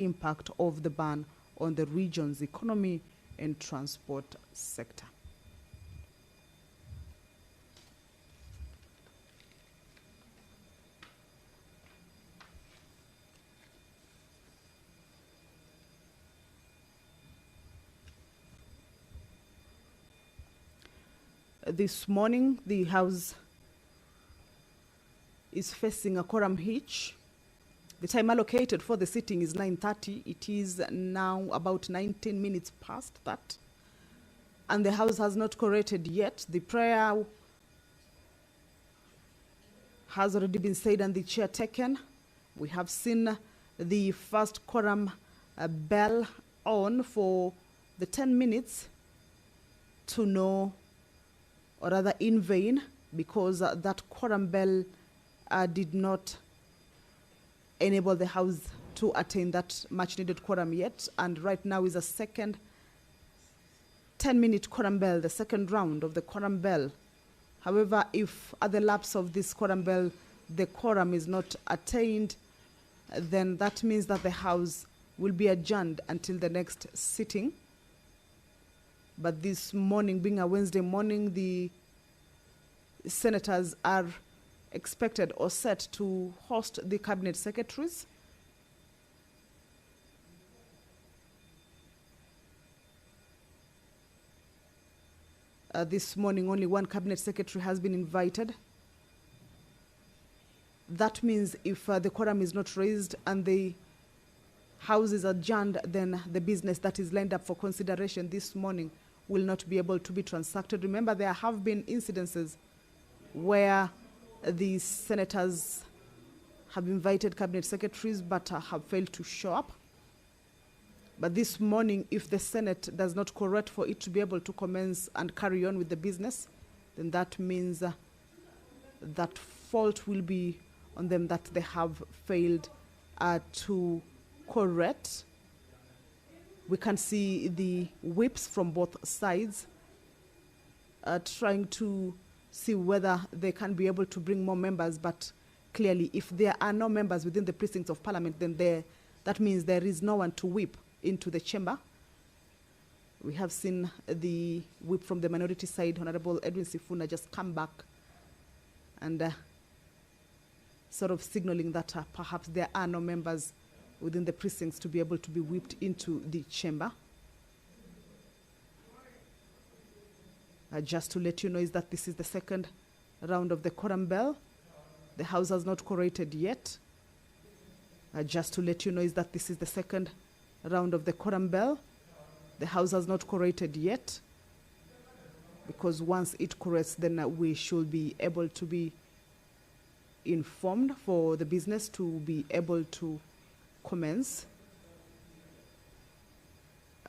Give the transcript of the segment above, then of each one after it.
impact of the ban on the region's economy and transport sector. This morning, the House is facing a quorum hitch. The time allocated for the sitting is 9:30. It is now about 19 minutes past that. And the House has not quorated yet. The prayer has already been said and the chair taken. We have seen the first quorum bell on for the 10 minutes to know, or rather in vain, because that quorum bell did not enable the House to attain that much needed quorum yet. And right now is a second 10-minute quorum bell, the second round of the quorum bell. However, if at the lapse of this quorum bell, the quorum is not attained, then that means that the House will be adjourned until the next sitting. But this morning, being a Wednesday morning, the senators are expected or set to host the cabinet secretaries. This morning, only one cabinet secretary has been invited. That means if the quorum is not raised and the House is adjourned, then the business that is lined up for consideration this morning will not be able to be transacted. Remember, there have been incidences where the senators have invited cabinet secretaries but have failed to show up. But this morning, if the Senate does not correct for it to be able to commence and carry on with the business, then that means that fault will be on them, that they have failed to correct. We can see the whips from both sides trying to see whether they can be able to bring more members, but clearly if there are no members within the precincts of Parliament, then that means there is no one to whip into the chamber. We have seen the whip from the minority side, Honorable Edwin Sifuna, just come back and sort of signaling that perhaps there are no members within the precincts to be able to be whipped into the chamber. Just to let you know is that this is the second round of the quorum bell. The House has not quorated yet. Just to let you know is that this is the second round of the quorum bell. The House has not quorated yet, because once it quorates, then we should be able to be informed for the business to be able to commence.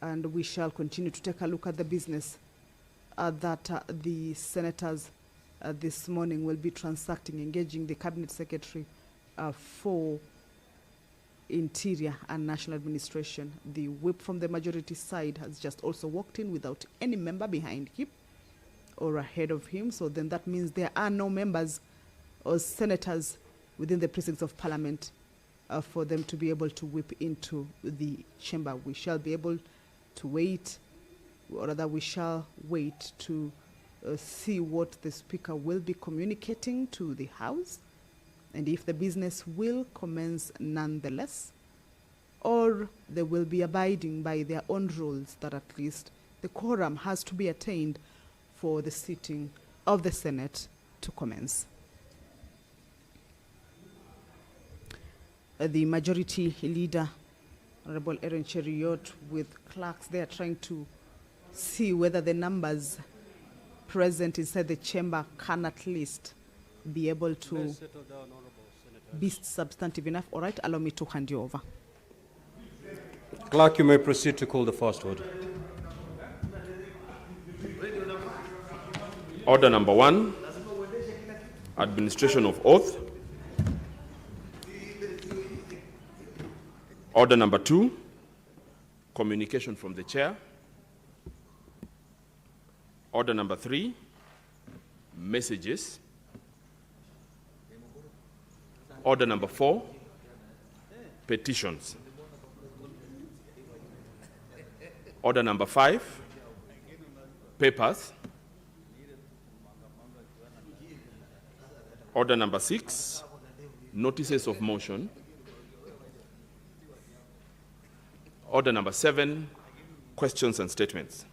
And we shall continue to take a look at the business that the senators this morning will be transacting, engaging the cabinet secretary for Interior and National Administration. The whip from the majority side has just also walked in without any member behind him or ahead of him. So then that means there are no members or senators within the precincts of Parliament for them to be able to whip into the chamber. We shall be able to wait, or rather we shall wait to see what the Speaker will be communicating to the House, and if the business will commence nonetheless, or they will be abiding by their own rules that at least the quorum has to be attained for the sitting of the Senate to commence. The majority leader, Honorable Erin Cheriot, with clerks, they are trying to see whether the numbers present inside the chamber can at least be able to be substantive enough. All right, allow me to hand you over. Clerk, you may proceed to call the first order. Order number 1, administration of oath. Order number 2, communication from the chair. Order number 3, messages. Order number 4, petitions. Order number 5, papers. Order number 6, notices of motion. Order number 7, questions and statements.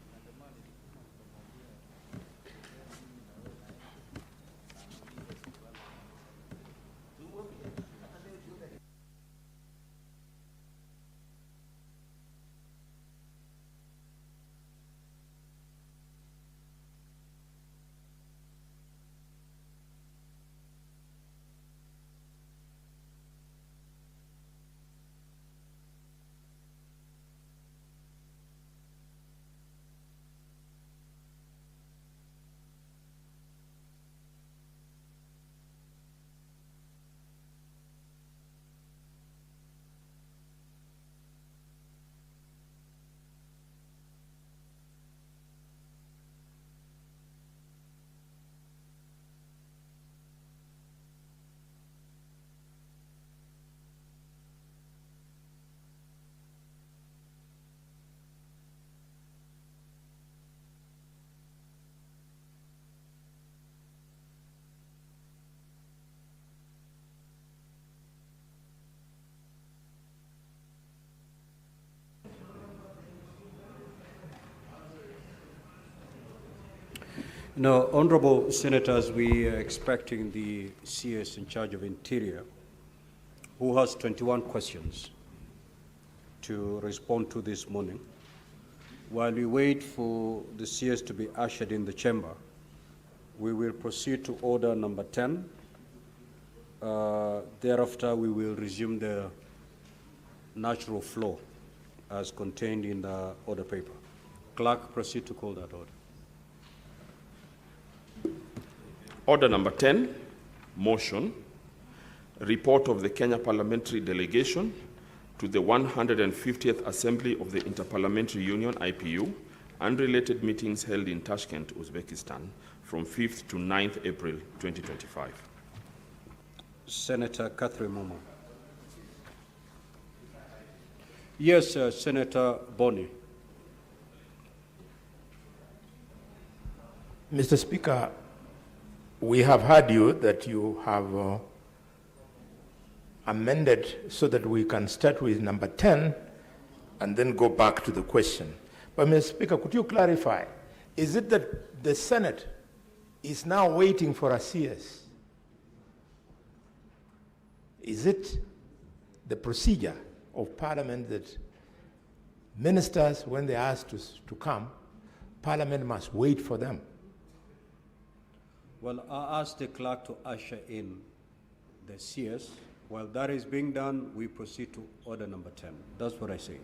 Now, honorable senators, we are expecting the CS in charge of Interior, who has 21 questions to respond to this morning. While we wait for the CS to be ushered in the chamber, we will proceed to order number 10. Thereafter, we will resume the natural flow as contained in the order paper. Clerk, proceed to call that order. Order number 10, motion, report of the Kenya Parliamentary Delegation to the 150th Assembly of the Interparliamentary Union, IPU, and related meetings held in Tashkent, Uzbekistan, from 5th to 9th April 2025. Senator Catherine Momo. Yes, Senator Boni. Mr. Speaker, we have heard you that you have amended so that we can start with number 10 and then go back to the question. But Mr. Speaker, could you clarify, is it that the Senate is now waiting for a CS? Is it the procedure of Parliament that ministers, when they are asked to come, Parliament must wait for them? Well, I asked the clerk to usher in the CS. While that is being done, we proceed to order number 10. That's what I said.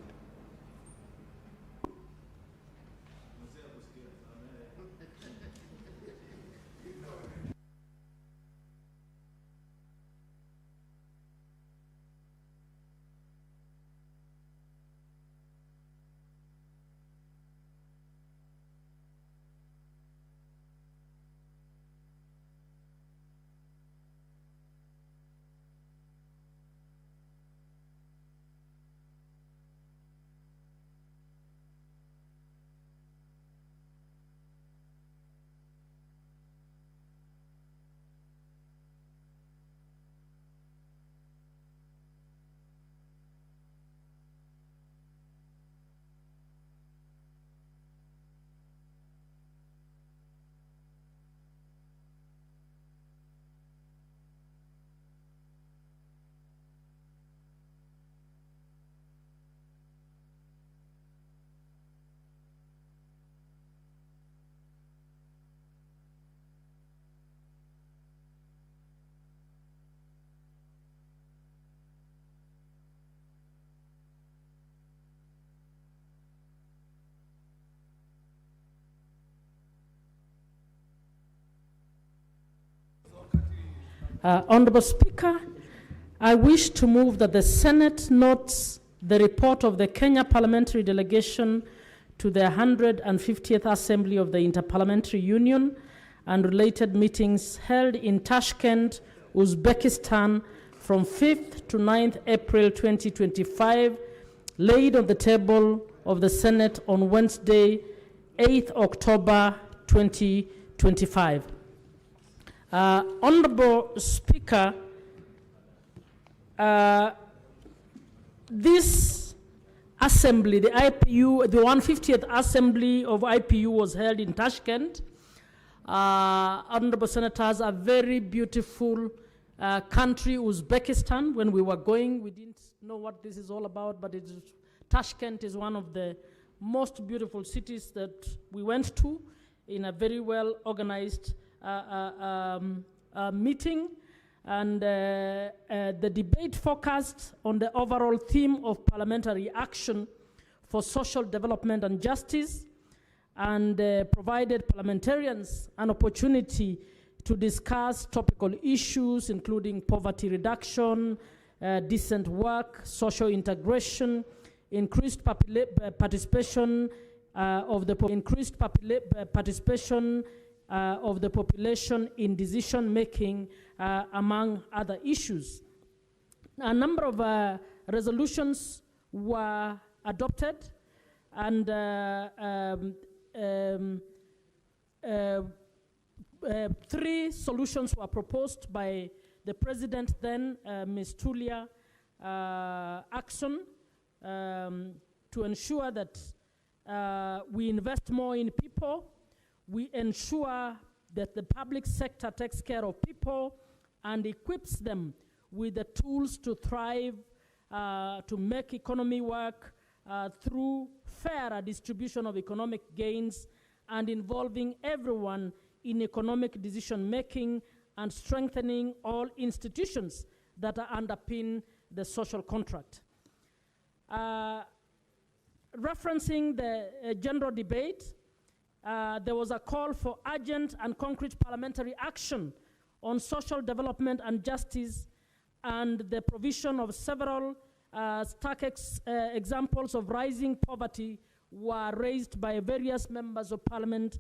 Honorable Speaker, I wish to move that the Senate notes the report of the Kenya Parliamentary Delegation to the 150th Assembly of the Interparliamentary Union and related meetings held in Tashkent, Uzbekistan from 5th to 9th April 2025, laid on the table of the Senate on Wednesday, 8th October 2025. Honorable Speaker, this assembly, the IPU, the 150th assembly of IPU was held in Tashkent. Honorable Senators, a very beautiful country, Uzbekistan. When we were going, we didn't know what this is all about, but Tashkent is one of the most beautiful cities that we went to in a very well organized meeting. And the debate focused on the overall theme of parliamentary action for social development and justice, and provided parliamentarians an opportunity to discuss topical issues including poverty reduction, decent work, social integration, increased participation of the population in decision making, among other issues. A number of resolutions were adopted, and 3 solutions were proposed by the President then, Ms. Tulia Ackson, to ensure that we invest more in people, we ensure that the public sector takes care of people and equips them with the tools to thrive, to make economy work through fairer distribution of economic gains and involving everyone in economic decision making and strengthening all institutions that underpin the social contract. Referencing the general debate, there was a call for urgent and concrete parliamentary action on social development and justice, and the provision of several stark examples of rising poverty were raised by various members of parliament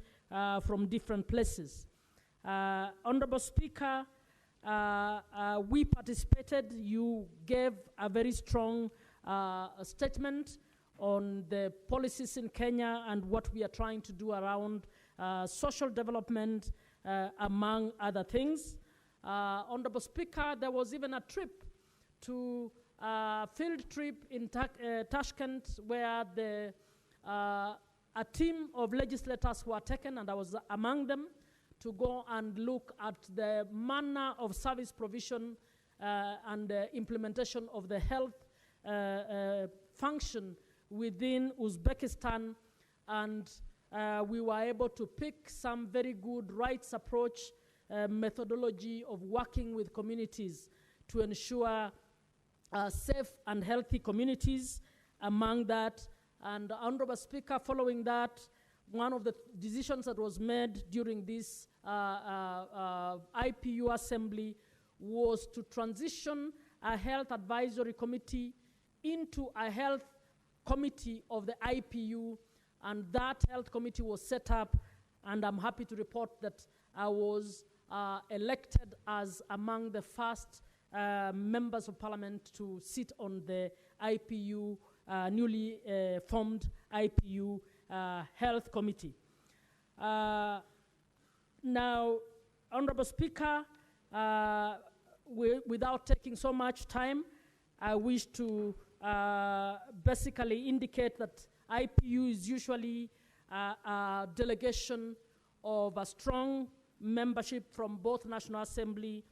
from different places. Honorable Speaker, we participated. You gave a very strong statement on the policies in Kenya and what we are trying to do around social development, among other things. Honorable Speaker, there was even a trip to field trip in Tashkent where a team of legislators were taken, and I was among them, to go and look at the manner of service provision and implementation of the health function within Uzbekistan, and we were able to pick some very good rights approach methodology of working with communities to ensure safe and healthy communities among that. And Honorable Speaker, following that, one of the decisions that was made during this IPU assembly was to transition a health advisory committee into a health committee of the IPU, and that health committee was set up, and I'm happy to report that I was elected as among the first members of parliament to sit on the IPU, newly formed IPU health committee. Now, Honorable Speaker, without taking so much time, I wish to basically indicate that IPU is usually a delegation of a strong membership from both National Assembly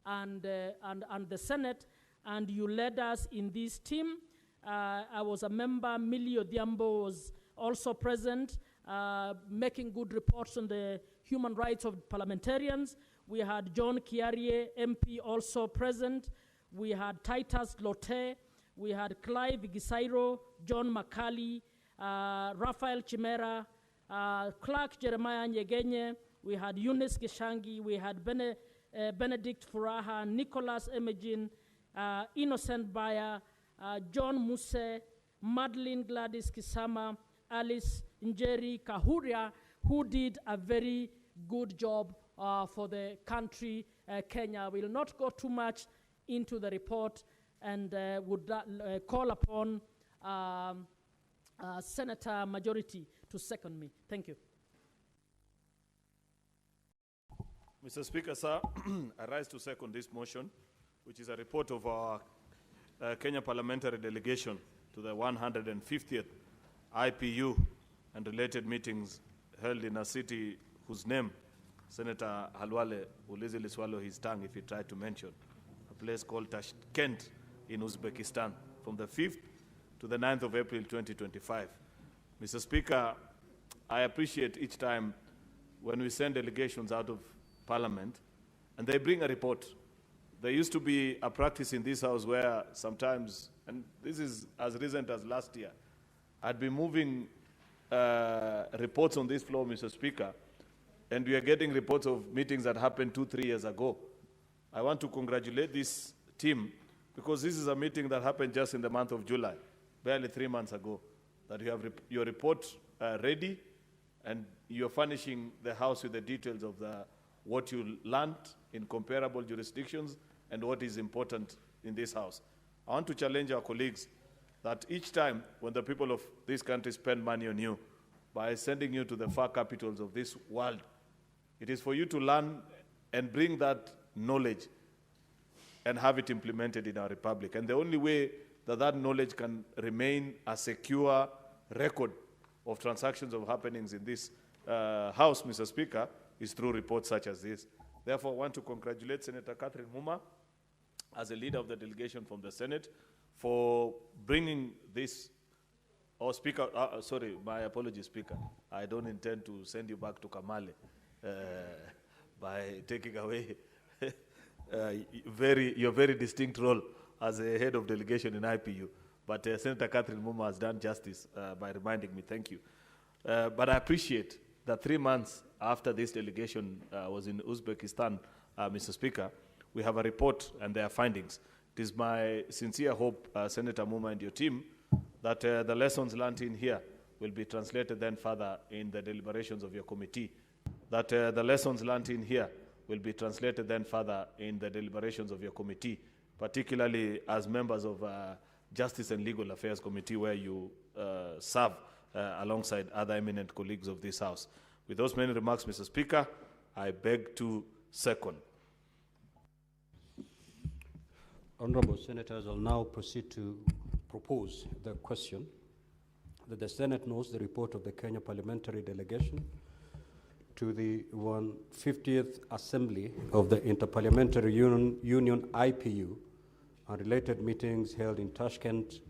and the Senate, and you led us in this team. I was a member. Millie Odhiambo was also present, making good reports on the human rights of parliamentarians. We had John Kiarie, MP, also present. We had Titus Lotte. We had Clive Gisairo, John Makali, Raphael Chimera, Clark Jeremiah Nyegenye. We had Eunice Gishangi. We had Benedict Furaha, Nicholas Emegin, Innocent Bayer, John Muse, Madeline Gladys Kisama, Alice Njeri Kahuria, who did a very good job for the country, Kenya. I will not go too much into the report, and would call upon Senator Majority to second me. Thank you. Mr. Speaker, sir, I rise to second this motion, which is a report of our Kenya parliamentary delegation to the 150th IPU and related meetings held in a city whose name Senator Halwale will easily swallow his tongue if he tried to mention, a place called Tashkent in Uzbekistan, from the 5th to the 9th of April 2025. Mr. Speaker, I appreciate each time when we send delegations out of Parliament and they bring a report. There used to be a practice in this House where sometimes, and this is as recent as last year, I'd be moving reports on this floor, Mr. Speaker, and we are getting reports of meetings that happened 2-3 years ago. I want to congratulate this team because this is a meeting that happened just in the month of July, barely 3 months ago, that you have your report ready and you're furnishing the House with the details of what you learned in comparable jurisdictions and what is important in this House. I want to challenge our colleagues that each time when the people of this country spend money on you by sending you to the far capitals of this world, it is for you to learn and bring that knowledge and have it implemented in our republic. And the only way that that knowledge can remain a secure record of transactions of happenings in this House, Mr. Speaker, is through reports such as this. Therefore, I want to congratulate Senator Catherine Muma as a leader of the delegation from the Senate for bringing this, Speaker, sorry, my apologies, Speaker. I don't intend to send you back to Kamale by taking away your very distinct role as a head of delegation in IPU. But Senator Catherine Muma has done justice by reminding me. Thank you. But I appreciate that 3 months after this delegation was in Uzbekistan, Mr. Speaker, we have a report and their findings. It is my sincere hope, Senator Muma and your team, that the lessons learned in here will be translated then further in the deliberations of your committee, that the lessons learned in here will be translated then further in the deliberations of your committee, particularly as members of Justice and Legal Affairs Committee, where you serve alongside other eminent colleagues of this House. With those many remarks, Mr. Speaker, I beg to second. Honorable Senators, I'll now proceed to propose the question that the Senate knows the report of the Kenya Parliamentary Delegation to the 150th Assembly of the Interparliamentary Union IPU and related meetings held in Tashkent,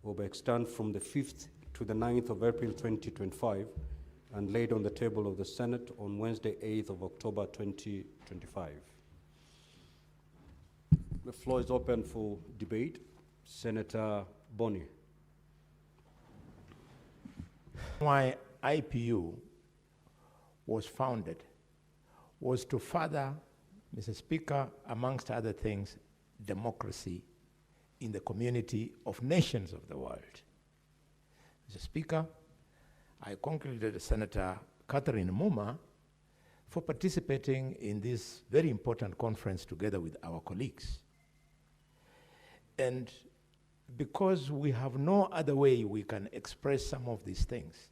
Uzbekistan from the 5th to the 9th of April 2025 and laid on the table of the Senate on Wednesday, 8th of October 2025. The floor is open for debate. Senator Boni. Why IPU was founded was to further, Mr. Speaker, amongst other things, democracy in the community of nations of the world. Mr. Speaker, I congratulate Senator Catherine Muma for participating in this very important conference together with our colleagues. And because we have no other way we can express some of these things,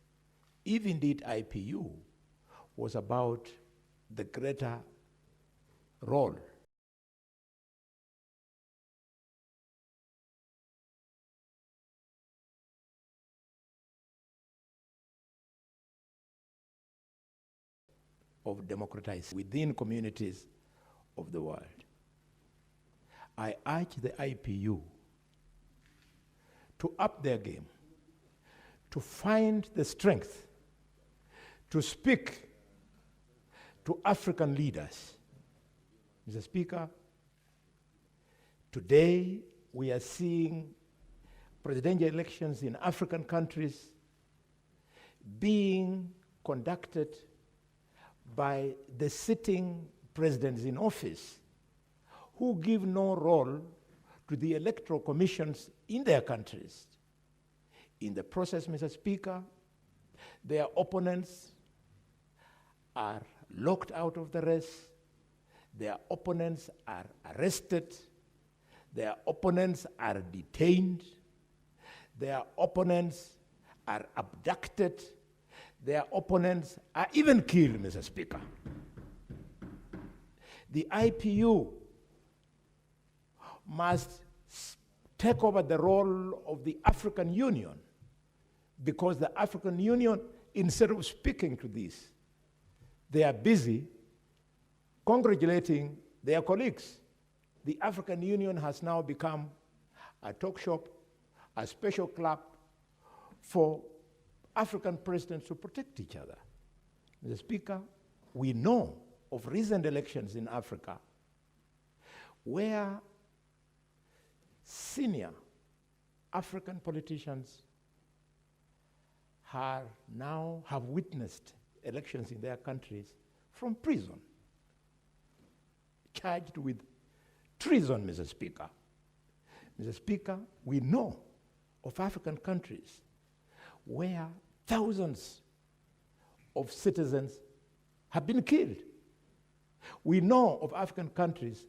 if indeed IPU was about the greater role of democratizing within communities of the world, I urge the IPU to up their game, to find the strength to speak to African leaders. Mr. Speaker, today we are seeing presidential elections in African countries being conducted by the sitting presidents in office who give no role to the electoral commissions in their countries. In the process, Mr. Speaker, their opponents are locked out of the race, their opponents are arrested, their opponents are detained, their opponents are abducted, their opponents are even killed, Mr. Speaker. The IPU must take over the role of the African Union, because the African Union, instead of speaking to this, they are busy congratulating their colleagues. The African Union has now become a talk shop, a special club for African presidents to protect each other. Mr. Speaker, we know of recent elections in Africa where senior African politicians have witnessed elections in their countries from prison, charged with treason, Mr. Speaker. Mr. Speaker, we know of African countries where thousands of citizens have been killed. We know of African countries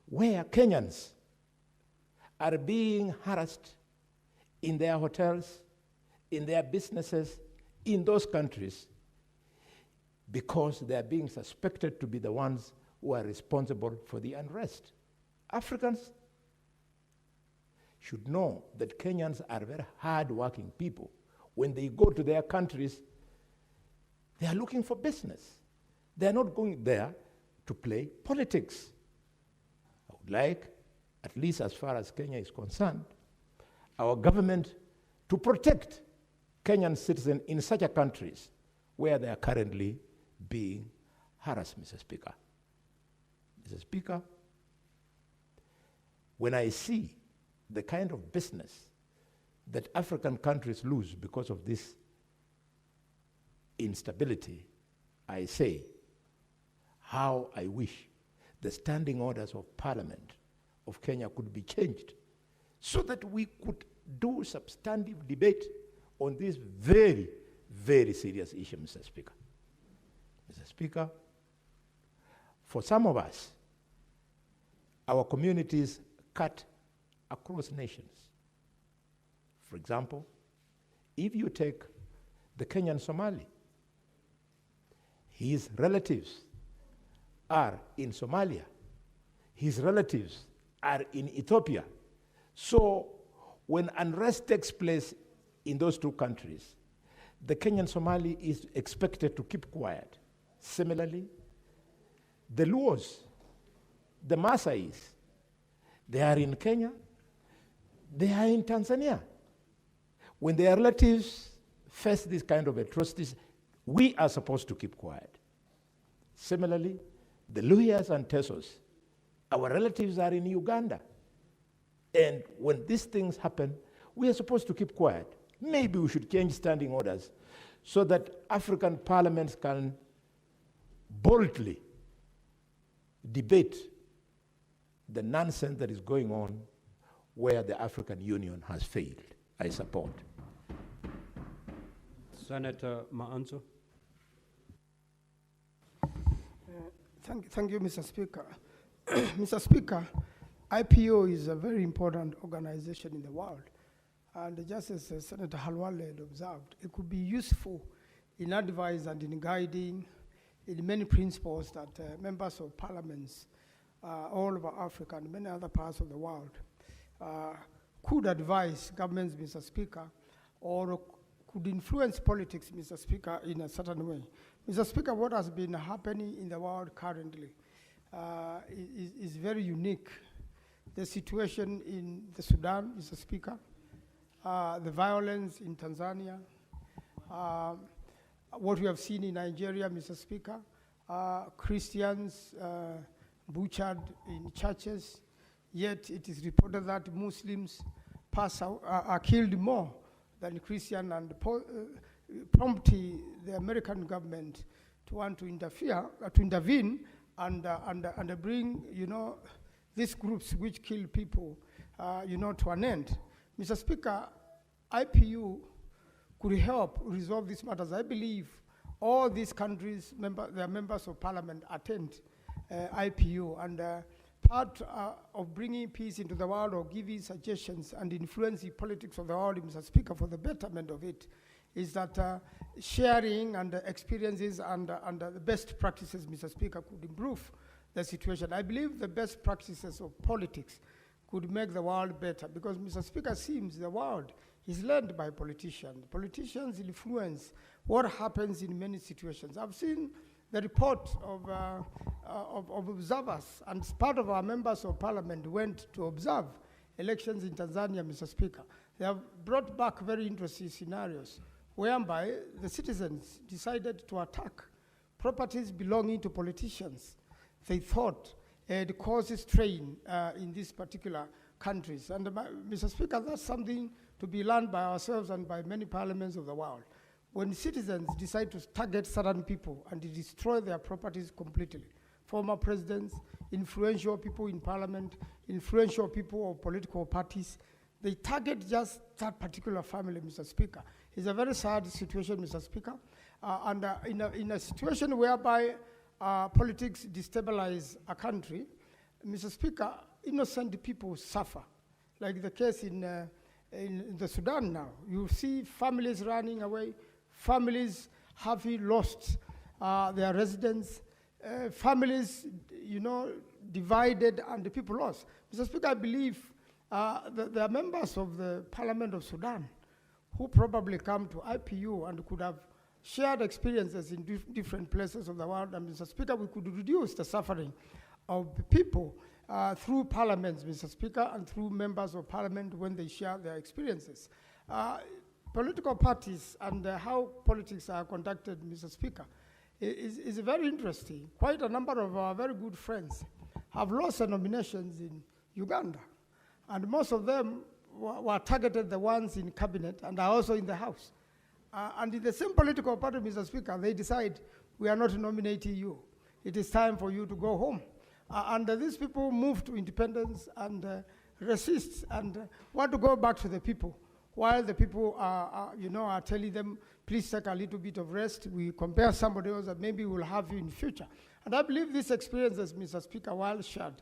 where Kenyans are being harassed in their hotels, in their businesses, in those countries, because they are being suspected to be the ones who are responsible for the unrest. Africans should know that Kenyans are very hard-working people. When they go to their countries, they are looking for business. They are not going there to play politics. I would like, at least as far as Kenya is concerned, our government to protect Kenyan citizens in such a countries where they are currently being harassed, Mr. Speaker. Mr. Speaker, when I see the kind of business that African countries lose because of this instability, I say, how I wish the standing orders of Parliament of Kenya could be changed so that we could do substantive debate on this very, very serious issue, Mr. Speaker. Mr. Speaker, for some of us, our communities cut across nations. For example, if you take the Kenyan Somali, his relatives are in Somalia, his relatives are in Ethiopia. So when unrest takes place in those two countries, the Kenyan Somali is expected to keep quiet. Similarly, the Luos, the Maasais, they are in Kenya, they are in Tanzania. When their relatives face this kind of atrocities, we are supposed to keep quiet. Similarly, the Luyas and Tesos, our relatives are in Uganda. And when these things happen, we are supposed to keep quiet. Maybe we should change standing orders so that African parliaments can boldly debate the nonsense that is going on where the African Union has failed. I support. Senator Maanzo. Thank you, Mr. Speaker. Mr. Speaker, IPO is a very important organization in the world. And just as Senator Halwale had observed, it could be useful in advice and in guiding in many principles that members of parliaments all over Africa and many other parts of the world could advise governments, Mr. Speaker, or could influence politics, Mr. Speaker, in a certain way. Mr. Speaker, what has been happening in the world currently is very unique. The situation in the Sudan, Mr. Speaker, the violence in Tanzania, what we have seen in Nigeria, Mr. Speaker, Christians butchered in churches, yet it is reported that Muslims are killed more than Christian, and promptly the American government to want to intervene and bring, these groups which kill people, to an end. Mr. Speaker, IPU could help resolve these matters. I believe all these countries, their members of parliament attend IPU, and part of bringing peace into the world or giving suggestions and influencing politics of the world, Mr. Speaker, for the betterment of it, is that sharing and experiences and the best practices, Mr. Speaker, could improve the situation. I believe the best practices of politics could make the world better because, Mr. Speaker, it seems the world is led by politicians. Politicians influence what happens in many situations. I've seen the report of observers, and part of our members of parliament went to observe elections in Tanzania, Mr. Speaker. They have brought back very interesting scenarios whereby the citizens decided to attack properties belonging to politicians. They thought it causes strain in these particular countries. And Mr. Speaker, that's something to be learned by ourselves and by many parliaments of the world. When citizens decide to target certain people and to destroy their properties completely, former presidents, influential people in parliament, influential people of political parties, they target just that particular family, Mr. Speaker. It's a very sad situation, Mr. Speaker. In a situation whereby politics destabilize a country, Mr. Speaker, innocent people suffer, like the case in the Sudan now. You see families running away, families having lost their residence, families, divided and the people lost. Mr. Speaker, I believe there are members of the Parliament of Sudan who probably come to IPU and could have shared experiences in different places of the world. And Mr. Speaker, we could reduce the suffering of the people through parliaments, Mr. Speaker, and through members of parliament when they share their experiences. Political parties and how politics are conducted, Mr. Speaker, is very interesting. Quite a number of our very good friends have lost their nominations in Uganda, and most of them were targeted, the ones in cabinet and are also in the House. And in the same political party, Mr. Speaker, they decide, we are not nominating you. It is time for you to go home. And these people move to independence and resist and want to go back to the people, while the people are telling them, please take a little bit of rest. We compare somebody else that maybe we'll have you in future. And I believe these experiences, Mr. Speaker, while shared,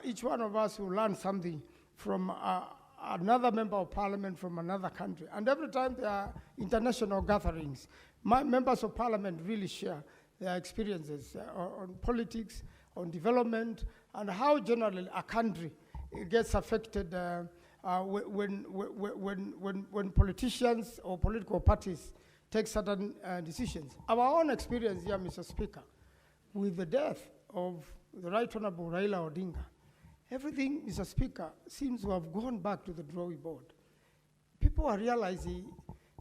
each one of us will learn something from another member of parliament from another country. And every time there are international gatherings, my members of parliament really share their experiences on politics, on development, and how generally a country gets affected when politicians or political parties take certain decisions. Our own experience here, Mr. Speaker, with the death of the Right Honorable Raila Odinga, everything, Mr. Speaker, seems to have gone back to the drawing board. People are realizing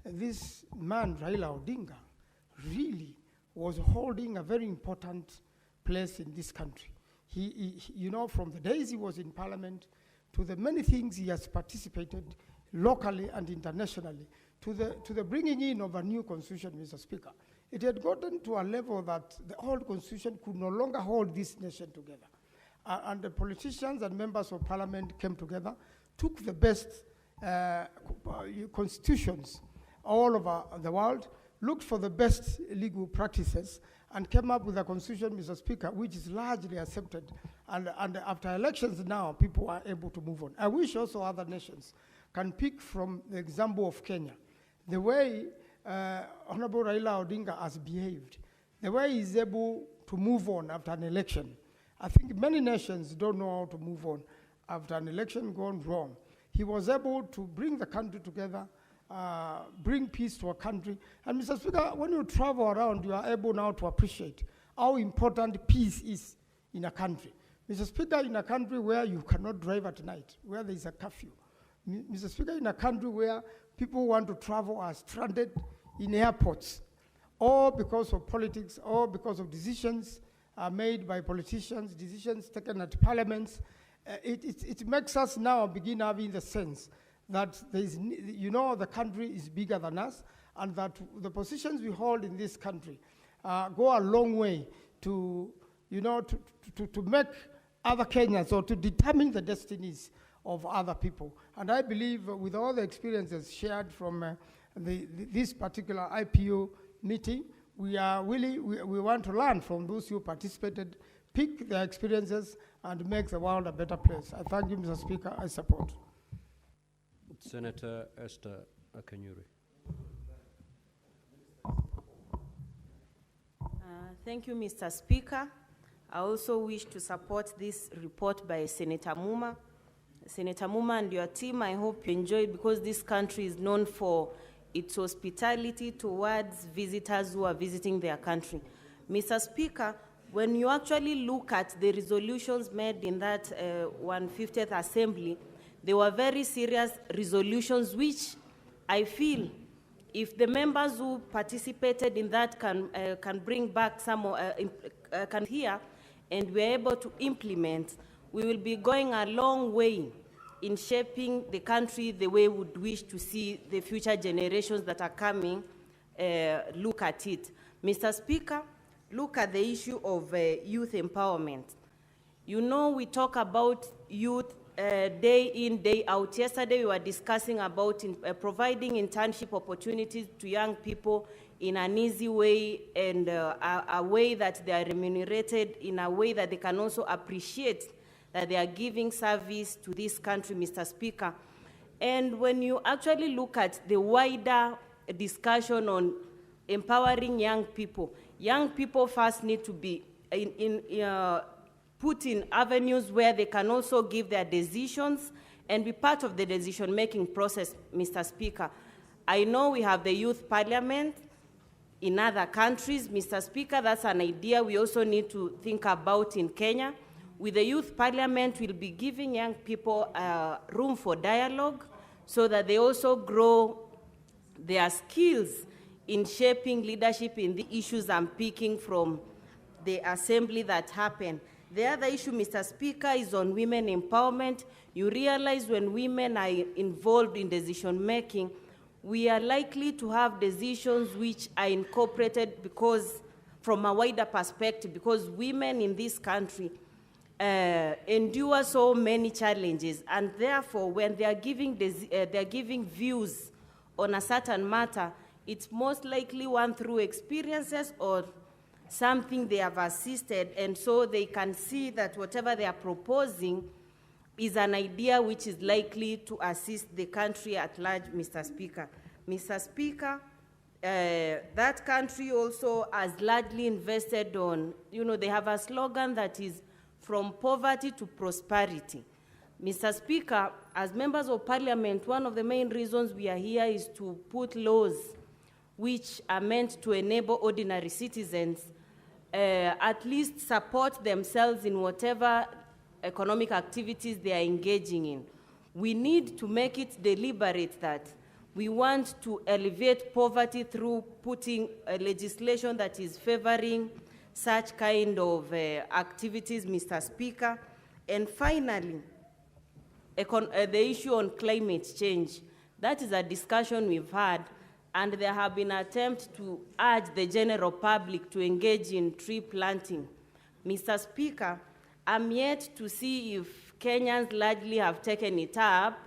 this man, Raila Odinga, really was holding a very important place in this country. He from the days he was in parliament to the many things he has participated locally and internationally, to the bringing in of a new constitution, Mr. Speaker. It had gotten to a level that the old constitution could no longer hold this nation together. And the politicians and members of parliament came together, took the best constitutions all over the world, looked for the best legal practices, and came up with a constitution, Mr. Speaker, which is largely accepted. And after elections now, people are able to move on. I wish also other nations can pick from the example of Kenya, the way Honorable Raila Odinga has behaved, the way he's able to move on after an election. I think many nations don't know how to move on after an election gone wrong. He was able to bring the country together, bring peace to a country. And Mr. Speaker, when you travel around, you are able now to appreciate how important peace is in a country. Mr. Speaker, in a country where you cannot drive at night, where there is a curfew. Mr. Speaker, in a country where people want to travel are stranded in airports, all because of politics, all because of decisions made by politicians, decisions taken at parliaments. It makes us now begin having the sense that there is, the country is bigger than us, and that the positions we hold in this country go a long way to make other Kenyans, or to determine the destinies of other people. And I believe with all the experiences shared from this particular IPO meeting, we want to learn from those who participated, pick their experiences, and make the world a better place. I thank you, Mr. Speaker. I support. Senator Esther Akanyuri. Thank you, Mr. Speaker. I also wish to support this report by Senator Muma. Senator Muma and your team, I hope you enjoy it, because this country is known for its hospitality towards visitors who are visiting their country. Mr. Speaker, when you actually look at the resolutions made in that 150th Assembly, they were very serious resolutions which I feel if the members who participated in that can bring back some, can hear, and we're able to implement, we will be going a long way in shaping the country the way we would wish to see the future generations that are coming look at it. Mr. Speaker, look at the issue of youth empowerment. You know, we talk about youth day in, day out. Yesterday we were discussing about providing internship opportunities to young people in an easy way, and a way that they are remunerated in a way that they can also appreciate that they are giving service to this country, Mr. Speaker. And when you actually look at the wider discussion on empowering young people first need to be put in avenues where they can also give their decisions and be part of the decision-making process, Mr. Speaker. I know we have the youth parliament in other countries, Mr. Speaker. That's an idea we also need to think about in Kenya. With the youth parliament, we'll be giving young people room for dialogue so that they also grow their skills in shaping leadership in the issues I'm picking from the assembly that happened. The other issue, Mr. Speaker, is on women empowerment. You realize when women are involved in decision-making, we are likely to have decisions which are incorporated because, from a wider perspective, because women in this country endure so many challenges, and therefore, when they are giving views on a certain matter, it's most likely one through experiences or something they have assisted, and so they can see that whatever they are proposing is an idea which is likely to assist the country at large, Mr. Speaker. Mr. Speaker, that country also has largely invested on, you know, they have a slogan that is from poverty to prosperity. Mr. Speaker, as members of parliament, one of the main reasons we are here is to put laws which are meant to enable ordinary citizens at least support themselves in whatever economic activities they are engaging in. We need to make it deliberate that we want to alleviate poverty through putting legislation that is favoring such kind of activities, Mr. Speaker. And finally, the issue on climate change. That is a discussion we've had, and there have been attempts to urge the general public to engage in tree planting. Mr. Speaker, I'm yet to see if Kenyans largely have taken it up,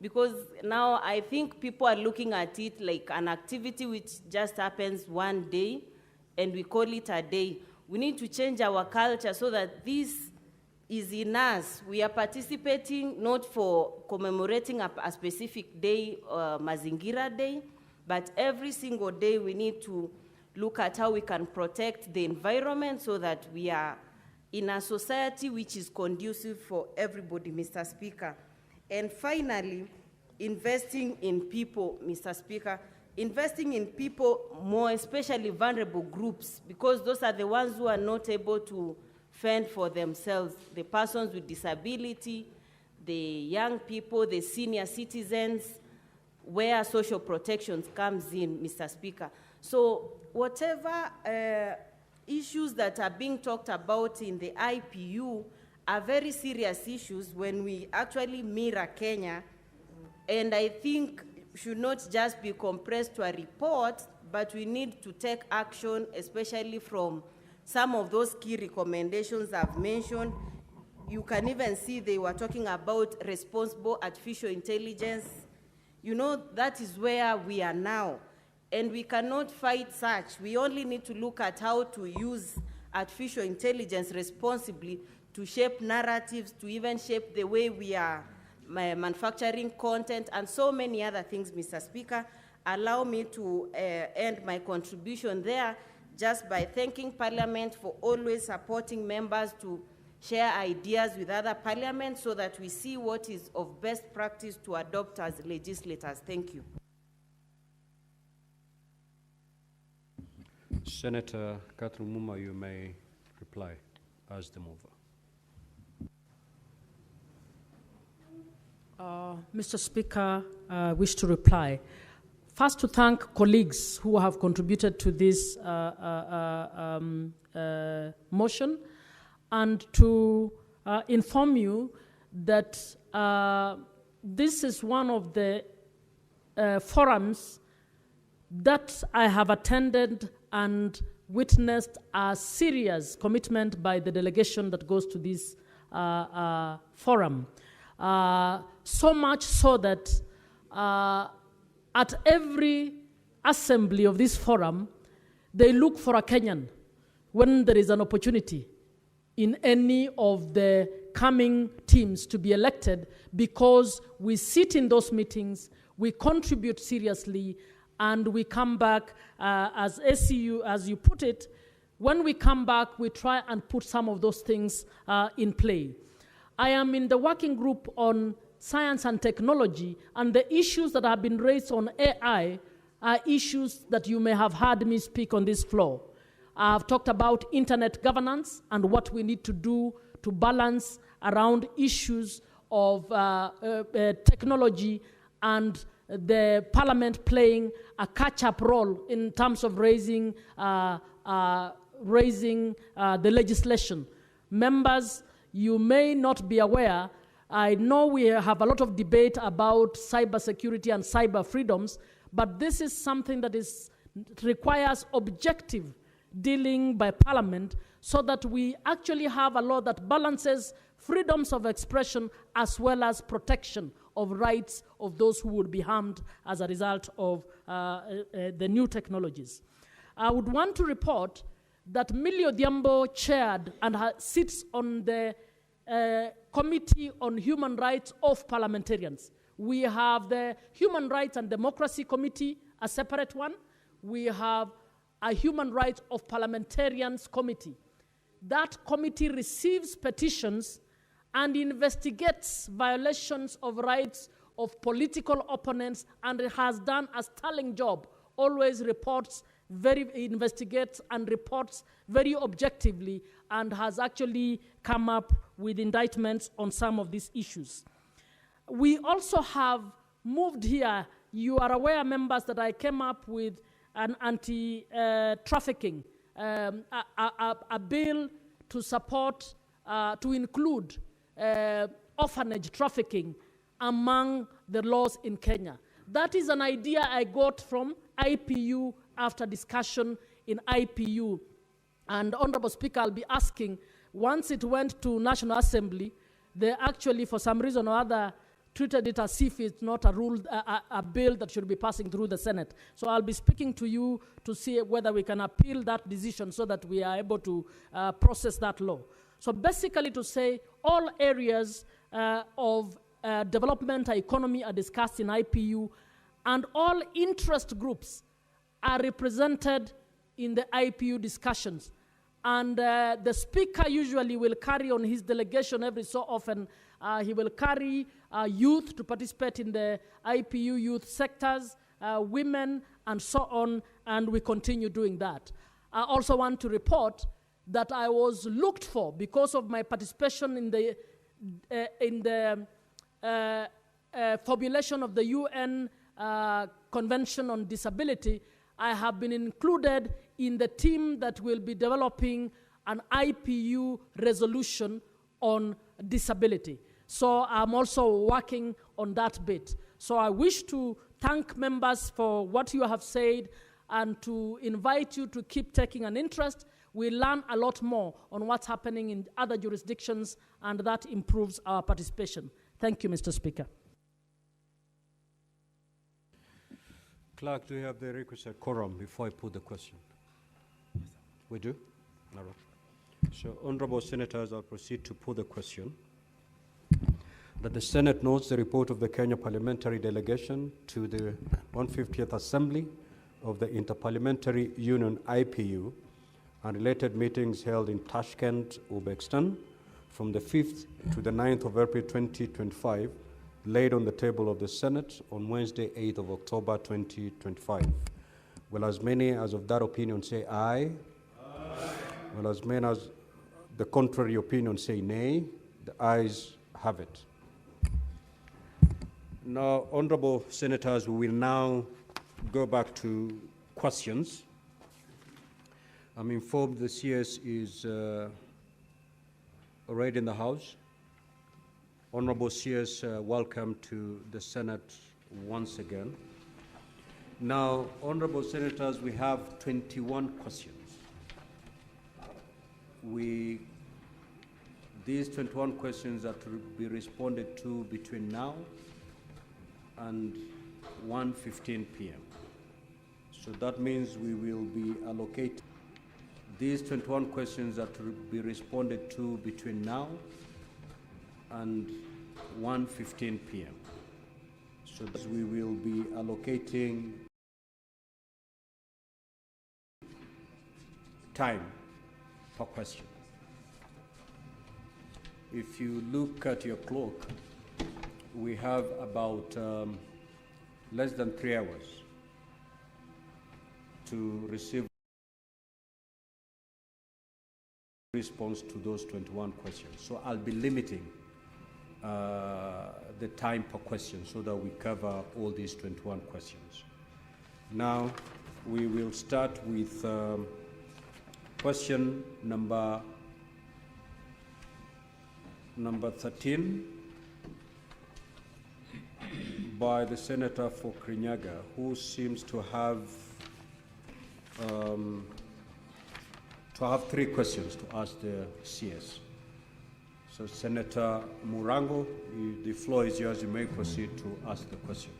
because now I think people are looking at it like an activity which just happens one day, and we call it a day. We need to change our culture so that this is in us. We are participating not for commemorating a specific day, Mazingira Day, but every single day we need to look at how we can protect the environment so that we are in a society which is conducive for everybody, Mr. Speaker. And finally, investing in people, Mr. Speaker, investing in people, more especially vulnerable groups, because those are the ones who are not able to fend for themselves, the persons with disability, the young people, the senior citizens, where social protections comes in, Mr. Speaker. So whatever issues that are being talked about in the IPU are very serious issues when we actually mirror Kenya, and I think should not just be compressed to a report, but we need to take action, especially from some of those key recommendations I've mentioned. You can even see they were talking about responsible artificial intelligence. You know, that is where we are now, and we cannot fight such. We only need to look at how to use artificial intelligence responsibly to shape narratives, to even shape the way we are manufacturing content, and so many other things, Mr. Speaker. Allow me to end my contribution there, just by thanking Parliament for always supporting members to share ideas with other parliaments so that we see what is of best practice to adopt as legislators. Thank you. Senator Catherine Muma, you may reply as the mover. Mr. Speaker, I wish to reply. First, to thank colleagues who have contributed to this motion, and to inform you that this is one of the forums that I have attended and witnessed a serious commitment by the delegation that goes to this forum. So much so that at every assembly of this forum, they look for a Kenyan when there is an opportunity in any of the coming teams to be elected, because we sit in those meetings, we contribute seriously, and we come back as SCU, as you put it. When we come back, we try and put some of those things in play. I am in the working group on science and technology, and the issues that have been raised on AI are issues that you may have heard me speak on this floor. I've talked about internet governance and what we need to do to balance around issues of technology, and the Parliament playing a catch-up role in terms of raising the legislation. Members, you may not be aware, I know we have a lot of debate about cybersecurity and cyber freedoms, but this is something that requires objective dealing by Parliament, so that we actually have a law that balances freedoms of expression as well as protection of rights of those who would be harmed as a result of the new technologies. I would want to report that Millie Odhiambo chaired and sits on the Committee on Human Rights of Parliamentarians. We have the Human Rights and Democracy Committee, a separate one. We have a Human Rights of Parliamentarians Committee. That committee receives petitions and investigates violations of rights of political opponents, and it has done a sterling job, always investigates and reports very objectively, and has actually come up with indictments on some of these issues. We also have moved here, you are aware, members, that I came up with an anti-trafficking, a bill to support, to include orphanage trafficking among the laws in Kenya. That is an idea I got from IPU after discussion in IPU. And Honorable Speaker, I'll be asking, once it went to National Assembly, they actually, for some reason or other, treated it as if it's not a bill that should be passing through the Senate. So I'll be speaking to you to see whether we can appeal that decision so that we are able to process that law. So basically to say all areas of development and economy are discussed in IPU, and all interest groups are represented in the IPU discussions. And the Speaker usually will carry on his delegation every so often. He will carry youth to participate in the IPU youth sectors, women, and so on, and we continue doing that. I also want to report that I was looked for because of my participation in the formulation of the UN Convention on Disability. I have been included in the team that will be developing an IPU resolution on disability. So I'm also working on that bit. So I wish to thank members for what you have said and to invite you to keep taking an interest. We learn a lot more on what's happening in other jurisdictions, and that improves our participation. Thank you, Mr. Speaker. Clerk, do you have the requisite quorum before I put the question? We do? All right. So, honorable senators, I'll proceed to put the question. That the Senate notes the report of the Kenya Parliamentary Delegation to the 150th Assembly of the Interparliamentary Union, IPU, and related meetings held in Tashkent, Uzbekistan, from the 5th to the 9th of April 2025, laid on the table of the Senate on Wednesday, 8th of October 2025. Will as many as of that opinion say aye? Aye. Will as many as the contrary opinion say nay? The ayes have it. Now, honorable senators, we will now go back to questions. I'm informed the CS is already in the House. Honorable CS, welcome to the Senate once again. Now, honorable senators, we have 21 questions. These 21 questions are to be responded to between now and 1:15 p.m. So that means we will be allocated. These 21 questions are to be responded to between now and 1:15 p.m. So we will be allocating time per question. If you look at your clock, we have about less than 3 hours to receive response to those 21 questions. So I'll be limiting the time per question so that we cover all these 21 questions. Now, we will start with question number 13 by the Senator for Kirinyaga, who seems to have 3 questions to ask the CS. So Senator Murango, the floor is yours. You may proceed to ask the question.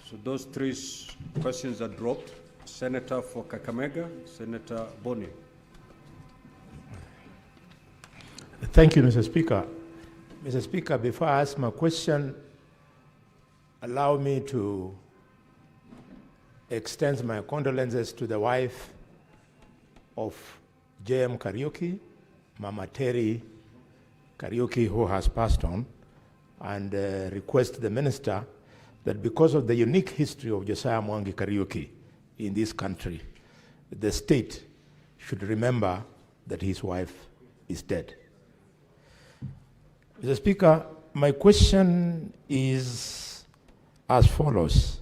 So those 3 questions are dropped. Senator for Kakamega, Senator Boni. Thank you, Mr. Speaker. Mr. Speaker, before I ask my question, allow me to extend my condolences to the wife of J.M. Kariuki, Mama Terry Kariuki, who has passed on, and request the minister that because of the unique history of Josiah Mwangi Kariuki in this country, the state should remember that his wife is dead. Mr. Speaker, my question is as follows.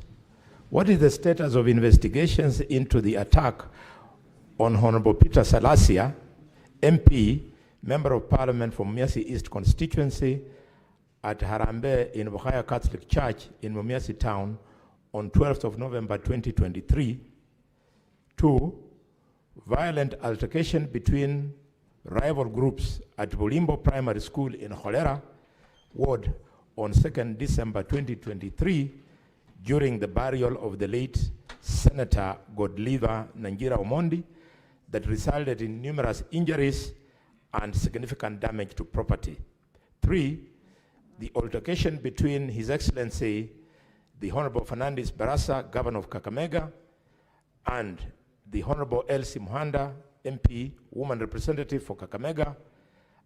What is the status of investigations into the attack on Honorable Peter Salasia, MP, Member of Parliament from Mumias East constituency, at Harambe in Bukhaya Catholic Church in Mumias Town on 12th of November 2023? 2, violent altercation between rival groups at Bulimbo Primary School in Cholera Ward on 2nd December 2023 during the burial of the late Senator Godliver Nangira Omondi that resulted in numerous injuries and significant damage to property. 3, the altercation between His Excellency the Honorable Fernandez Barasa, Governor of Kakamega, and the Honorable Elsie Muhanda, MP, woman representative for Kakamega,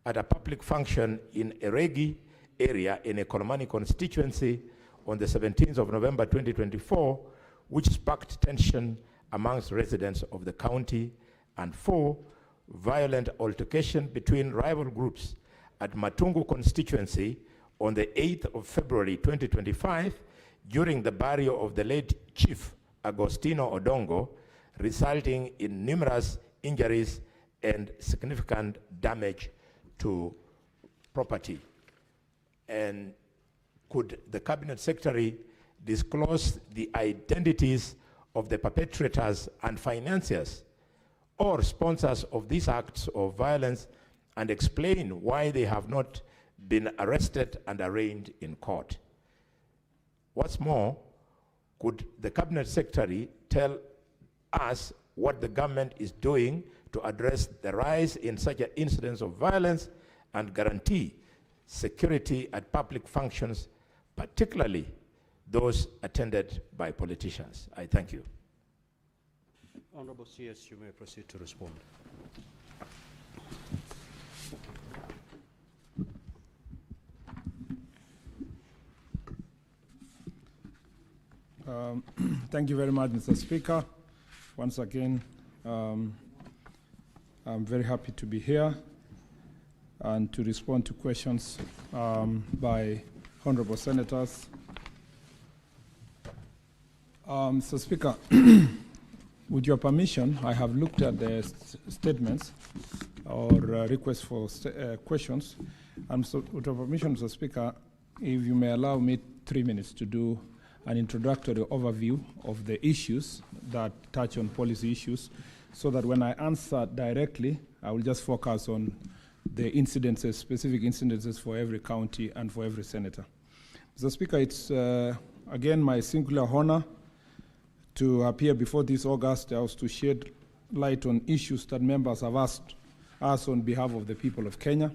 at a public function in Eregi area in a Kolomani constituency on the 17th of November 2024, which sparked tension amongst residents of the county. And 4, violent altercation between rival groups at Matungu constituency on the 8th of February 2025 during the burial of the late Chief Agostino Odongo, resulting in numerous injuries and significant damage to property. And could the Cabinet Secretary disclose the identities of the perpetrators and financiers or sponsors of these acts of violence and explain why they have not been arrested and arraigned in court? What's more, could the Cabinet Secretary tell us what the government is doing to address the rise in such incidents of violence and guarantee security at public functions, particularly those attended by politicians. I thank you. Honorable CS, you may proceed to respond. Thank you very much, Mr. Speaker. Once again, I'm very happy to be here and to respond to questions by honorable senators. Mr. Speaker, with your permission, I have looked at the statements or requests for questions. And so, with your permission, Mr. Speaker, if you may allow me 3 minutes to do an introductory overview of the issues that touch on policy issues, so that when I answer directly, I will just focus on the incidences, specific incidences for every county and for every senator. Mr. Speaker, it's again my singular honor to appear before this August House to shed light on issues that members have asked us on behalf of the people of Kenya.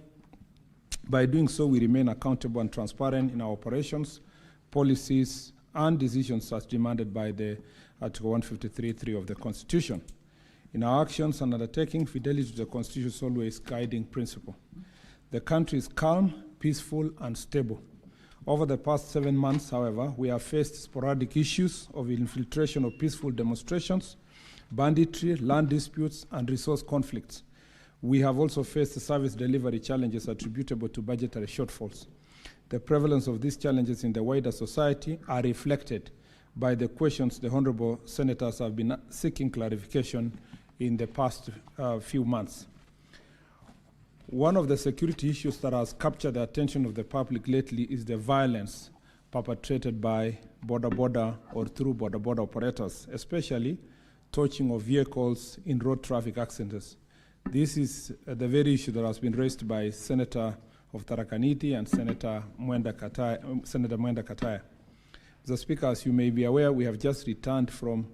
By doing so, we remain accountable and transparent in our operations, policies, and decisions as demanded by the Article 153.3 of the Constitution. In our actions and undertaking, fidelity to the Constitution is always guiding principle. The country is calm, peaceful, and stable. Over the past 7 months, however, we have faced sporadic issues of infiltration of peaceful demonstrations, banditry, land disputes, and resource conflicts. We have also faced service delivery challenges attributable to budgetary shortfalls. The prevalence of these challenges in the wider society are reflected by the questions the honorable senators have been seeking clarification in the past few months. One of the security issues that has captured the attention of the public lately is the violence perpetrated by border or through border operators, especially torching of vehicles in road traffic accidents. This is the very issue that has been raised by Senator of Tharaka Nithi and Senator Mwenda Kataya. Mr. Speaker, as you may be aware, we have just returned from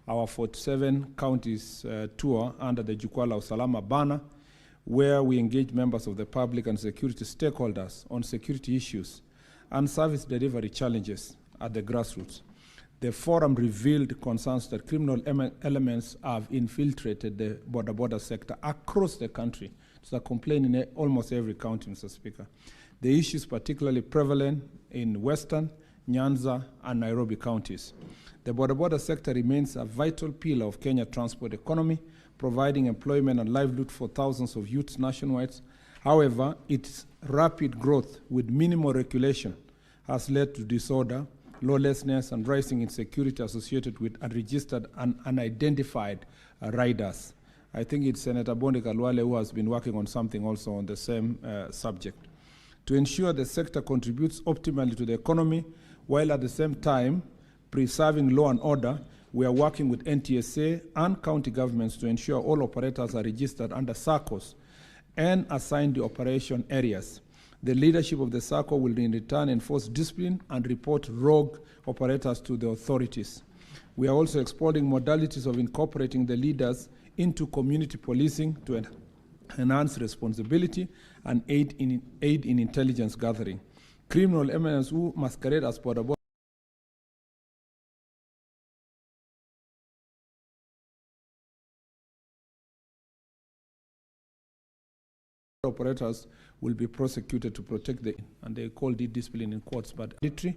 our 47 counties tour under the Jukwaa la Usalama banner, where we engage members of the public and security stakeholders on security issues and service delivery challenges at the grassroots. The forum revealed concerns that criminal elements have infiltrated the border sector across the country. It's a complaint in almost every county, Mr. Speaker. The issue is particularly prevalent in Western, Nyanza, and Nairobi counties. The border sector remains a vital pillar of Kenya's transport economy, providing employment and livelihood for thousands of youths nationwide. However, its rapid growth with minimal regulation has led to disorder, lawlessness, and rising insecurity associated with unregistered and unidentified riders. I think it's Senator Bonde Kalwale who has been working on something also on the same subject. To ensure the sector contributes optimally to the economy, while at the same time preserving law and order, we are working with NTSA and county governments to ensure all operators are registered under SACCOs and assigned the operation areas. The leadership of the SACCO will in return enforce discipline and report rogue operators to the authorities. We are also exploring modalities of incorporating the leaders into community policing to enhance responsibility and aid in intelligence gathering. Criminal elements who masquerade as border operators will be prosecuted to protect the, and they call it discipline in courts, but military.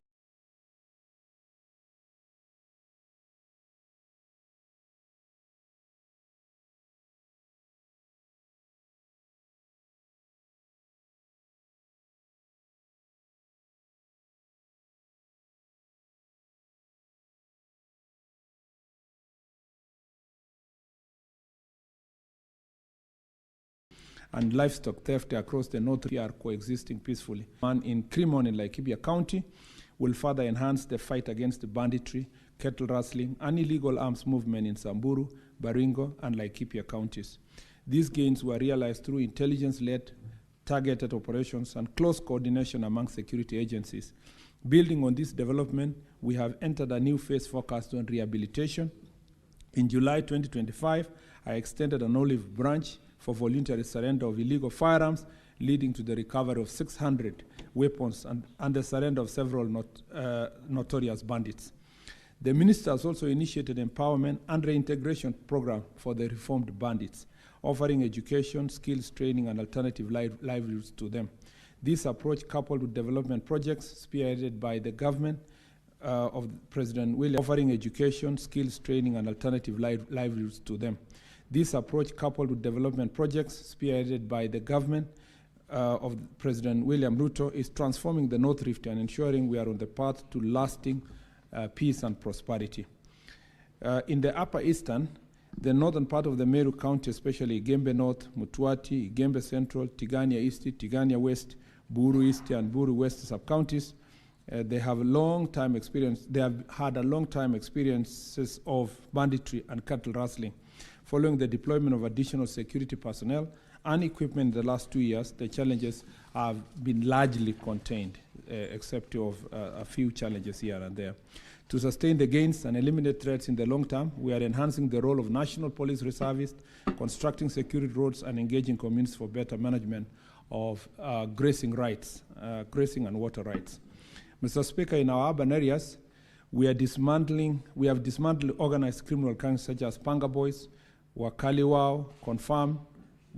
And livestock theft across the north are coexisting peacefully. And in Crimon in Laikipia County will further enhance the fight against the banditry, cattle rustling, and illegal arms movement in Samburu, Baringo, and Laikipia counties. These gains were realized through intelligence-led, targeted operations and close coordination among security agencies. Building on this development, we have entered a new phase focused on rehabilitation. In July 2025, I extended an olive branch for voluntary surrender of illegal firearms, leading to the recovery of 600 weapons, and the surrender of several notorious bandits. The minister has also initiated empowerment and reintegration program for the reformed bandits, offering education, skills training, and alternative livelihoods to them. This approach, coupled with development projects spearheaded by the government of President William, offering education, skills training, and alternative livelihoods to them. This approach, coupled with development projects spearheaded by the government of President William Ruto, is transforming the North Rift and ensuring we are on the path to lasting peace and prosperity. In the Upper Eastern, the northern part of the Meru County, especially Igembe North, Mutwati, Igembe Central, Tigania East, Tigania West, Buru East, and Buru West sub-counties, they have a long time experience. They have had a long time experiences of banditry and cattle rustling. Following the deployment of additional security personnel and equipment in the last 2 years, the challenges have been largely contained, except of a few challenges here and there. To sustain the gains and eliminate threats in the long term, we are enhancing the role of National Police Reservists, constructing security roads, and engaging communities for better management of grazing rights, grazing and water rights. Mr. Speaker, in our urban areas, we have dismantled organized criminal gangs such as Panga Boys, Wakaliwao, Confirm,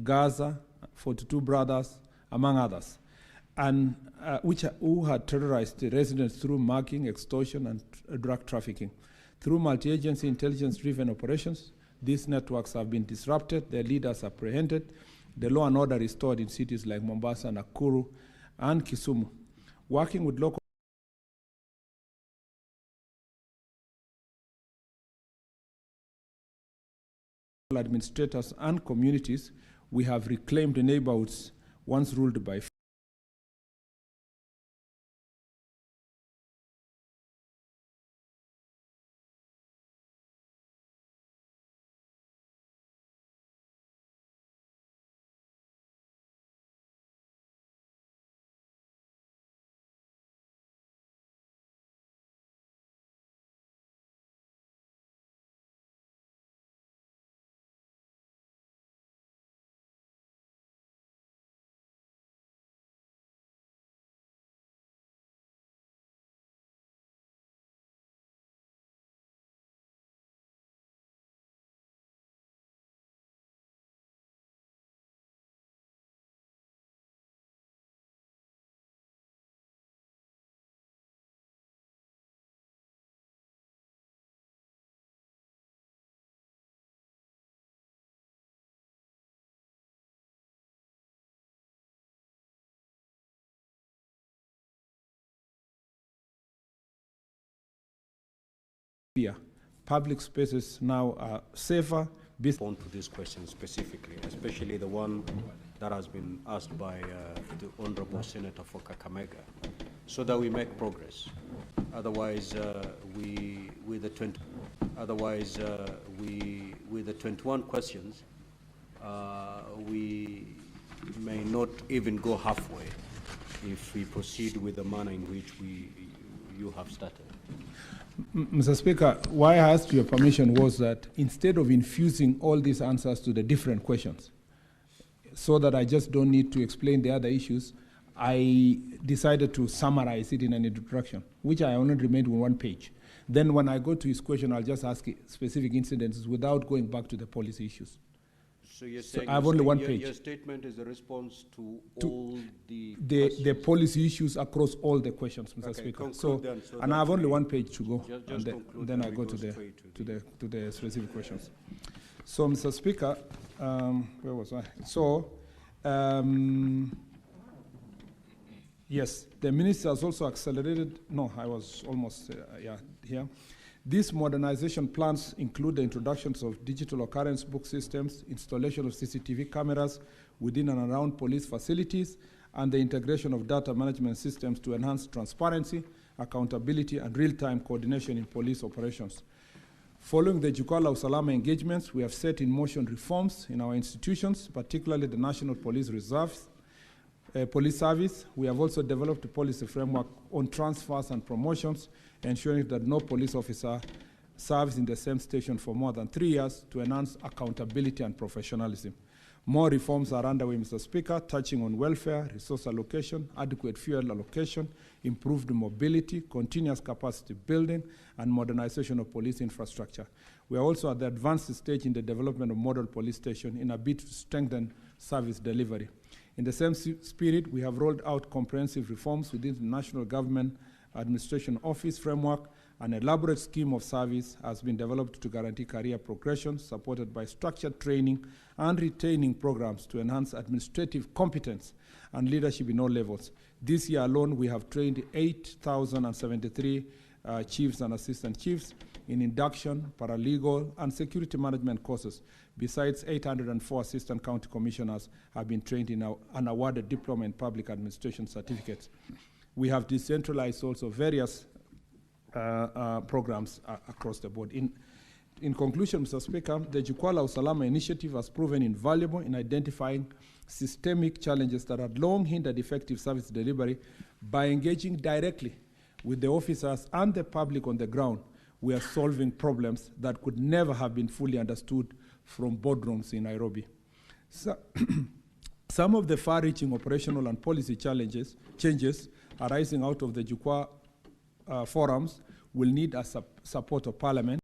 Gaza, 42 Brothers, among others, and who had terrorized the residents through marking, extortion, and drug trafficking. Through multi-agency intelligence-driven operations, these networks have been disrupted, their leaders apprehended, the law and order restored in cities like Mombasa, Nakuru, and Kisumu. Working with local administrators and communities, we have reclaimed neighborhoods once ruled by public spaces now are safer. Respond to this question specifically, especially the one that has been asked by the Honorable Senator for Kakamega, so that we make progress. Otherwise, with the 21 questions, we may not even go halfway if we proceed with the manner in which you have started. Mr. Speaker, why I asked your permission was that instead of infusing all these answers to the different questions, so that I just don't need to explain the other issues, I decided to summarize it in an introduction, which I only remained with 1 page. Then when I go to his question, I'll just ask specific incidences without going back to the policy issues. So you're saying I have only 1 page. Your statement is a response to all the policy issues across all the questions, Mr. Okay, Speaker. so and I have only 1 page to go, just and then I go to the specific questions. So, Mr. Speaker, where was I? So, yes, the minister has also accelerated. No, I was almost here. These modernization plans include the introductions of digital occurrence book systems, installation of CCTV cameras within and around police facilities, and the integration of data management systems to enhance transparency, accountability, and real-time coordination in police operations. Following the Jukwaa Usalama engagements, we have set in motion reforms in our institutions, particularly the National Police Reserves, Police Service. We have also developed a policy framework on transfers and promotions, ensuring that no police officer serves in the same station for more than 3 years to enhance accountability and professionalism. More reforms are underway, Mr. Speaker, touching on welfare, resource allocation, adequate fuel allocation, improved mobility, continuous capacity building, and modernization of police infrastructure. We are also at the advanced stage in the development of model police station in a bid to strengthen service delivery. In the same spirit, we have rolled out comprehensive reforms within the National Government Administration Office framework. An elaborate scheme of service has been developed to guarantee career progression, supported by structured training and retaining programs to enhance administrative competence and leadership in all levels. This year alone, we have trained 8,073 chiefs and assistant chiefs in induction, paralegal, and security management courses. Besides, 804 assistant county commissioners have been trained in and awarded diploma in public administration certificates. We have decentralized also various programs across the board. In conclusion, Mr. Speaker, the Jukwaa Usalama initiative has proven invaluable in identifying systemic challenges that had long hindered effective service delivery. By engaging directly with the officers and the public on the ground, we are solving problems that could never have been fully understood from boardrooms in Nairobi. So some of the far-reaching operational and policy changes arising out of the Jukwaa forums will need a support of Parliament,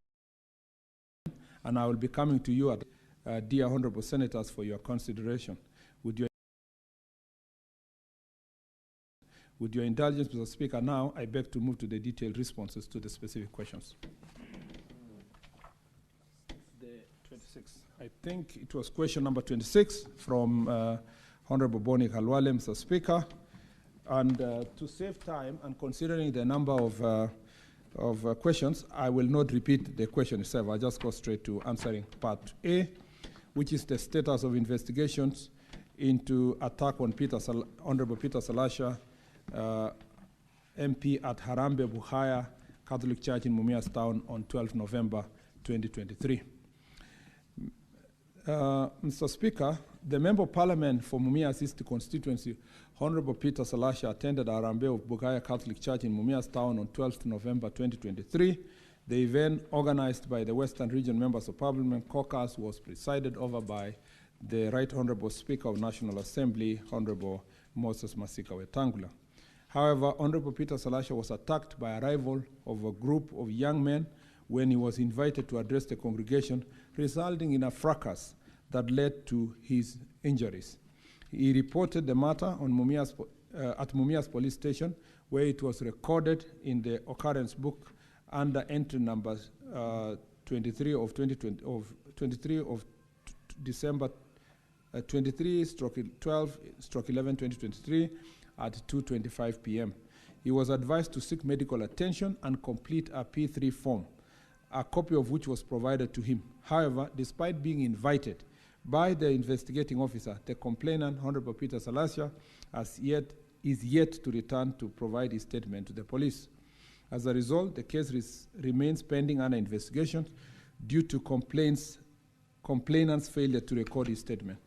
and I will be coming to you, dear Honourable Senators, for your consideration. With your indulgence, Mr. Speaker, now I beg to move to the detailed responses to the specific questions. The 26. I think it was question number 26 from Honourable Boni Khalwale, Mr. Speaker. And to save time and considering the number of questions, I will not repeat the question itself. I'll just go straight to answering part A, which is the status of investigations into attack on Honorable Peter Salasha, MP at Harambe Buhaya Catholic Church in Mumias Town on 12 November 2023. Mr. Speaker, the Member of Parliament for Mumias East constituency, Honorable Peter Salasha, attended Harambe of Buhaya Catholic Church in Mumias Town on 12 November 2023. The event, organized by the Western Region Members of Parliament caucus, was presided over by the Right Honorable Speaker of National Assembly, Honorable Moses Masika Wetangula. However, Honorable Peter Salasha was attacked by a rival of a group of young men when he was invited to address the congregation, resulting in a fracas that led to his injuries. He reported the matter on at Mumias Police Station, where it was recorded in the occurrence book under entry number 23 of December 23/12/11/2023 at 2:25 p.m. He was advised to seek medical attention and complete a P3 form, a copy of which was provided to him. However, despite being invited by the investigating officer, the complainant, Honorable Peter Salasha, is yet to return to provide his statement to the police. As a result, the case remains pending under investigation due to complainant's failure to record his statement.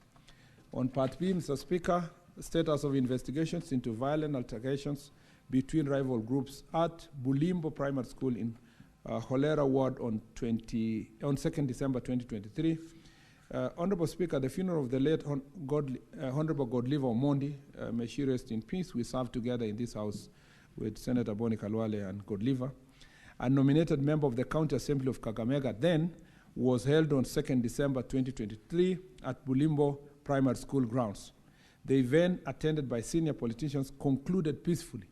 On Part B, Mr. Speaker, status of investigations into violent altercations between rival groups at Bulimbo Primary School in Holera Ward on 2nd December 2023. Honorable Speaker, the funeral of the late Honorable Godliver Omondi, may she rest in peace. We served together in this house with Senator Boni Khalwale and Godliver. A nominated member of the County Assembly of Kakamega then was held on 2nd December 2023 at Bulimbo Primary School grounds. The event, attended by senior politicians, concluded peacefully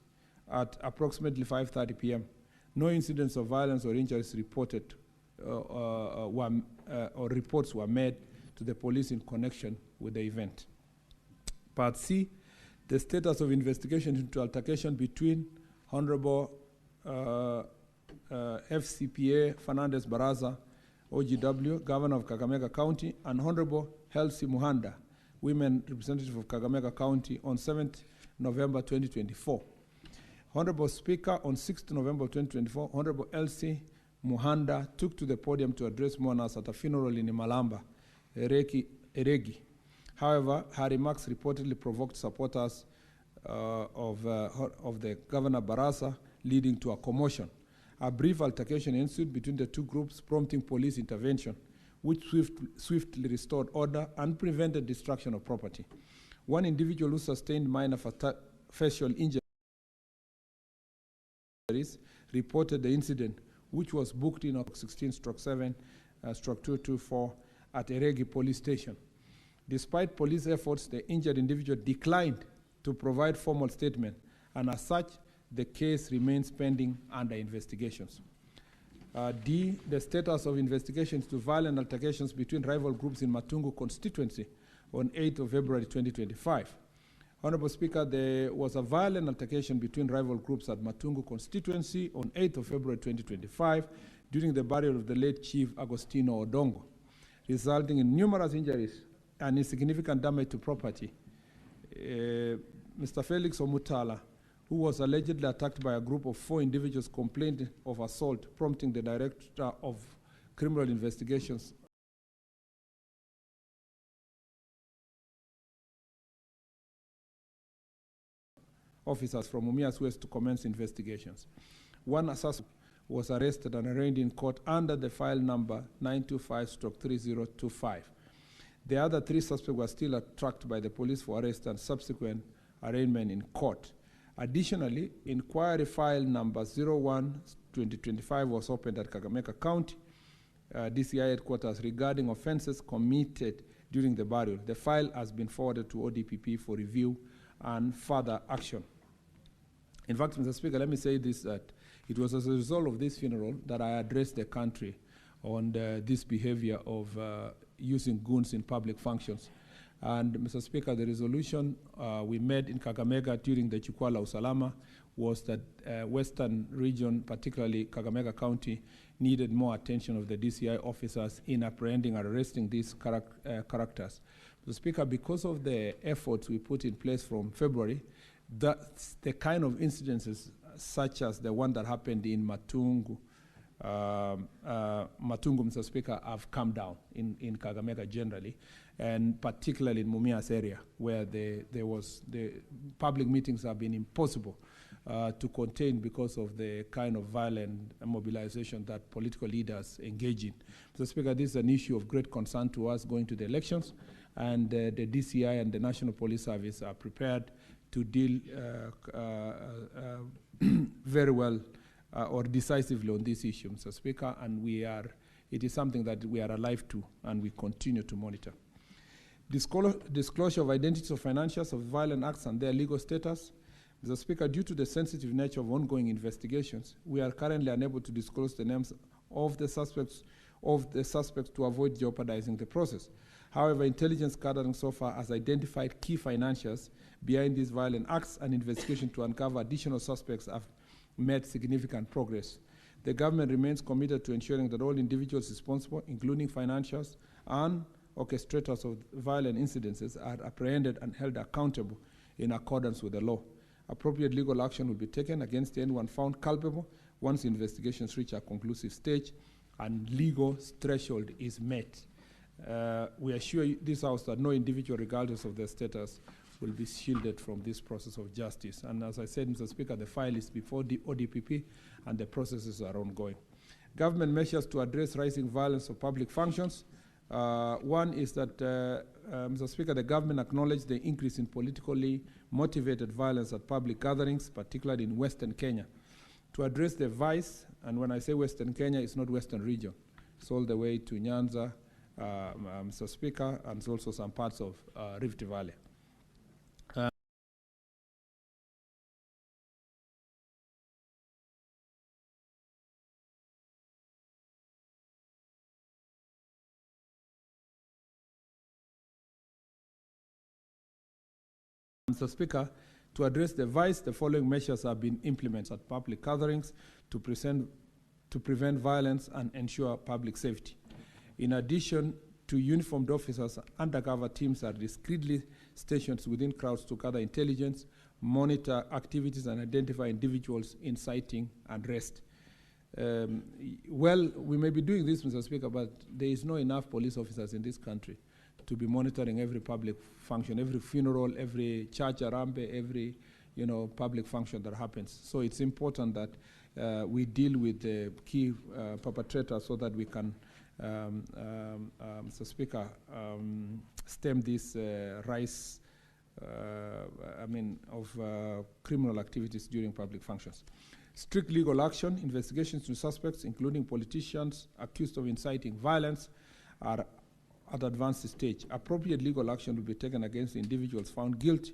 at approximately 5:30 p.m. No incidents of violence or injuries reported or reports were made to the police in connection with the event. Part C, the status of investigation into altercation between Honorable FCPA Fernandez Baraza, OGW, Governor of Kakamega County, and Honorable Helsi Muhanda, Women Representative of Kakamega County, on 7th November 2024. Honorable Speaker, on 6th November 2024, Honorable Elsie Muhanda took to the podium to address mourners at a funeral in Imalamba, Eregi. However, her remarks reportedly provoked supporters of the Governor Barasa, leading to a commotion. A brief altercation ensued between the two groups, prompting police intervention. which swiftly restored order and prevented destruction of property. One individual who sustained minor facial injuries reported the incident, which was booked in 16/7/224 at Eregi police station. Despite police efforts, the injured individual declined to provide formal statement, and as such, the case remains pending under investigations. D, the status of investigations to violent altercations between rival groups in Matungu constituency on 8th of February 2025. Honorable Speaker, there was a violent altercation between rival groups at Matungu constituency on 8th of February 2025 during the burial of the late Chief Agostino Odongo, resulting in numerous injuries and insignificant damage to property. Mr. Felix Omutala, who was allegedly attacked by a group of 4 individuals, complained of assault, prompting the Director of Criminal Investigations officers from Mumias West to commence investigations. One assassin was arrested and arraigned in court under the file number 925/3025. The other 3 suspects were still tracked by the police for arrest and subsequent arraignment in court. Additionally, inquiry file number 01/2025 was opened at Kakamega County DCI headquarters regarding offenses committed during the burial. The file has been forwarded to ODPP for review and further action. In fact, Mr. Speaker, let me say this, that it was as a result of this funeral that I addressed the country on this behavior of using goons in public functions. And Mr. Speaker, the resolution we made in Kakamega during the Chukwala Usalama was that Western region, particularly Kakamega County, needed more attention of the DCI officers in apprehending and arresting these characters. Mr. Speaker, because of the efforts we put in place from February, that's the kind of incidences such as the one that happened in Matungu, Mr. Speaker, have come down in Kakamega generally, and particularly in Mumias area, where the public meetings have been impossible to contain because of the kind of violent mobilization that political leaders engage in. Mr. Speaker, this is an issue of great concern to us going to the elections, and the DCI and the National Police Service are prepared to deal very well or decisively on this issue, Mr. Speaker, and it is something that we are alive to and we continue to monitor. Disclosure of identities of financiers of violent acts and their legal status. Mr. Speaker, due to the sensitive nature of ongoing investigations, we are currently unable to disclose the names of the suspects to avoid jeopardizing the process. However, intelligence gathering so far has identified key financiers behind these violent acts, and investigation to uncover additional suspects have made significant progress. The government remains committed to ensuring that all individuals responsible, including financiers and orchestrators of violent incidences, are apprehended and held accountable in accordance with the law. Appropriate legal action will be taken against anyone found culpable once investigations reach a conclusive stage and legal threshold is met. We assure this House that no individual, regardless of their status, will be shielded from this process of justice. And as I said, Mr. Speaker, the file is before the ODPP and the processes are ongoing. Government measures to address rising violence of public functions. One is that, Mr. Speaker, the government acknowledged the increase in politically motivated violence at public gatherings, particularly in Western Kenya. To address the vice, and when I say Western Kenya, it's not Western region. It's all the way to Nyanza, Mr. Speaker, and also some parts of Rift Valley. Mr. Speaker, to address the vice, the following measures have been implemented at public gatherings to prevent violence and ensure public safety. In addition to uniformed officers, undercover teams are discreetly stationed within crowds to gather intelligence, monitor activities, and identify individuals inciting unrest. Well, we may be doing this, Mr. Speaker, but there is not enough police officers in this country to be monitoring every public function, every funeral, every church arambe, every public function that happens. So it's important that we deal with the key perpetrators so that we can Mr. Speaker, stem this rise of criminal activities during public functions. Strict legal action, investigations into suspects, including politicians accused of inciting violence, are at advanced stage. Appropriate legal action will be taken against individuals found guilty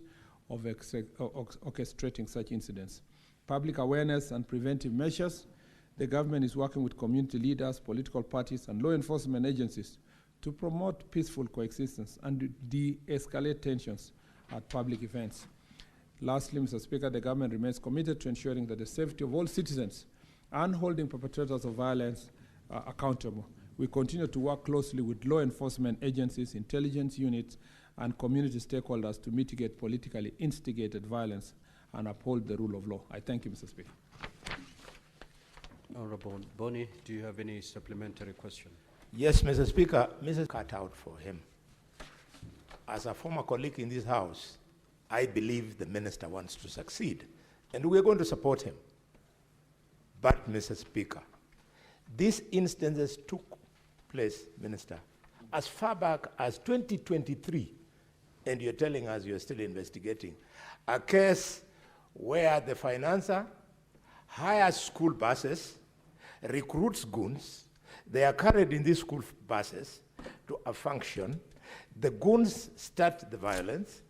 of orchestrating such incidents. Public awareness and preventive measures. The government is working with community leaders, political parties, and law enforcement agencies to promote peaceful coexistence and de-escalate tensions at public events. Lastly, Mr. Speaker, the government remains committed to ensuring that the safety of all citizens and holding perpetrators of violence are accountable. We continue to work closely with law enforcement agencies, intelligence units, and community stakeholders to mitigate politically instigated violence and uphold the rule of law. I thank you, Mr. Speaker. Honorable Boni, do you have any supplementary question? Yes, Mr. Speaker. Mrs. Cut out for him. As a former colleague in this House, I believe the minister wants to succeed, and we're going to support him. But, Mr. Speaker, these instances took place, Minister, as far back as 2023, and you're telling us you're still investigating a case where the financer hires school buses, recruits goons, they are carried in these school buses to a function, the goons start the violence,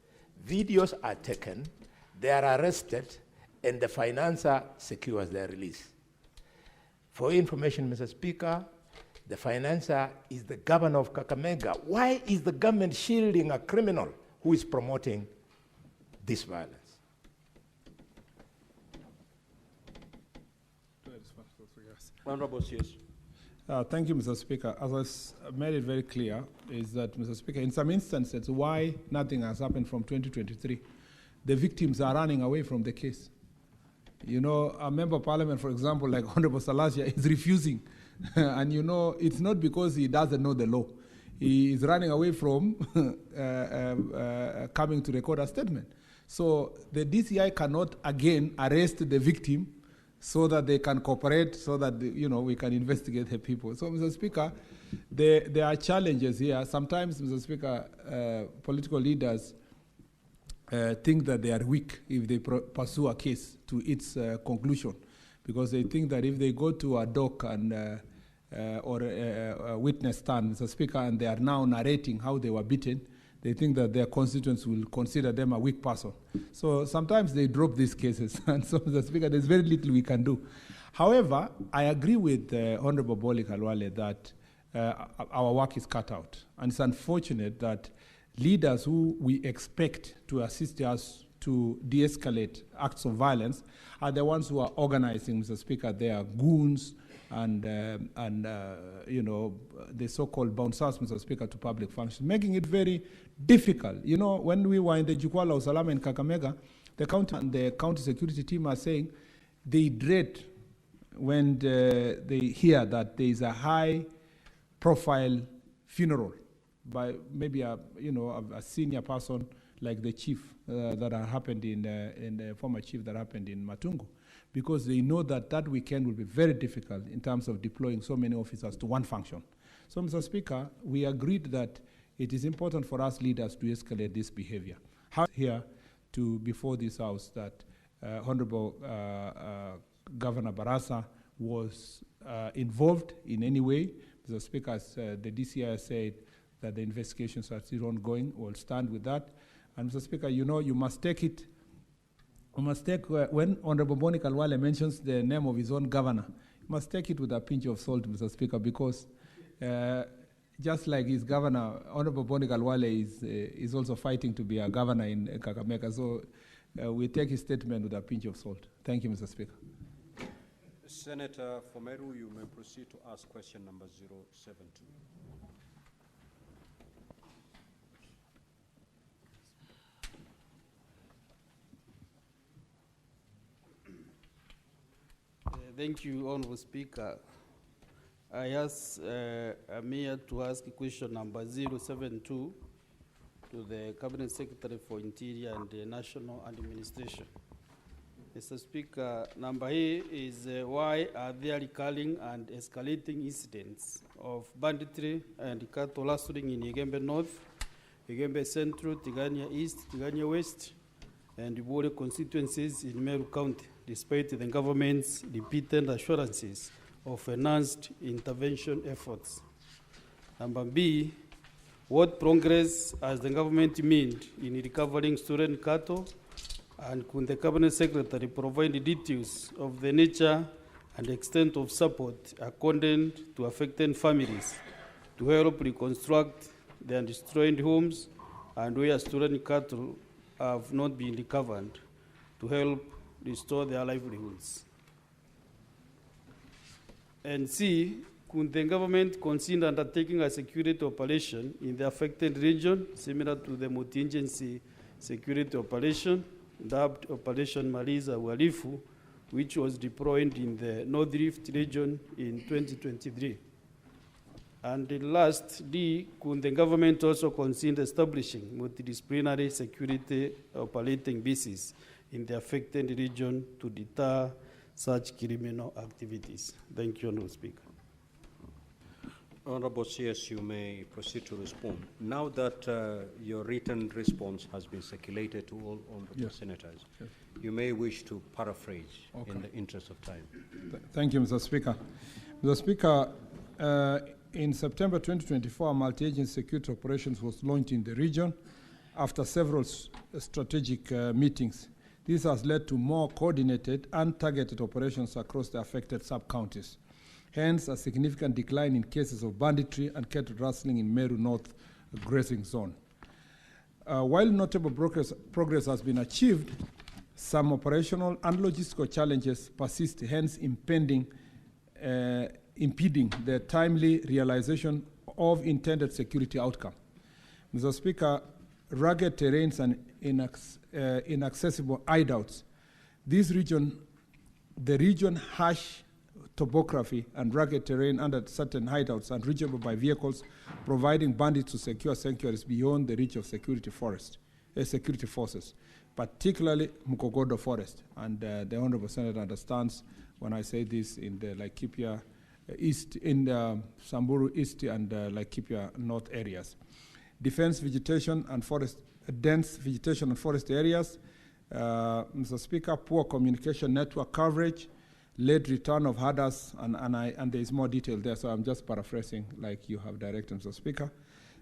videos are taken, they are arrested, and the financer secures their release. For information, Mr. Speaker, the financer is the governor of Kakamega. Why is the government shielding a criminal who is promoting this violence? Honorable CS. Thank you, Mr. Speaker. As I made it very clear, is that, Mr. Speaker, in some instances, why nothing has happened from 2023, the victims are running away from the case. You know, a member of parliament, for example, like Honorable Salasia, is refusing. And you know, it's not because he doesn't know the law. He is running away from coming to record a statement. So the DCI cannot again arrest the victim so that they can cooperate, so that we can investigate the people. So, Mr. Speaker, there are challenges here. Sometimes, Mr. Speaker, political leaders think that they are weak if they pursue a case to its conclusion, because they think that if they go to a dock and or a witness stand, Mr. Speaker, and they are now narrating how they were beaten, they think that their constituents will consider them a weak person. So sometimes they drop these cases. And so, Mr. Speaker, there's very little we can do. However, I agree with Honorable Boli Kalwale that our work is cut out. And it's unfortunate that leaders who we expect to assist us to de-escalate acts of violence are the ones who are organizing, Mr. Speaker, their goons and the so-called bouncers, Mr. Speaker, to public functions, making it very difficult. You know, when we were in the Jukwaa Usalama in Kakamega, the county security team are saying they dread when they hear that there is a high-profile funeral by maybe a senior person like the chief that happened in the former chief that happened in Matungu, because they know that that weekend will be very difficult in terms of deploying so many officers to one function. So, Mr. Speaker, we agreed that it is important for us leaders to escalate this behavior. Here before this House that Honorable Governor Barasa was involved in any way. Mr. Speaker, as the DCI said that the investigations are still ongoing, we'll stand with that. And Mr. Speaker, you know, you must take it, when Honorable Boni Kalwale mentions the name of his own governor, you must take it with a pinch of salt, Mr. Speaker, because just like his governor, Honorable Boni Kalwale is also fighting to be a governor in Kakamega. So we take his statement with a pinch of salt. Thank you, Mr. Speaker. Senator Fomeru, you may proceed to ask question number 072. Thank you, Honorable Speaker. I ask Amir to ask question number 072 to the Cabinet Secretary for Interior and National Administration. Mr. Speaker, number A is why are there recurring and escalating incidents of banditry and cattle rustling in Igembe North, Igembe Central, Tigania East, Tigania West, and Ibore constituencies in Meru County, despite the government's repeated assurances of enhanced intervention efforts? Number B, what progress has the government made in recovering stolen cattle? And could the Cabinet Secretary provide details of the nature and extent of support accorded to affected families to help reconstruct their destroyed homes and where stolen cattle have not been recovered to help restore their livelihoods? And C, could the government consider undertaking a security operation in the affected region similar to the multi-agency security operation dubbed Operation Maliza Uhalifu, which was deployed in the North Rift region in 2023? And the last, D, could the government also consider establishing multidisciplinary security operating bases in the affected region to deter such criminal activities? Thank you, Honourable Speaker. Honourable CS, you may proceed to respond. Now that your written response has been circulated to all honourable senators, you may wish to paraphrase in the interest of time. Thank you, Mr. Speaker. Mr. Speaker, in September 2024, multi-agency security operations was launched in the region after several strategic meetings. This has led to more coordinated and targeted operations across the affected sub-counties. Hence, a significant decline in cases of banditry and cattle rustling in Meru North grazing zone. While notable progress has been achieved, some operational and logistical challenges persist, hence impeding the timely realization of intended security outcome. Mr. Speaker, rugged terrains and inaccessible hideouts. The region harsh topography and rugged terrain under certain hideouts and reachable by vehicles, providing bandits to secure sanctuaries beyond the reach of security forces, particularly Mukogodo Forest. And the Honourable Senator understands when I say this in the Laikipia East, in the Samburu East and Laikipia North areas. Dense vegetation and forest areas. Mr. Speaker, poor communication network coverage, late return of herders, and there is more detail there, so I'm just paraphrasing like you have directed, Mr. Speaker.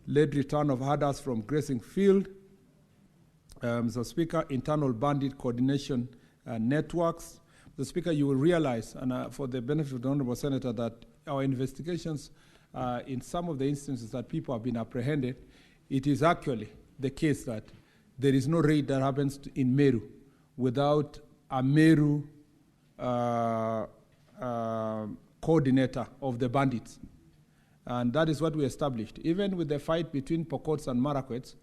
Late return of herders from grazing field. Mr. Speaker, internal bandit coordination networks. Mr. Speaker, you will realize, and for the benefit of the Honourable Senator, that our investigations in some of the instances that people have been apprehended, it is actually the case that there is no raid that happens in Meru without a Meru coordinator of the bandits. And that is what we established. Even with the fight between Pokots and Marakwets,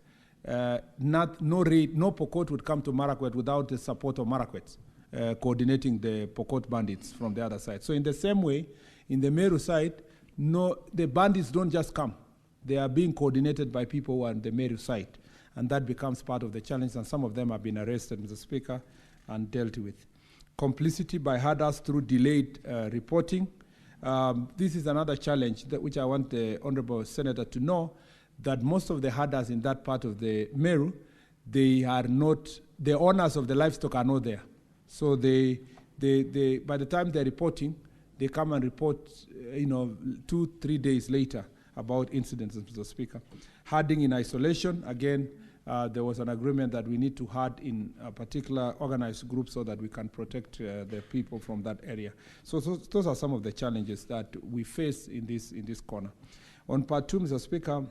no Pokot would come to Marakwet without the support of Marakwets, coordinating the Pokot bandits from the other side. So in the same way, in the Meru side, the bandits don't just come. They are being coordinated by people who are on the Meru side. And that becomes part of the challenge, and some of them have been arrested, Mr. Speaker, and dealt with. Complicity by herders through delayed reporting. This is another challenge which I want the Honourable Senator to know, that most of the herders in that part of the Meru, they are not, the owners of the livestock are not there. So they by the time they're reporting, they come and report 2-3 days later about incidents, Mr. Speaker. Herding in isolation, again, there was an agreement that we need to herd in a particular organized group so that we can protect the people from that area. So those are some of the challenges that we face in this corner. On part 2, Mr. Speaker,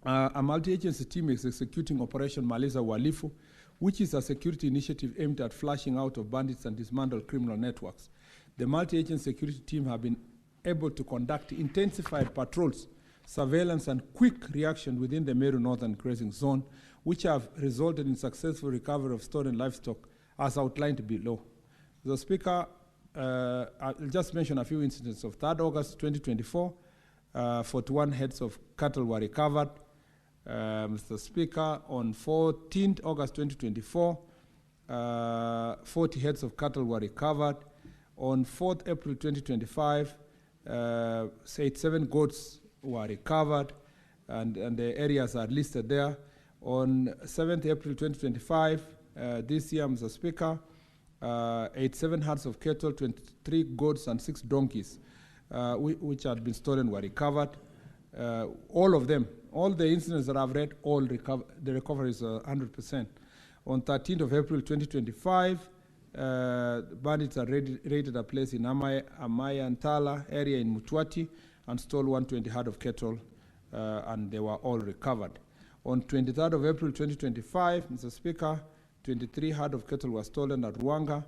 a multi-agency team is executing Operation Maliza Uhalifu, which is a security initiative aimed at flushing out of bandits and dismantle criminal networks. The multi-agency security team have been able to conduct intensified patrols, surveillance, and quick reaction within the Meru Northern grazing zone, which have resulted in successful recovery of stolen livestock, as outlined below. The Speaker, I'll just mention a few incidents. Of 3rd August 2024, 41 heads of cattle were recovered. Mr. Speaker, on 14th August 2024, 40 heads of cattle were recovered. On 4th April 2025, 7 goats were recovered, and the areas are listed there. On 7th April 2025, this year, Mr. Speaker, 87 herds of cattle, 23 goats, and 6 donkeys, which had been stolen, were recovered. All of them, all the incidents that I've read, the recovery is 100%. On 13th of April 2025, bandits are raided a place in Amayantala area in Mutwati and stole 120 herd of cattle, and they were all recovered. On 23rd of April 2025, Mr. Speaker, 23 herd of cattle were stolen at Ruanga,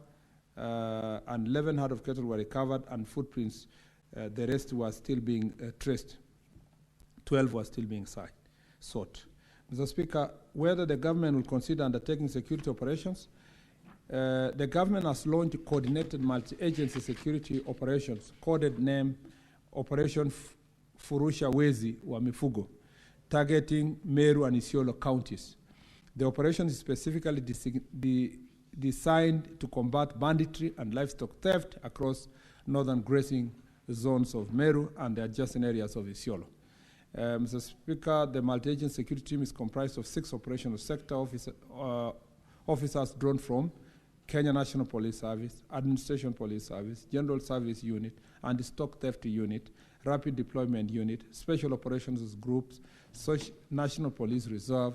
and 11 herd of cattle were recovered, and footprints, the rest were still being traced. 12 were still being sought. Mr. Speaker, whether the government will consider undertaking security operations, the government has launched coordinated multi-agency security operations, coded name Operation Furusha Wezi wa Mifugo, targeting Meru and Isiolo counties. The operation is specifically designed to combat banditry and livestock theft across northern grazing zones of Meru and the adjacent areas of Isiolo. Mr. Speaker, the multi-agency security team is comprised of 6 operational sector officers drawn from Kenya National Police Service, Administration Police Service, General Service Unit, Anti-Stock Theft Unit, Rapid Deployment Unit, Special Operations Groups, National Police Reserve,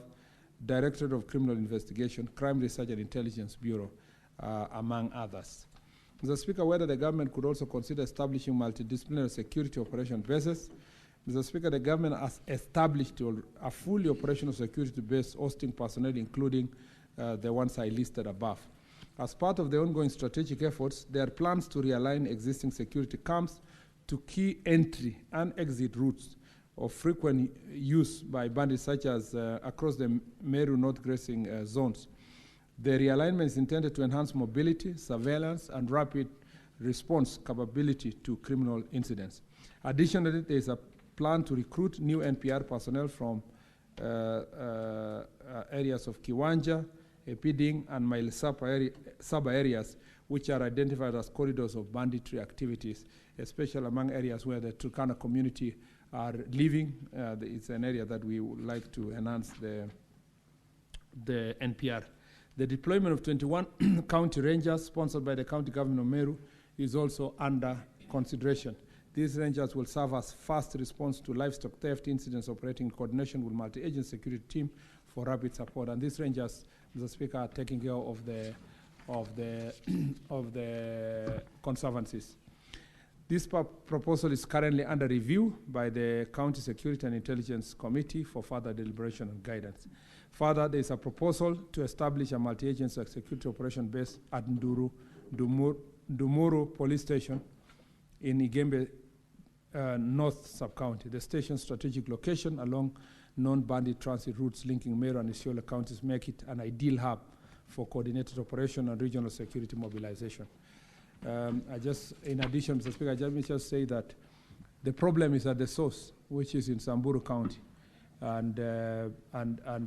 Directorate of Criminal Investigation, Crime Research and Intelligence Bureau, among others. Mr. Speaker, whether the government could also consider establishing multidisciplinary security operation bases. Mr. Speaker, the government has established a fully operational security base hosting personnel, including the ones I listed above. As part of the ongoing strategic efforts, there are plans to realign existing security camps to key entry and exit routes of frequent use by bandits, such as across the Meru North grazing zones. The realignment is intended to enhance mobility, surveillance, and rapid response capability to criminal incidents. Additionally, there is a plan to recruit new NPR personnel from areas of Kiwanja, Epiding, and Mail Saba areas, which are identified as corridors of banditry activities, especially among areas where the Turkana community are living. It's an area that we would like to enhance the NPR. The deployment of 21 county rangers, sponsored by the county government of Meru, is also under consideration. These rangers will serve as fast response to livestock theft incidents, operating in coordination with multi-agency security team for rapid support. And these rangers, Mr. Speaker, are taking care of the conservancies. This proposal is currently under review by the County Security and Intelligence Committee for further deliberation and guidance. Further, there is a proposal to establish a multi-agency security operation base at Dumuru Police Station in Igembe North Sub-County. The station's strategic location along non-bandit transit routes linking Meru and Isiolo counties make it an ideal hub for coordinated operation and regional security mobilization. In addition, Mr. Speaker, let me just say that the problem is at the source, which is in Samburu County and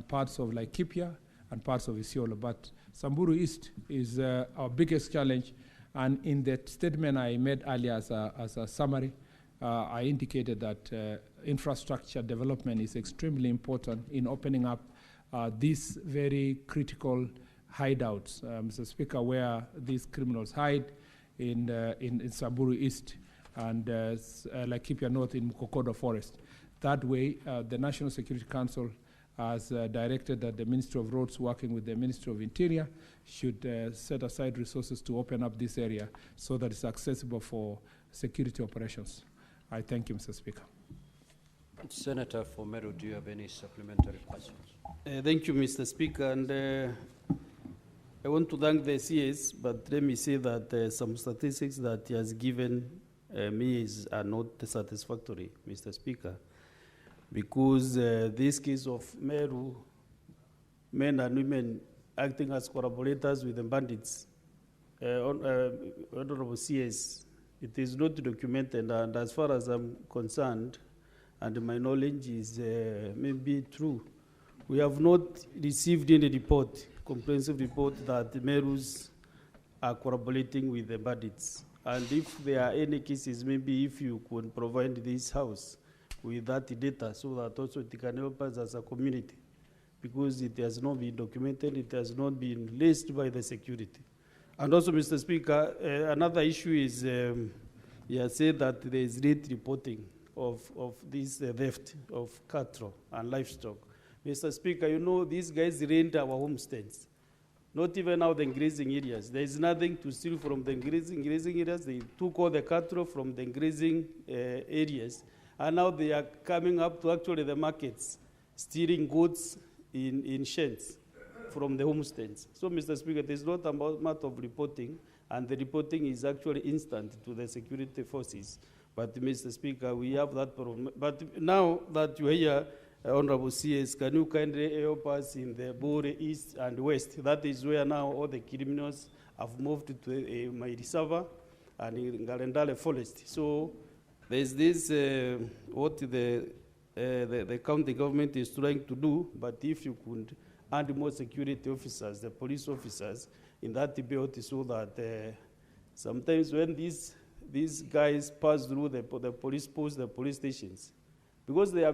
parts of Laikipia and parts of Isiolo. But Samburu East is our biggest challenge. And in the statement I made earlier as a summary, I indicated that infrastructure development is extremely important in opening up these very critical hideouts, Mr. Speaker, where these criminals hide in Samburu East and Laikipia North in Mukokodo Forest. That way, the National Security Council has directed that the Ministry of Roads, working with the Ministry of Interior, should set aside resources to open up this area so that it's accessible for security operations. I thank you, Mr. Speaker. Senator for Meru, do you have any supplementary questions? Thank you, Mr. Speaker. And I want to thank the CS, but let me say that some statistics that he has given me are not satisfactory, Mr. Speaker, because this case of Meru, men and women acting as collaborators with the bandits, Honorable CS, it is not documented, and as far as I'm concerned, and my knowledge is maybe true, we have not received any report comprehensive report that the Merus are collaborating with the bandits. And if there are any cases, maybe if you could provide this house with that data so that also it can help us as a community, because it has not been documented, it has not been laced by the security. And also, Mr. Speaker, another issue is, you have said that there is late reporting of this theft of cattle and livestock. Mr. Speaker, you know, these guys rent our homesteads, not even now the grazing areas. There is nothing to steal from the grazing areas. They took all the cattle from the grazing areas, and now they are coming up to actually the markets, stealing goods in sheds from the homesteads. So, Mr. Speaker, there's not a matter of reporting, and the reporting is actually instant to the security forces. But, Mr. Speaker, we have that problem. But now that you are here, Honorable CS, can you kindly help us in the Bore East and West? That is where now all the criminals have moved to my reservoir and in Garendale Forest. So there's this, what the county government is trying to do, but if you could add more security officers, the police officers in that belt, so that sometimes when these guys pass through the police posts, the police stations, because they are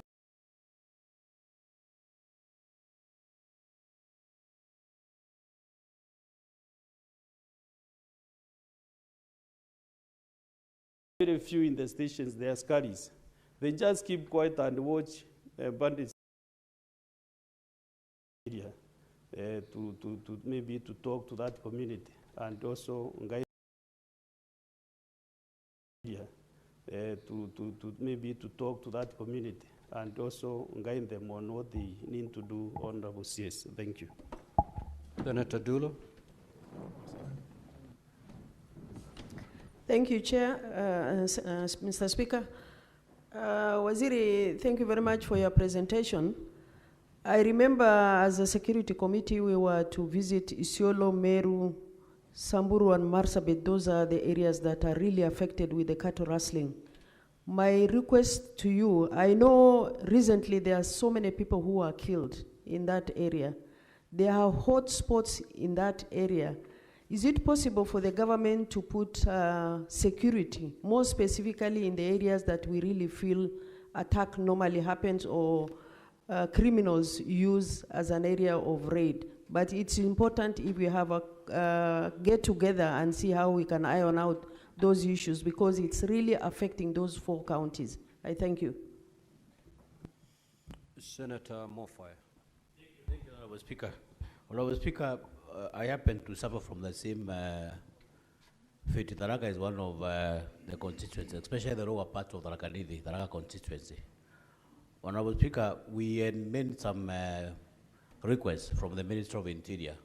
very few in the stations, they are scaries. They just keep quiet and watch bandits area to maybe to talk to that community, and also guide to maybe to talk to that community, and also guide them on what they need to do. Honorable CS, thank you. Senator Dulo. Thank you, Chair, Mr. Speaker. Waziri, thank you very much for your presentation. I remember as a security committee, we were to visit Isiolo, Meru, Samburu, and Marsabit. Those are the areas that are really affected with the cattle rustling. My request to you, I know recently there are so many people who are killed in that area. There are hot spots in that area. Is it possible for the government to put security, more specifically in the areas that we really feel attack normally happens or criminals use as an area of raid? But it's important if we have a get together and see how we can iron out those issues, because it's really affecting those 4 counties. I thank you. Senator Mofai. Thank you, Honorable Speaker. Honorable Speaker, I happen to suffer from the same fate. Tharaka is one of the constituencies, especially the lower part of the Tharaka constituency. Honorable Speaker, we had made some requests from the Minister of Interior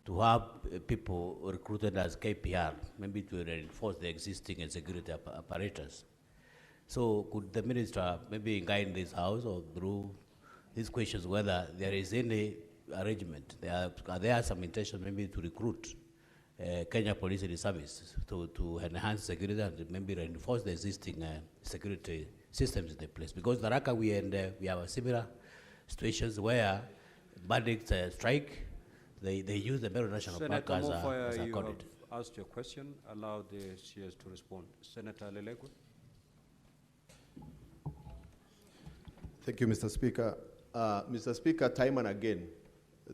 to have people recruited as KPR, maybe to reinforce the existing security apparatus. So could the Minister maybe guide this House or through these questions whether there is any arrangement, there are some intention maybe to recruit Kenya Police Service to enhance security and maybe reinforce the existing security systems in the place. Because Tharaka, we have similar situations where bandits strike, they use the Meru National Park as a you corridor. have asked your question. Allow the CS to respond. Senator Lelekwe. Thank you, Mr. Speaker. Mr. Speaker, time and again,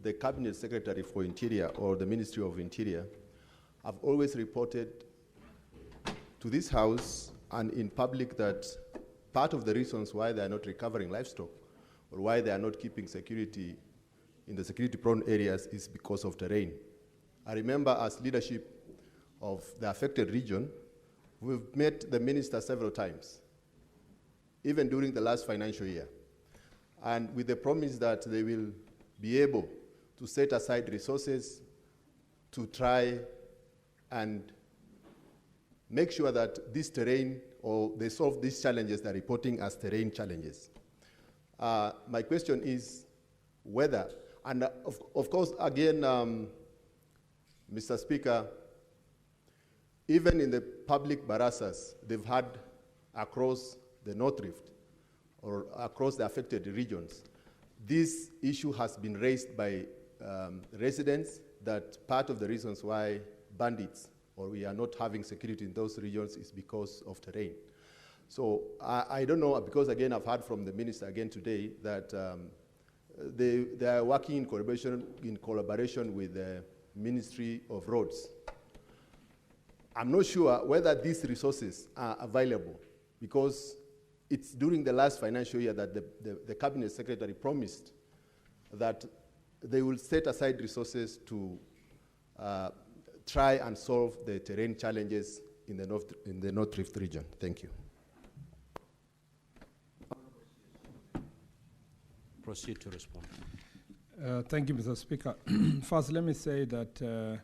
the Cabinet Secretary for Interior or the Ministry of Interior have always reported to this House and in public that part of the reasons why they are not recovering livestock or why they are not keeping security in the security-prone areas is because of terrain. I remember as leadership of the affected region, we've met the minister several times, even during the last financial year, and with the promise that they will be able to set aside resources to try and make sure that this terrain, or they solve these challenges they're reporting as terrain challenges. My question is whether, and of course, again, Mr. Speaker, even in the public barasas they've had across the North Rift or across the affected regions, this issue has been raised by residents that part of the reasons why bandits or we are not having security in those regions is because of terrain. So I don't know, because again, I've heard from the minister again today that they are working in collaboration with the Ministry of Roads. I'm not sure whether these resources are available, because it's during the last financial year that the Cabinet Secretary promised that they will set aside resources to try and solve the terrain challenges in the North Rift region. Thank you. Proceed to respond. Thank you, Mr. Speaker. First, let me say that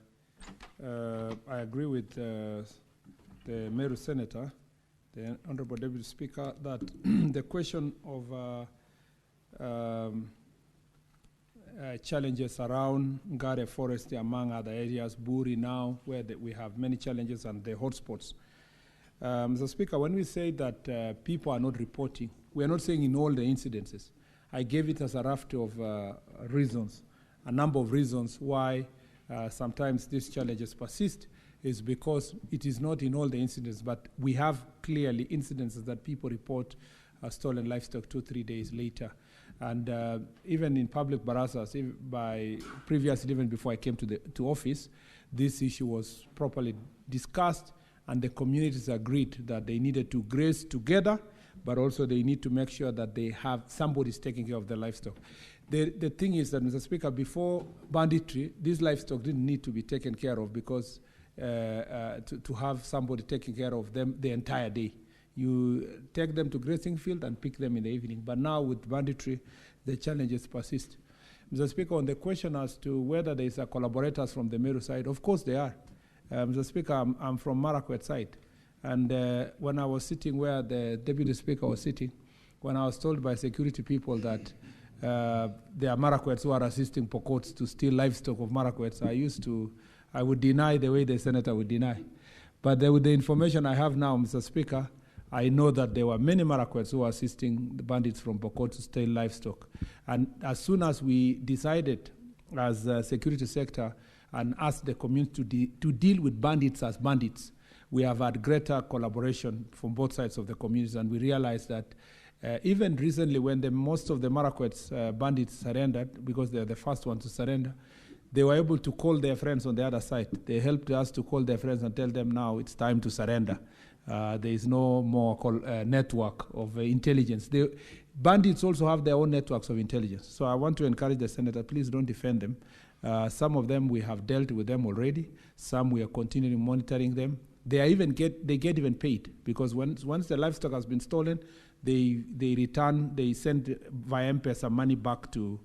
I agree with the Meru Senator, the Honorable Deputy Speaker, that the question of challenges around Ngare Forest, among other areas, Buri now, where we have many challenges and the hotspots. Mr. Speaker, when we say that people are not reporting, we are not saying in all the incidences. I gave it as a raft of reasons, a number of reasons why sometimes these challenges persist is because it is not in all the incidents, but we have clearly incidences that people report stolen livestock 2-3 days later. And even in public barazas, previously, even before I came to office, this issue was properly discussed, and the communities agreed that they needed to graze together, but also they need to make sure that they have somebody's taking care of the livestock. The thing is that, Mr. Speaker, before banditry, these livestock didn't need to be taken care of because to have somebody taking care of them the entire day. You take them to grazing field and pick them in the evening. But now with banditry, the challenges persist. Mr. Speaker, on the question as to whether there is a collaborators from the Meru side, of course they are. Mr. Speaker, I'm from Marakwet side. And when I was sitting where the Deputy Speaker was sitting, when I was told by security people that there are Marakwets who are assisting Pokots to steal livestock of Marakwets, I would deny the way the Senator would deny. But with the information I have now, Mr. Speaker, I know that there were many Marakwets who were assisting the bandits from Pokot to steal livestock. And as soon as we decided as a security sector and asked the community to deal with bandits as bandits, we have had greater collaboration from both sides of the communities, and we realized that even recently when most of the Marakwets bandits surrendered, because they're the first ones to surrender, they were able to call their friends on the other side. They helped us to call their friends and tell them now it's time to surrender. There is no more network of intelligence. Bandits also have their own networks of intelligence. So I want to encourage the Senator, please don't defend them. Some of them we have dealt with them already. Some we are continuing monitoring them. They get even paid, because once the livestock has been stolen, they send via M-Pesa money back to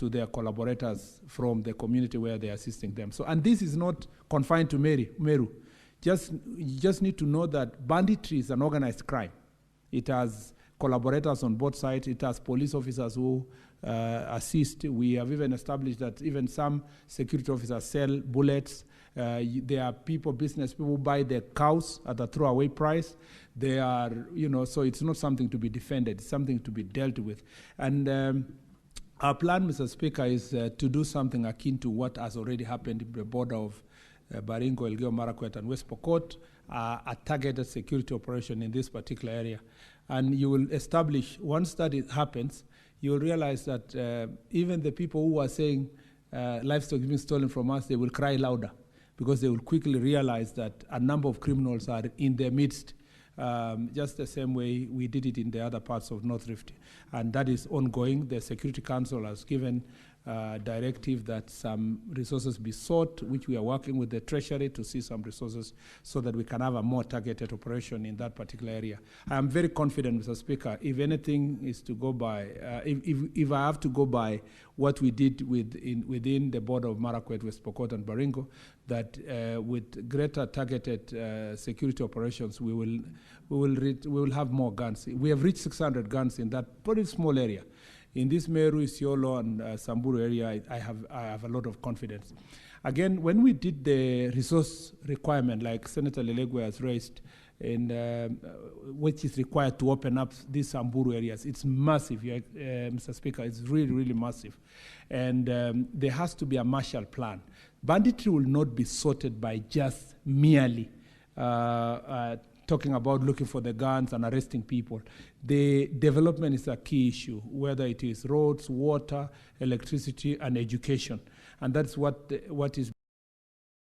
their collaborators from the community where they are assisting them. So, and this is not confined to Meru. You just need to know that banditry is an organized crime. It has collaborators on both sides. It has police officers who assist. We have even established that even some security officers sell bullets. There are business people who buy their cows at a throwaway price. They are, so it's not something to be defended. It's something to be dealt with. And our plan, Mr. Speaker, is to do something akin to what has already happened in the border of Baringo, Elgeyo Marakwet, and West Pokot, a targeted security operation in this particular area. And you will establish, once that happens, you will realize that even the people who are saying livestock is being stolen from us, they will cry louder, because they will quickly realize that a number of criminals are in their midst, just the same way we did it in the other parts of North Rift. And that is ongoing. The Security Council has given directive that some resources be sought, which we are working with the Treasury to see some resources so that we can have a more targeted operation in that particular area. I am very confident, Mr. Speaker, if anything is to go by, if I have to go by what we did within the border of Marakwet, West Pokot, and Baringo, that with greater targeted security operations, we will have more guns. We have reached 600 guns in that pretty small area. In this Meru, Isiolo, and Samburu area, I have a lot of confidence. Again, when we did the resource requirement, like Senator Lelegwe has raised, which is required to open up these Samburu areas. It's massive, Mr. Speaker. It's really, really massive. And there has to be a Marshall Plan. Banditry will not be sorted by just merely talking about looking for the guns and arresting people. The development is a key issue, whether it is roads, water, electricity, and education. And that's what is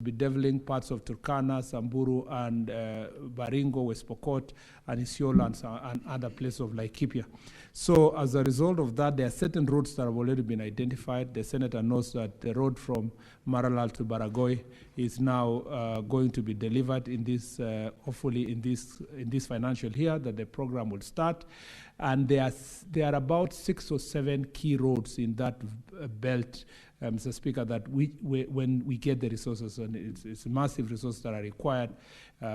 bedeviling parts of Turkana, Samburu, and Baringo, West Pokot, and Isiolo, and other places of Laikipia. So as a result of that, there are certain roads that have already been identified. The Senator knows that the road from Maralal to Baragoi is now going to be delivered in this, hopefully in this financial year, that the program will start. And there are about 6 or 7 key roads in that belt, Mr. Speaker, that when we get the resources, and it's massive resources that are required,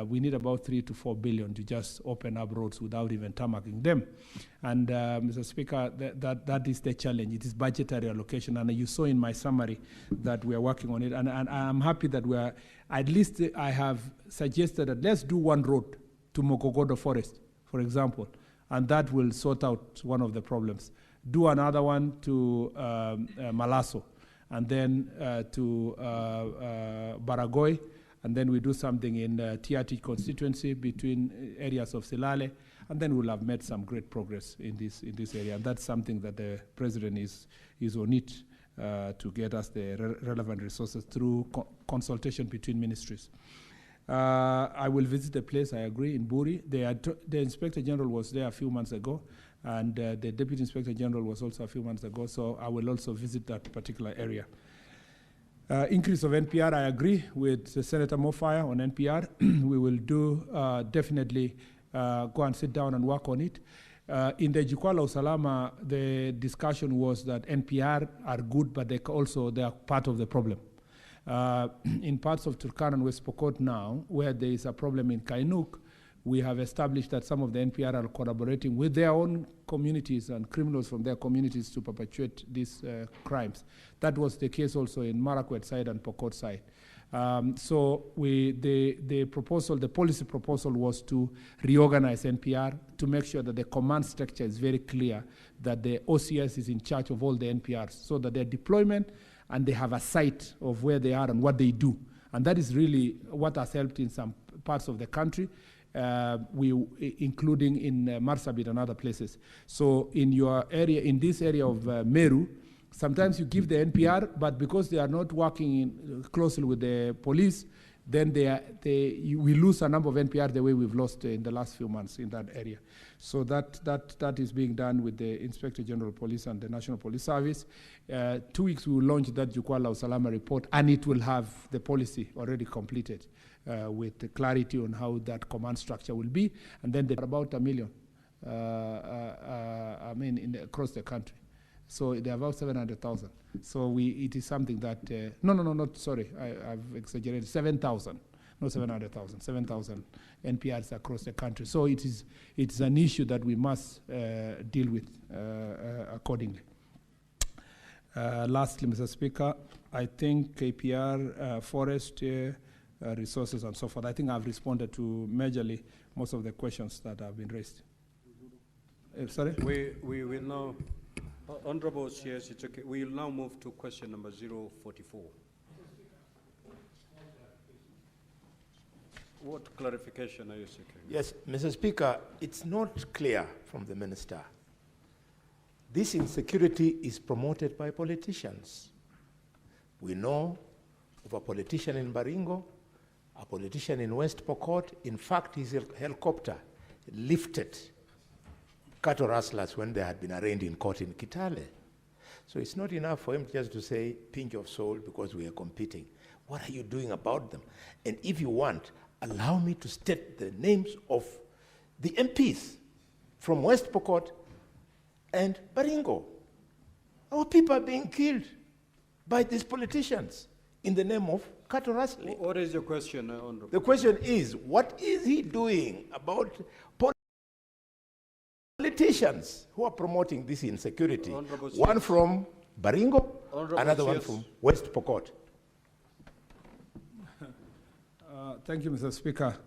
we need about 3 to 4 billion to just open up roads without even tarmacking them. And Mr. Speaker, that is the challenge. It is budgetary allocation, and you saw in my summary that we are working on it. And I'm happy that we are, at least I have suggested that let's do one road to Mokogodo Forest, for example, and that will sort out one of the problems. Do another one to Malaso, and then to Baragoi, and then we do something in TRT constituency between areas of Silale, and then we'll have made some great progress in this area. And that's something that the President is on it to get us the relevant resources through consultation between ministries. I will visit the place, I agree, in Buri. The Inspector General was there a few months ago, and the Deputy Inspector General was also a few months ago, so I will also visit that particular area. Increase of NPR, I agree with Senator Mofire on NPR. We will definitely go and sit down and work on it. In the Jukwaa Usalama, the discussion was that NPR are good, but they are part of the problem. In parts of Turkana and West Pokot now, where there is a problem in Kainuk, we have established that some of the NPR are collaborating with their own communities and criminals from their communities to perpetuate these crimes. That was the case also in Marakwet side and Pokot side. So the policy proposal was to reorganize NPR to make sure that the command structure is very clear, that the OCS is in charge of all the NPRs, so that their deployment and they have a sight of where they are and what they do. And that is really what has helped in some parts of the country, including in Marsabit and other places. So in your area, in this area of Meru, sometimes you give the NPR, but because they are not working closely with the police, then we lose a number of NPR the way we've lost in the last few months in that area. So that is being done with the Inspector General of Police and the National Police Service. 2 weeks we will launch that Jukwaa Usalama report, and it will have the policy already completed with the clarity on how that command structure will be. And then there are about 1 million, across the country. So they're about 700,000. So it is something that, I've exaggerated, 7,000, not 700,000, 7,000 NPRs across the country. So it's an issue that we must deal with accordingly. Lastly, Mr. Speaker, I think KPR, forest, resources and so forth, I think I've responded to majorly most of the questions that have been raised. Sorry? We will now... Honorable CS, it's okay. We will now move to question number 044. What clarification are you seeking? Yes, Mr. Speaker, it's not clear from the minister. This insecurity is promoted by politicians. We know of a politician in Baringo, a politician in West Pokot. In fact, his helicopter lifted cattle rustlers when they had been arraigned in court in Kitale. So it's not enough for him just to say, pinch of salt because we are competing. What are you doing about them? And if you want, allow me to state the names of the MPs from West Pokot and Baringo. Our people are being killed by these politicians in the name of cattle rustling. What is your question, Honorable? The question is, what is he doing about politicians who are promoting this insecurity? One from Baringo, another one from West Pokot. Thank you, Mr. Speaker.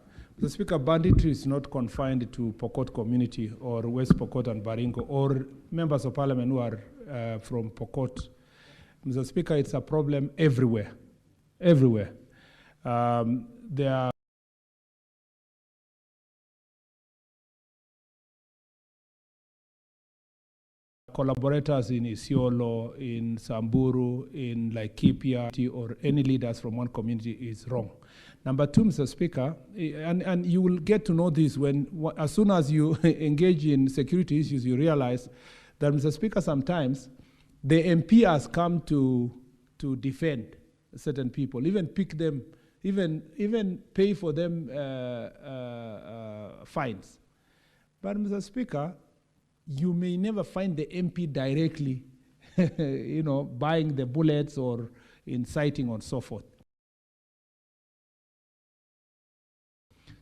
Mr. Speaker, banditry is not confined to Pokot community or West Pokot and Baringo or members of parliament who are from Pokot. Mr. Speaker, it's a problem everywhere, everywhere. There are collaborators in Isiolo, in Samburu, in Laikipia, or any leaders from one community is wrong. Number two, Mr. Speaker, and you will get to know this when, as soon as you engage in security issues, you realize that, Mr. Speaker, sometimes the MP has come to defend certain people, even pick them, even pay for them fines. But, Mr. Speaker, you may never find the MP directly, buying the bullets or inciting or so forth.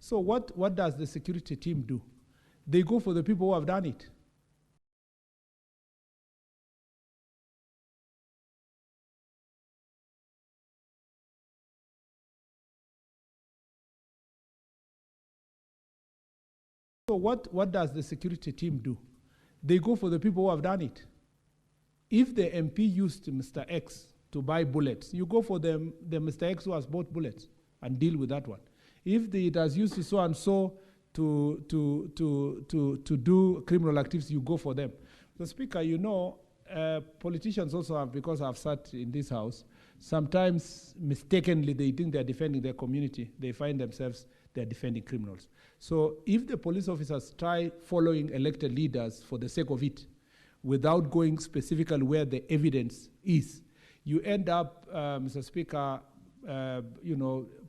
So what does the security team do? They go for the people who have done it. So what does the security team do? They go for the people who have done it. If the MP used Mr. X to buy bullets, you go for the Mr. X who has bought bullets and deal with that one. If it has used so and so to do criminal activities, you go for them. So, Speaker, politicians also have, because I've sat in this house, sometimes mistakenly they think they're defending their community. They find themselves they're defending criminals. So if the police officers try following elected leaders for the sake of it, without going specifically where the evidence is, you end up, Mr. Speaker,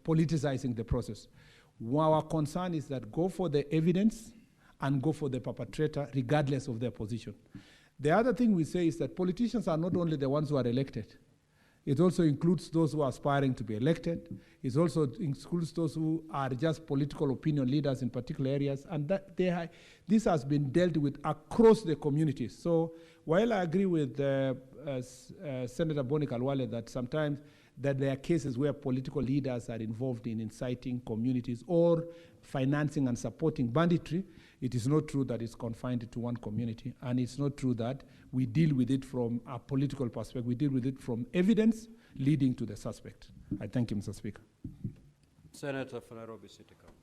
politicizing the process. Our concern is that go for the evidence and go for the perpetrator, regardless of their position. The other thing we say is that politicians are not only the ones who are elected. It also includes those who are aspiring to be elected. It also includes those who are just political opinion leaders in particular areas. And this has been dealt with across the communities. So while I agree with Senator Boni Khalwale that sometimes that there are cases where political leaders are involved in inciting communities or financing and supporting banditry, it is not true that it's confined to one community. And it's not true that we deal with it from a political perspective. We deal with it from evidence leading to the suspect. I thank you, Mr. Speaker. Senator for Nairobi City County.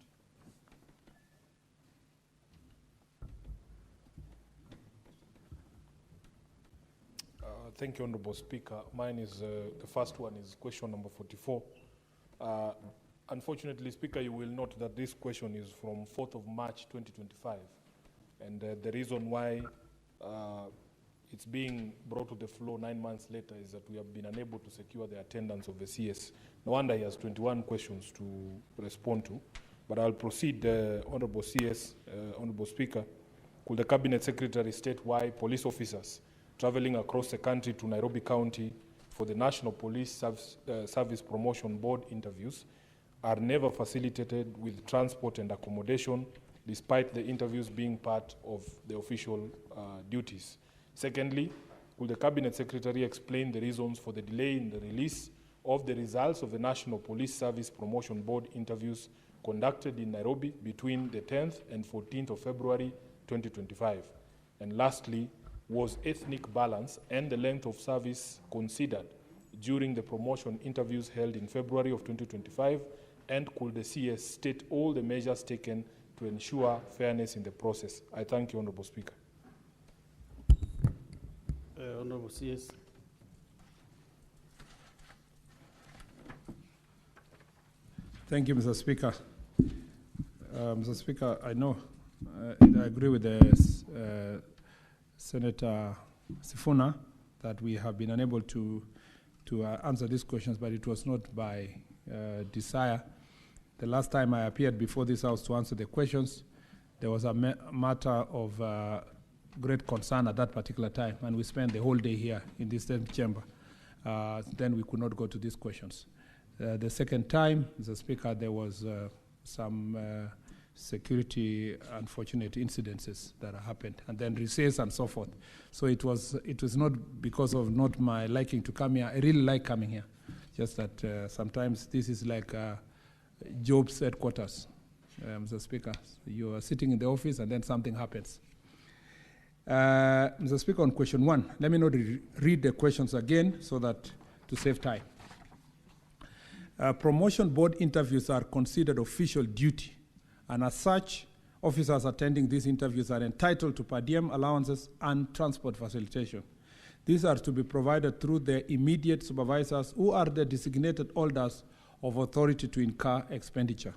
Thank you, Honorable Speaker. Mine is, the first one is question number 44. Unfortunately, Speaker, you will note that this question is from 4th of March 2025. And the reason why it's being brought to the floor 9 months later is that we have been unable to secure the attendance of the CS. No wonder he has 21 questions to respond to. But I'll proceed, Honorable CS, Honorable Speaker. Could the Cabinet Secretary state why police officers traveling across the country to Nairobi County for the National Police Service Promotion Board interviews are never facilitated with transport and accommodation, despite the interviews being part of the official duties? Secondly, could the Cabinet Secretary explain the reasons for the delay in the release of the results of the National Police Service Promotion Board interviews conducted in Nairobi between the 10th and 14th of February 2025? And lastly, was ethnic balance and the length of service considered during the promotion interviews held in February of 2025? And could the CS state all the measures taken to ensure fairness in the process? I thank you, Honorable Speaker. Honorable CS. Thank you, Mr. Speaker. Mr. Speaker, I know I agree with the Senator Sifuna that we have been unable to answer these questions, but it was not by desire. The last time I appeared before this House to answer the questions, there was a matter of great concern at that particular time, and we spent the whole day here in this same chamber. Then we could not go to these questions. The second time, Mr. Speaker, there was some security unfortunate incidences that happened, and then recess and so forth. So it was not because of not my liking to come here. I really like coming here. Just that sometimes this is like Job's headquarters. Mr. Speaker. You are sitting in the office and then something happens. Mr. Speaker, on question 1, let me not read the questions again so that to save time. Promotion board interviews are considered official duty, and as such, officers attending these interviews are entitled to per diem allowances and transport facilitation. These are to be provided through their immediate supervisors, who are the designated holders of authority to incur expenditure,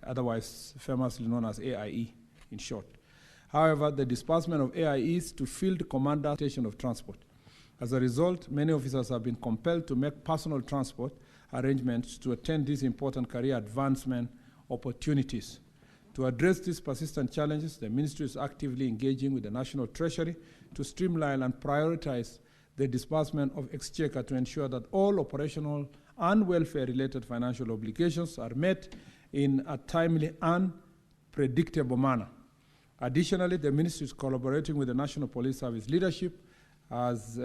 otherwise famously known as AIE in short. However, the disbursement of AIEs to field commander station of transport. As a result, many officers have been compelled to make personal transport arrangements to attend these important career advancement opportunities. To address these persistent challenges, the Ministry is actively engaging with the National Treasury to streamline and prioritize the disbursement of exchequer to ensure that all operational and welfare-related financial obligations are met in a timely and predictable manner. Additionally, the Ministry is collaborating with the National Police Service leadership has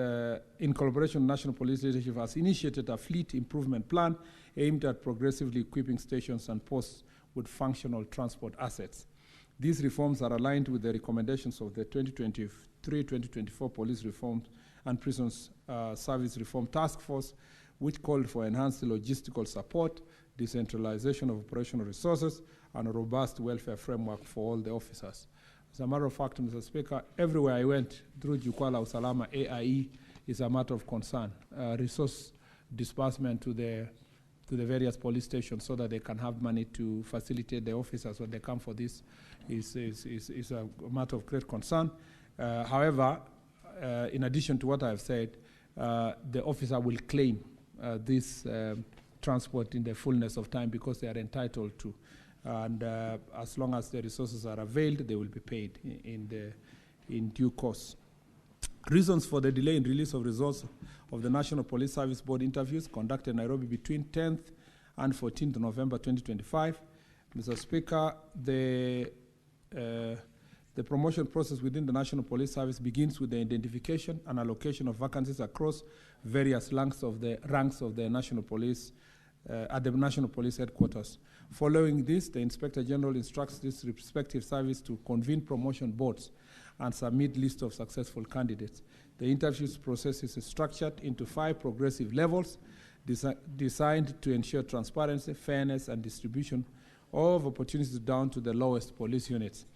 initiated a fleet improvement plan aimed at progressively equipping stations and posts with functional transport assets. These reforms are aligned with the recommendations of the 2023-2024 Police Reforms and Prisons Service Reform Task Force, which called for enhanced logistical support, decentralization of operational resources, and a robust welfare framework for all the officers. As a matter of fact, Mr. Speaker, everywhere I went through Jukwaa la Usalama, AIE is a matter of concern. Resource disbursement to the various police stations so that they can have money to facilitate the officers when they come for this is a matter of great concern. However, in addition to what I have said, the officer will claim this transport in the fullness of time because they are entitled to. And as long as the resources are availed, they will be paid in due course. Reasons for the delay in release of results of the National Police Service Board interviews conducted in Nairobi between 10th and 14th November 2025. Mr. Speaker, the promotion process within the National Police Service begins with the identification and allocation of vacancies across various ranks of the National Police at the National Police Headquarters. Following this, the Inspector General instructs this respective service to convene promotion boards and submit list of successful candidates. The interviews process is structured into 5 progressive levels designed to ensure transparency, fairness, and distribution of opportunities down to the lowest police units.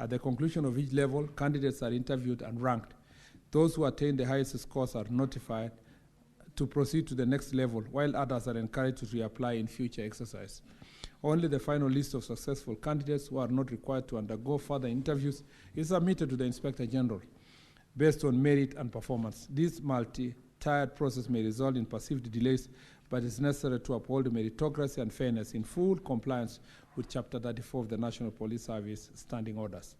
At the conclusion of each level, candidates are interviewed and ranked. Those who attain the highest scores are notified to proceed to the next level, while others are encouraged to reapply in future exercise. Only the final list of successful candidates who are not required to undergo further interviews is submitted to the Inspector General based on merit and performance. This multi-tiered process may result in perceived delays, but it's necessary to uphold meritocracy and fairness in full compliance with Chapter 34 of the National Police Service Standing Orders.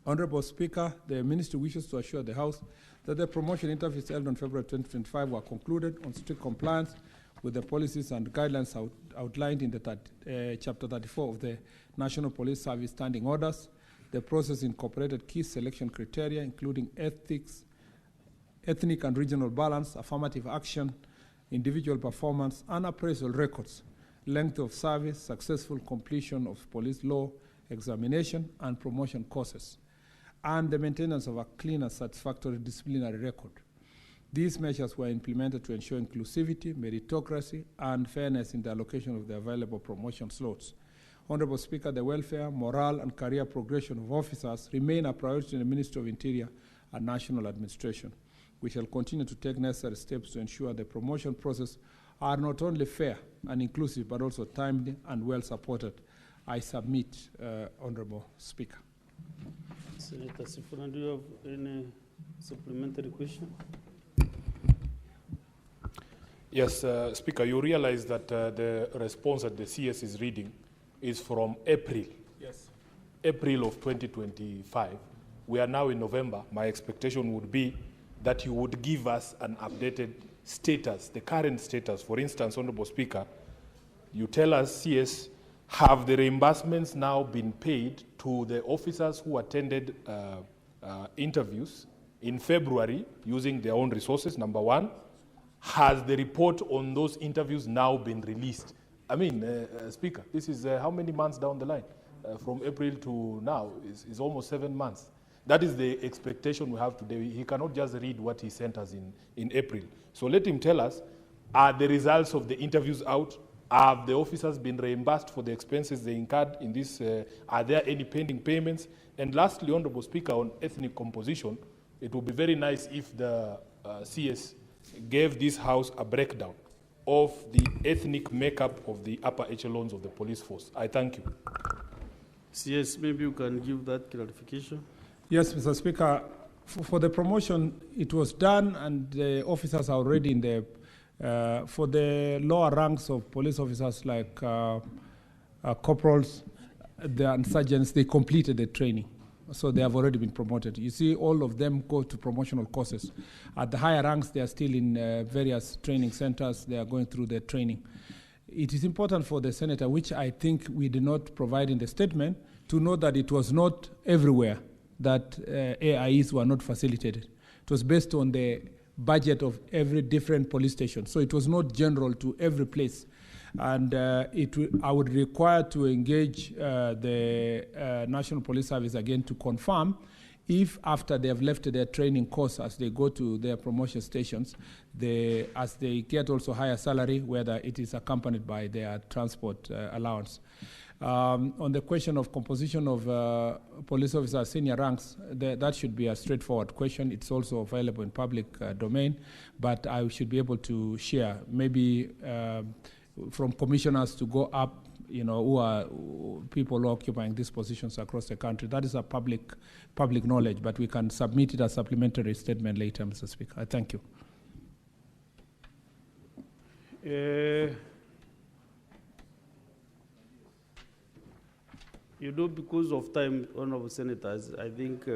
Honorable Speaker, the Ministry wishes to assure the House that the promotion interviews held on February 2025 were concluded on strict compliance with the policies and guidelines outlined in the Chapter 34 of the National Police Service Standing Orders. The process incorporated key selection criteria, including ethics, ethnic and regional balance, affirmative action, individual performance, and appraisal records, length of service, successful completion of police law examination and promotion courses, and the maintenance of a clean and satisfactory disciplinary record. These measures were implemented to ensure inclusivity, meritocracy, and fairness in the allocation of the available promotion slots. Honorable Speaker, the welfare, morale, and career progression of officers remain a priority in the Ministry of Interior and National Administration. We shall continue to take necessary steps to ensure the promotion process are not only fair and inclusive, but also timely and well supported. I submit, Honorable Speaker. Senator Sifuna, do you have any supplementary question? Yes, Speaker, you realize that the response that the CS is reading is from April. Yes. April of 2025. We are now in November. My expectation would be that you would give us an updated status, the current status. For instance, Honorable Speaker, you tell us, CS, have the reimbursements now been paid to the officers who attended interviews in February using their own resources, number one? Has the report on those interviews now been released? I mean, Speaker, this is how many months down the line? From April to now is almost 7 months. That is the expectation we have today. He cannot just read what he sent us in April. So let him tell us, are the results of the interviews out? Have the officers been reimbursed for the expenses they incurred in this? Are there any pending payments? And lastly, Honorable Speaker, on ethnic composition, it would be very nice if the CS gave this House a breakdown of the ethnic makeup of the upper echelons of the police force. I thank you. CS, maybe you can give that clarification. Yes, Mr. Speaker. For the promotion, it was done, and the officers are already in the, for the lower ranks of police officers like corporals and sergeants, they completed the training. So they have already been promoted. You see, all of them go to promotional courses. At the higher ranks, they are still in various training centers. They are going through their training. It is important for the senator, which I think we did not provide in the statement, to know that it was not everywhere that AIEs were not facilitated. It was based on the budget of every different police station. So it was not general to every place. And I would require to engage the National Police Service again to confirm if after they have left their training course, as they go to their promotion stations, as they get also higher salary, whether it is accompanied by their transport allowance. On the question of composition of police officers senior ranks, that should be a straightforward question. It's also available in public domain, but I should be able to share maybe from commissioners to go up, who are people occupying these positions across the country. That is a public knowledge, but we can submit it as supplementary statement later, Mr. Speaker. I thank you. Because of time, Honorable Senators, I think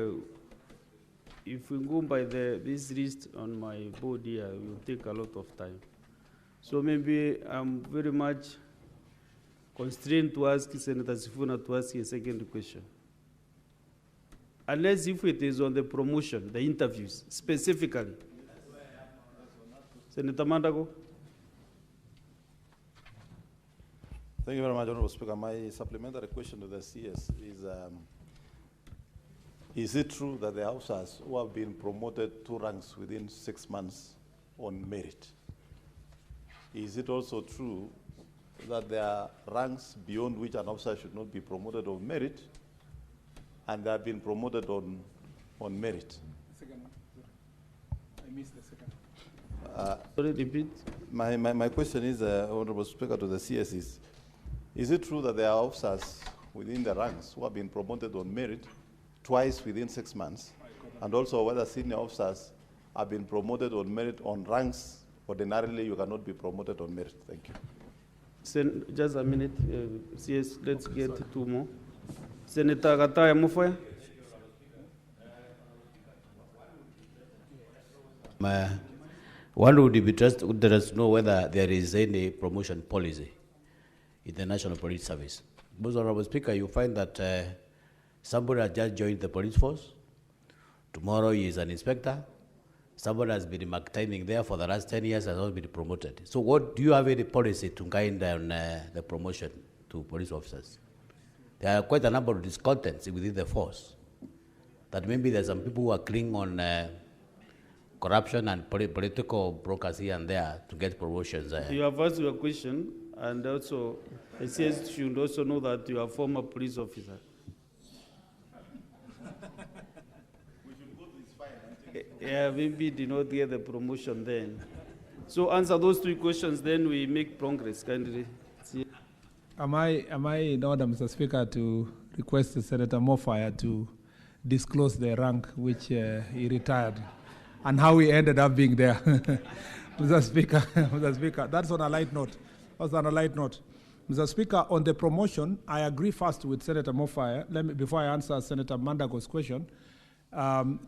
if we go by this list on my board here, it will take a lot of time. So maybe I'm very much constrained to ask Senator Sifuna to ask a second question. Unless if it is on the promotion, the interviews, specifically. Senator Mandago. Thank you very much, Honorable Speaker. My supplementary question to the CS is it true that the officers who have been promoted 2 ranks within 6 months on merit, is it also true that there are ranks beyond which an officer should not be promoted on merit, and they have been promoted on merit? I missed the second. Sorry, repeat. My question is, Honorable Speaker, to the CS is it true that there are officers within the ranks who have been promoted on merit twice within 6 months, and also whether senior officers have been promoted on merit on ranks ordinarily you cannot be promoted on merit? Thank you. Just a minute, CS, let's get 2 more. Senator Gataya Mufaya. One would be interested to know whether there is any promotion policy in the National Police Service. Most Honorable Speaker, you find that somebody has just joined the police force. Tomorrow he is an inspector. Somebody has been maintaining there for the last 10 years, has not been promoted. So do you have any policy to guide on the promotion to police officers? There are quite a number of discontents within the force. That maybe there's some people who are clinging on corruption and political brokers here and there to get promotions. You have asked your question, and also, I said you should also know that you are a former police officer. Yeah, maybe did not get the promotion then. So answer those 3 questions, then we make progress, kindly. Am I in order, Mr. Speaker, to request Senator Mofaya to disclose the rank which he retired and how he ended up being there? Mr. Speaker, that's on a light note. Mr. Speaker, on the promotion, I agree first with Senator Mofaya. Before I answer Senator Mandago's question,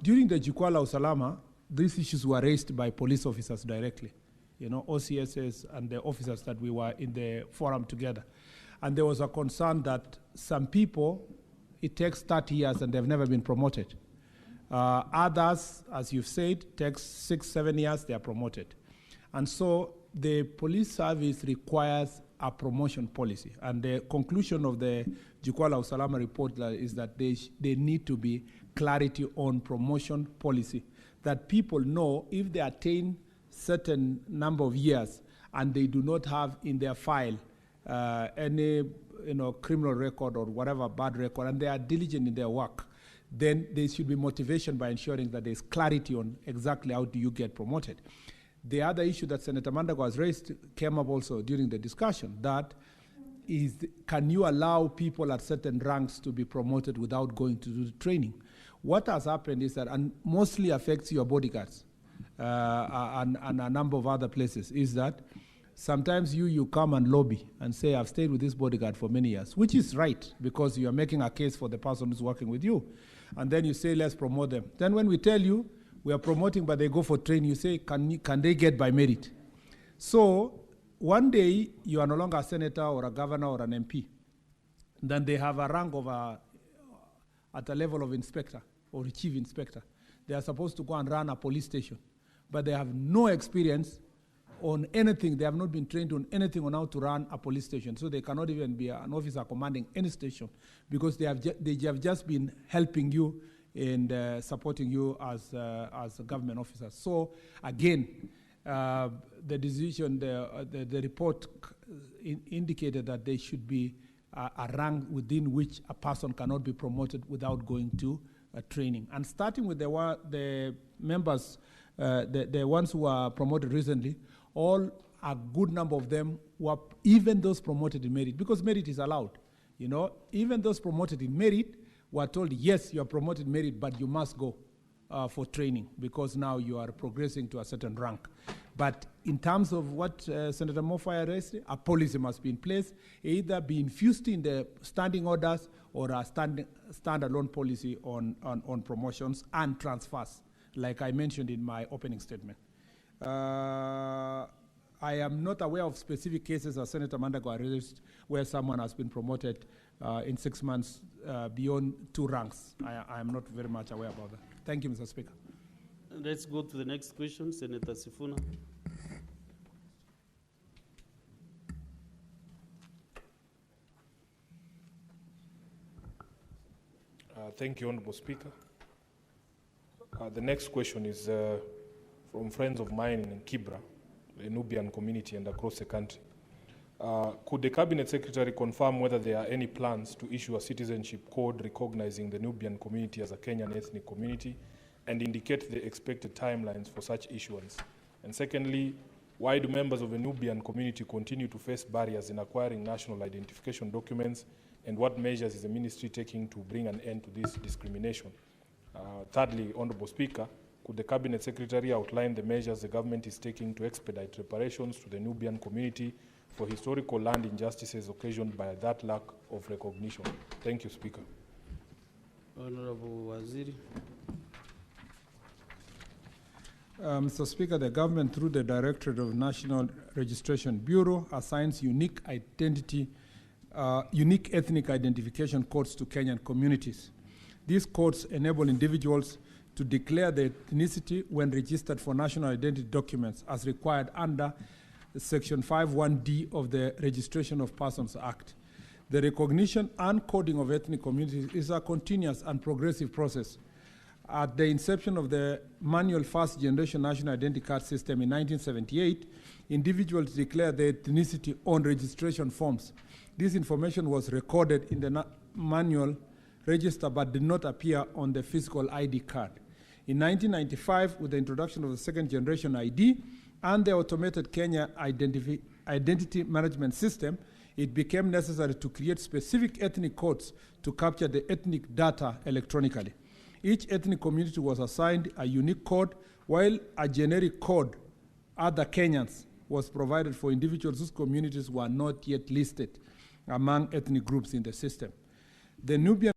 during the Jukwaa la Usalama, these issues were raised by police officers directly, OCSs and the officers that we were in the forum together. And there was a concern that some people, it takes 30 years and they've never been promoted. Others, as you've said, takes 6, 7 years, they are promoted. And so the police service requires a promotion policy. And the conclusion of the Jukwaa la Usalama report is that they need to be clarity on promotion policy, that people know if they attain certain number of years and they do not have in their file any criminal record or whatever bad record, and they are diligent in their work, then there should be motivation by ensuring that there's clarity on exactly how do you get promoted. The other issue that Senator Mandago has raised came up also during the discussion, that is, can you allow people at certain ranks to be promoted without going to do the training? What has happened is that, and mostly affects your bodyguards and a number of other places, is that sometimes you come and lobby and say, I've stayed with this bodyguard for many years, which is right, because you are making a case for the person who's working with you. And then you say, let's promote them. Then when we tell you, we are promoting, but they go for training, you say, can they get by merit? So one day, you are no longer a senator or a governor or an MP. Then they have a rank of at a level of inspector or chief inspector. They are supposed to go and run a police station, but they have no experience on anything. They have not been trained on anything on how to run a police station. So they cannot even be an officer commanding any station, because they have just been helping you and supporting you as government officers. So again, the decision, the report indicated that there should be a rank within which a person cannot be promoted without going to training. And starting with the members, the ones who are promoted recently, a good number of them were even those promoted in merit, because merit is allowed. Even those promoted in merit were told, yes, you are promoted merit, but you must go for training, because now you are progressing to a certain rank. But in terms of what Senator Mofaya raised, a policy must be in place, either be infused in the standing orders or a standalone policy on promotions and transfers, like I mentioned in my opening statement. I am not aware of specific cases, as Senator Mandago raised, where someone has been promoted in 6 months beyond 2 ranks. I am not very much aware about that. Thank you, Mr. Speaker. Let's go to the next question, Senator Sifuna. Thank you, Honorable Speaker. The next question is from friends of mine in Kibra, the Nubian community, and across the country. Could the Cabinet Secretary confirm whether there are any plans to issue a citizenship code recognizing the Nubian community as a Kenyan ethnic community, and indicate the expected timelines for such issuance? And secondly, why do members of the Nubian community continue to face barriers in acquiring national identification documents, and what measures is the ministry taking to bring an end to this discrimination? Thirdly, Honorable Speaker, could the Cabinet Secretary outline the measures the government is taking to expedite reparations to the Nubian community for historical land injustices occasioned by that lack of recognition? Thank you, Speaker. Honorable Waziri. Mr. Speaker, the government, through the Directorate of National Registration Bureau, assigns unique ethnic identification codes to Kenyan communities. These codes enable individuals to declare their ethnicity when registered for national identity documents as required under Section 5(1)(d) of the Registration of Persons Act. The recognition and coding of ethnic communities is a continuous and progressive process. At the inception of the manual first-generation national identity card system in 1978, individuals declared their ethnicity on registration forms. This information was recorded in the manual register but did not appear on the physical ID card. In 1995, with the introduction of the second-generation ID and the automated Kenya identity management system, it became necessary to create specific ethnic codes to capture the ethnic data electronically. Each ethnic community was assigned a unique code, while a generic code, other Kenyans, was provided for individuals whose communities were not yet listed among ethnic groups in the system. The Nubian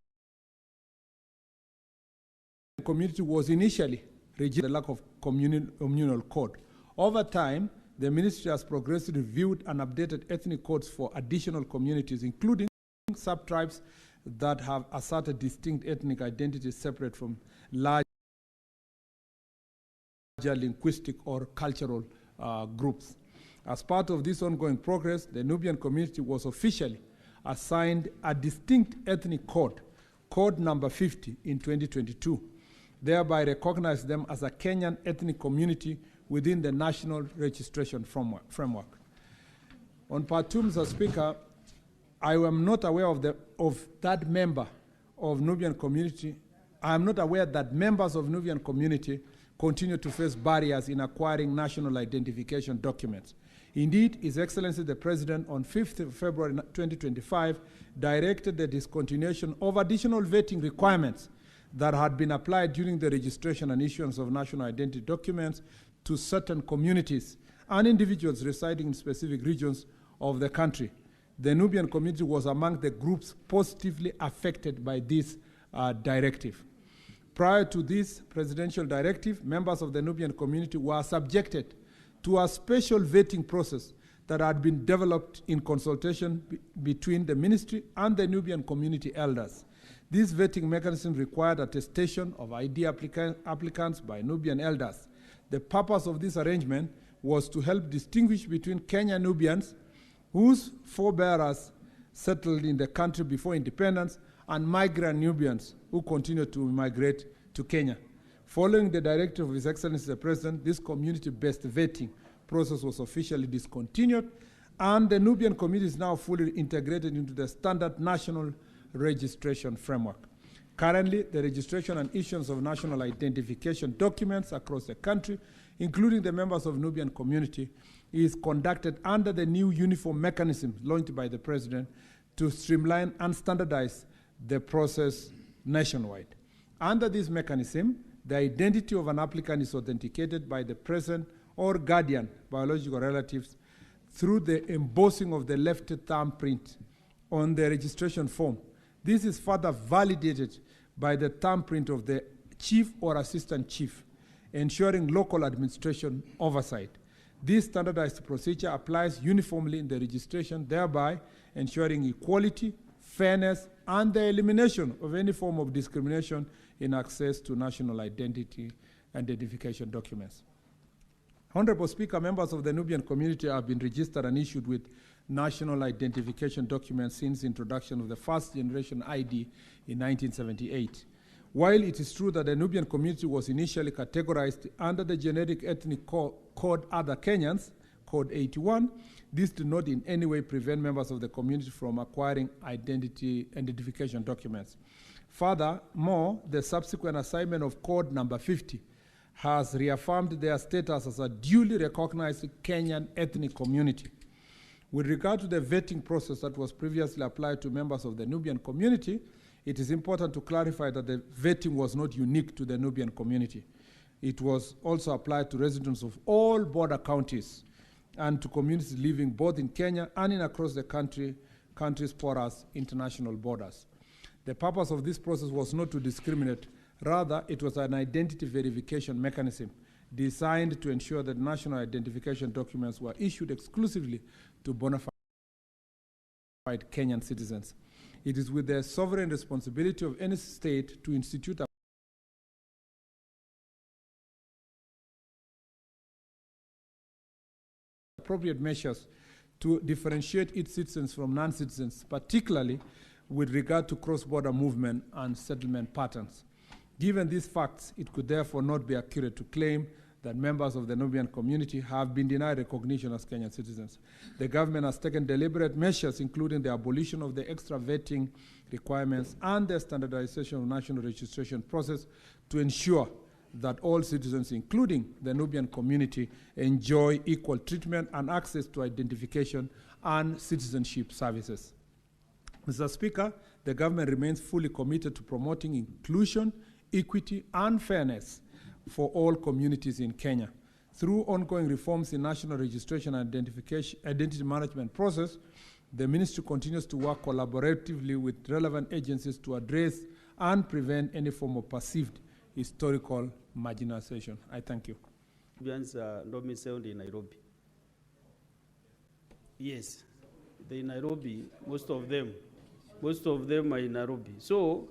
community was initially registered the lack of communal code. Over time, the ministry has progressively reviewed and updated ethnic codes for additional communities, including sub-tribes that have asserted distinct ethnic identities separate from larger linguistic or cultural groups. As part of this ongoing progress, the Nubian community was officially assigned a distinct ethnic code, code number 50 in 2022, thereby recognized them as a Kenyan ethnic community within the national registration framework. On part 2, Mr. Speaker, I am not aware of that member of Nubian community. I am not aware that members of Nubian community continue to face barriers in acquiring national identification documents. Indeed, His Excellency the President on 5th February 2025 directed the discontinuation of additional vetting requirements that had been applied during the registration and issuance of national identity documents to certain communities and individuals residing in specific regions of the country. The Nubian community was among the groups positively affected by this directive. Prior to this presidential directive, members of the Nubian community were subjected to a special vetting process that had been developed in consultation between the ministry and the Nubian community elders. This vetting mechanism required attestation of ID applicants by Nubian elders. The purpose of this arrangement was to help distinguish between Kenyan Nubians whose forebearers settled in the country before independence and migrant Nubians who continued to migrate to Kenya. Following the directive of His Excellency the President, this community-based vetting process was officially discontinued, and the Nubian community is now fully integrated into the standard national registration framework. Currently, the registration and issuance of national identification documents across the country, including the members of Nubian community, is conducted under the new uniform mechanism launched by the President to streamline and standardize the process nationwide. Under this mechanism, the identity of an applicant is authenticated by the present or guardian biological relatives through the embossing of the left thumbprint on the registration form. This is further validated by the thumbprint of the chief or assistant chief, ensuring local administration oversight. This standardized procedure applies uniformly in the registration, thereby ensuring equality, fairness, and the elimination of any form of discrimination in access to national identification documents. Honorable Speaker, members of the Nubian community have been registered and issued with national identification documents since the introduction of the first generation ID in 1978. While it is true that the Nubian community was initially categorized under the generic ethnic code Other Kenyans, Code 81, this did not in any way prevent members of the community from acquiring identification documents. Furthermore, the subsequent assignment of Code number 50 has reaffirmed their status as a duly recognized Kenyan ethnic community. With regard to the vetting process that was previously applied to members of the Nubian community, it is important to clarify that the vetting was not unique to the Nubian community. It was also applied to residents of all border counties and to communities living both in Kenya and in across the country's porous international borders. The purpose of this process was not to discriminate. Rather, it was an identity verification mechanism designed to ensure that national identification documents were issued exclusively to bona fide Kenyan citizens. It is with the sovereign responsibility of any state to institute appropriate measures to differentiate its citizens from non-citizens, particularly with regard to cross-border movement and settlement patterns. Given these facts, it could therefore not be accurate to claim that members of the Nubian community have been denied recognition as Kenyan citizens. The government has taken deliberate measures, including the abolition of the extra vetting requirements and the standardization of national registration process to ensure that all citizens, including the Nubian community, enjoy equal treatment and access to identification and citizenship services. Mr. Speaker, the government remains fully committed to promoting inclusion, equity, and fairness for all communities in Kenya. Through ongoing reforms in national registration and identity management process, the ministry continues to work collaboratively with relevant agencies to address and prevent any form of perceived historical marginalization. I thank you. In Nairobi. Yes, they're in Nairobi, most of them are in Nairobi. So,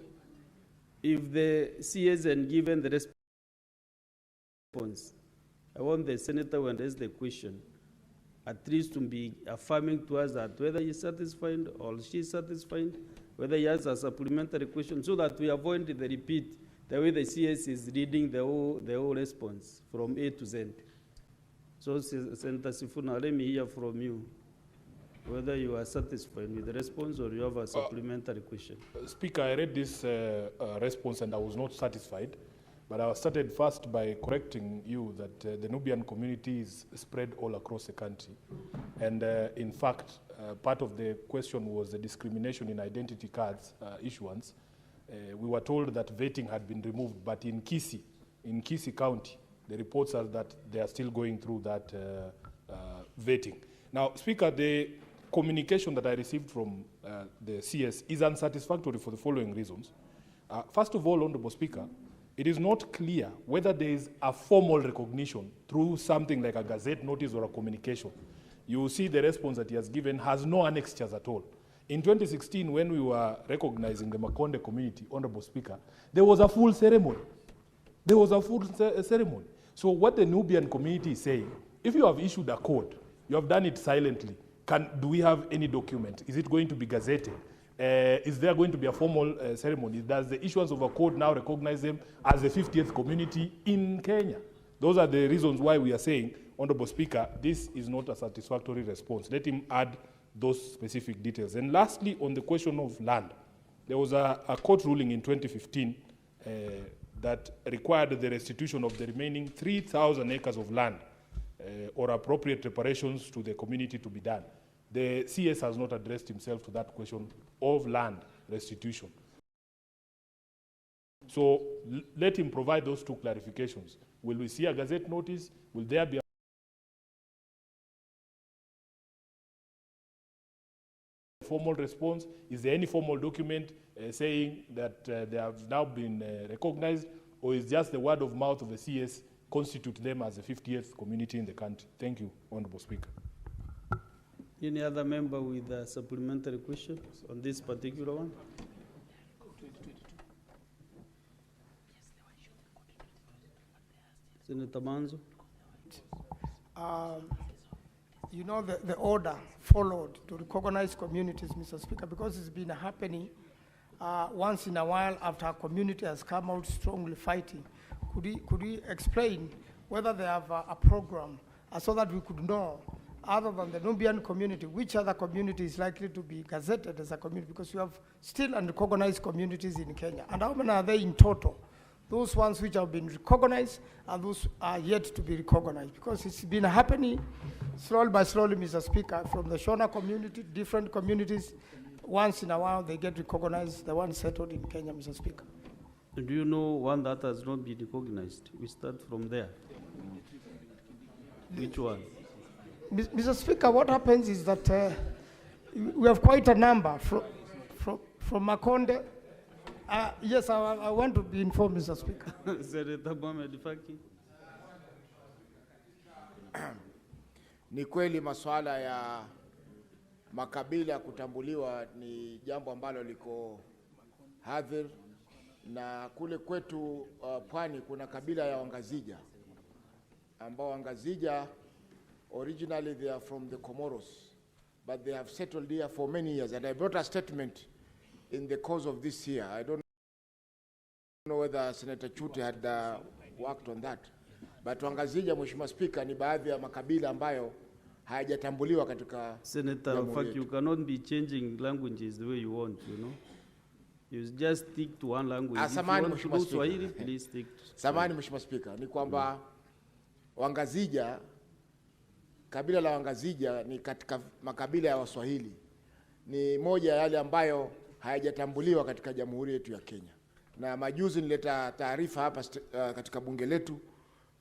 if the CS and given the response, I want the senator to address the question. at least to be affirming to us that whether he's satisfied or she's satisfied, whether he has a supplementary question, so that we avoid the repeat, the way the CS is reading the whole response from A to Z. So, Senator Sifuna, let me hear from you, whether you are satisfied with the response or you have a supplementary question. Speaker, I read this response and I was not satisfied, but I started first by correcting you that the Nubian community is spread all across the country. And in fact, part of the question was the discrimination in identity cards issuance. We were told that vetting had been removed, but in Kisii County, the reports are that they are still going through that vetting. Now, Speaker, the communication that I received from the CS is unsatisfactory for the following reasons. First of all, Honorable Speaker, it is not clear whether there is a formal recognition through something like a gazette notice or a communication. You will see the response that he has given has no annexures at all. In 2016, when we were recognizing the Makonde community, Honorable Speaker, there was a full ceremony. There was a full ceremony. So what the Nubian community is saying, if you have issued a code, you have done it silently, do we have any document? Is it going to be gazetted? Is there going to be a formal ceremony? Does the issuance of a code now recognize them as the 50th community in Kenya? Those are the reasons why we are saying, Honorable Speaker, this is not a satisfactory response. Let him add those specific details. And lastly, on the question of land, there was a court ruling in 2015 that required the restitution of the remaining 3,000 acres of land or appropriate reparations to the community to be done. The CS has not addressed himself to that question of land restitution. So let him provide those two clarifications. Will we see a gazette notice? Will there be a formal response? Is there any formal document saying that they have now been recognized, or is just the word of mouth of the CS constitute them as the 50th community in the country? Thank you, Honorable Speaker. Any other member with a supplementary question on this particular one? Senator Manzo. You know, the order followed to recognize communities, Mr. Speaker, because it's been happening once in a while after a community has come out strongly fighting. Could he explain whether they have a program so that we could know, other than the Nubian community, which other community is likely to be gazetted as a community? Because you have still unrecognized communities in Kenya. And how many are they in total? Those ones which have been recognized and those are yet to be recognized. Because it's been happening slowly by slowly, Mr. Speaker, from the Shona community, different communities, once in a while they get recognized, the ones settled in Kenya, Mr. Speaker. Do you know one that has not been recognized? We start from there. Which one? Mr. Speaker, what happens is that we have quite a number from Makonde. Yes, I want to be informed, Mr. Speaker. Senator Mohamed Faki. Ni kweli masuala ya makabila kutambuliwa ni jambo ambalo liko hadhir, na kule kwetu pwani kuna kabila ya Wangazija ambao Wangazija originally they are from the Comoros, but they have settled here for many years, and I brought a statement in the course of this year. I don't know whether Senator Chuti had worked on that, but Wangazija, Mheshimiwa Speaker, ni baadhi ya makabila ambayo hayajatambuliwa katika Senator Faki, you cannot be changing languages the way you want, you know. You just stick to one language. Samahani Mheshimiwa Speaker. Swahili, please stick to Samahani Mheshimiwa Speaker, ni kwamba Wangazija, kabila la Wangazija ni katika makabila ya Waswahili. Ni moja ya yale ambayo hayajatambuliwa katika Jamhuri yetu ya Kenya. Na majuzi nileta taarifa hapa katika bunge letu,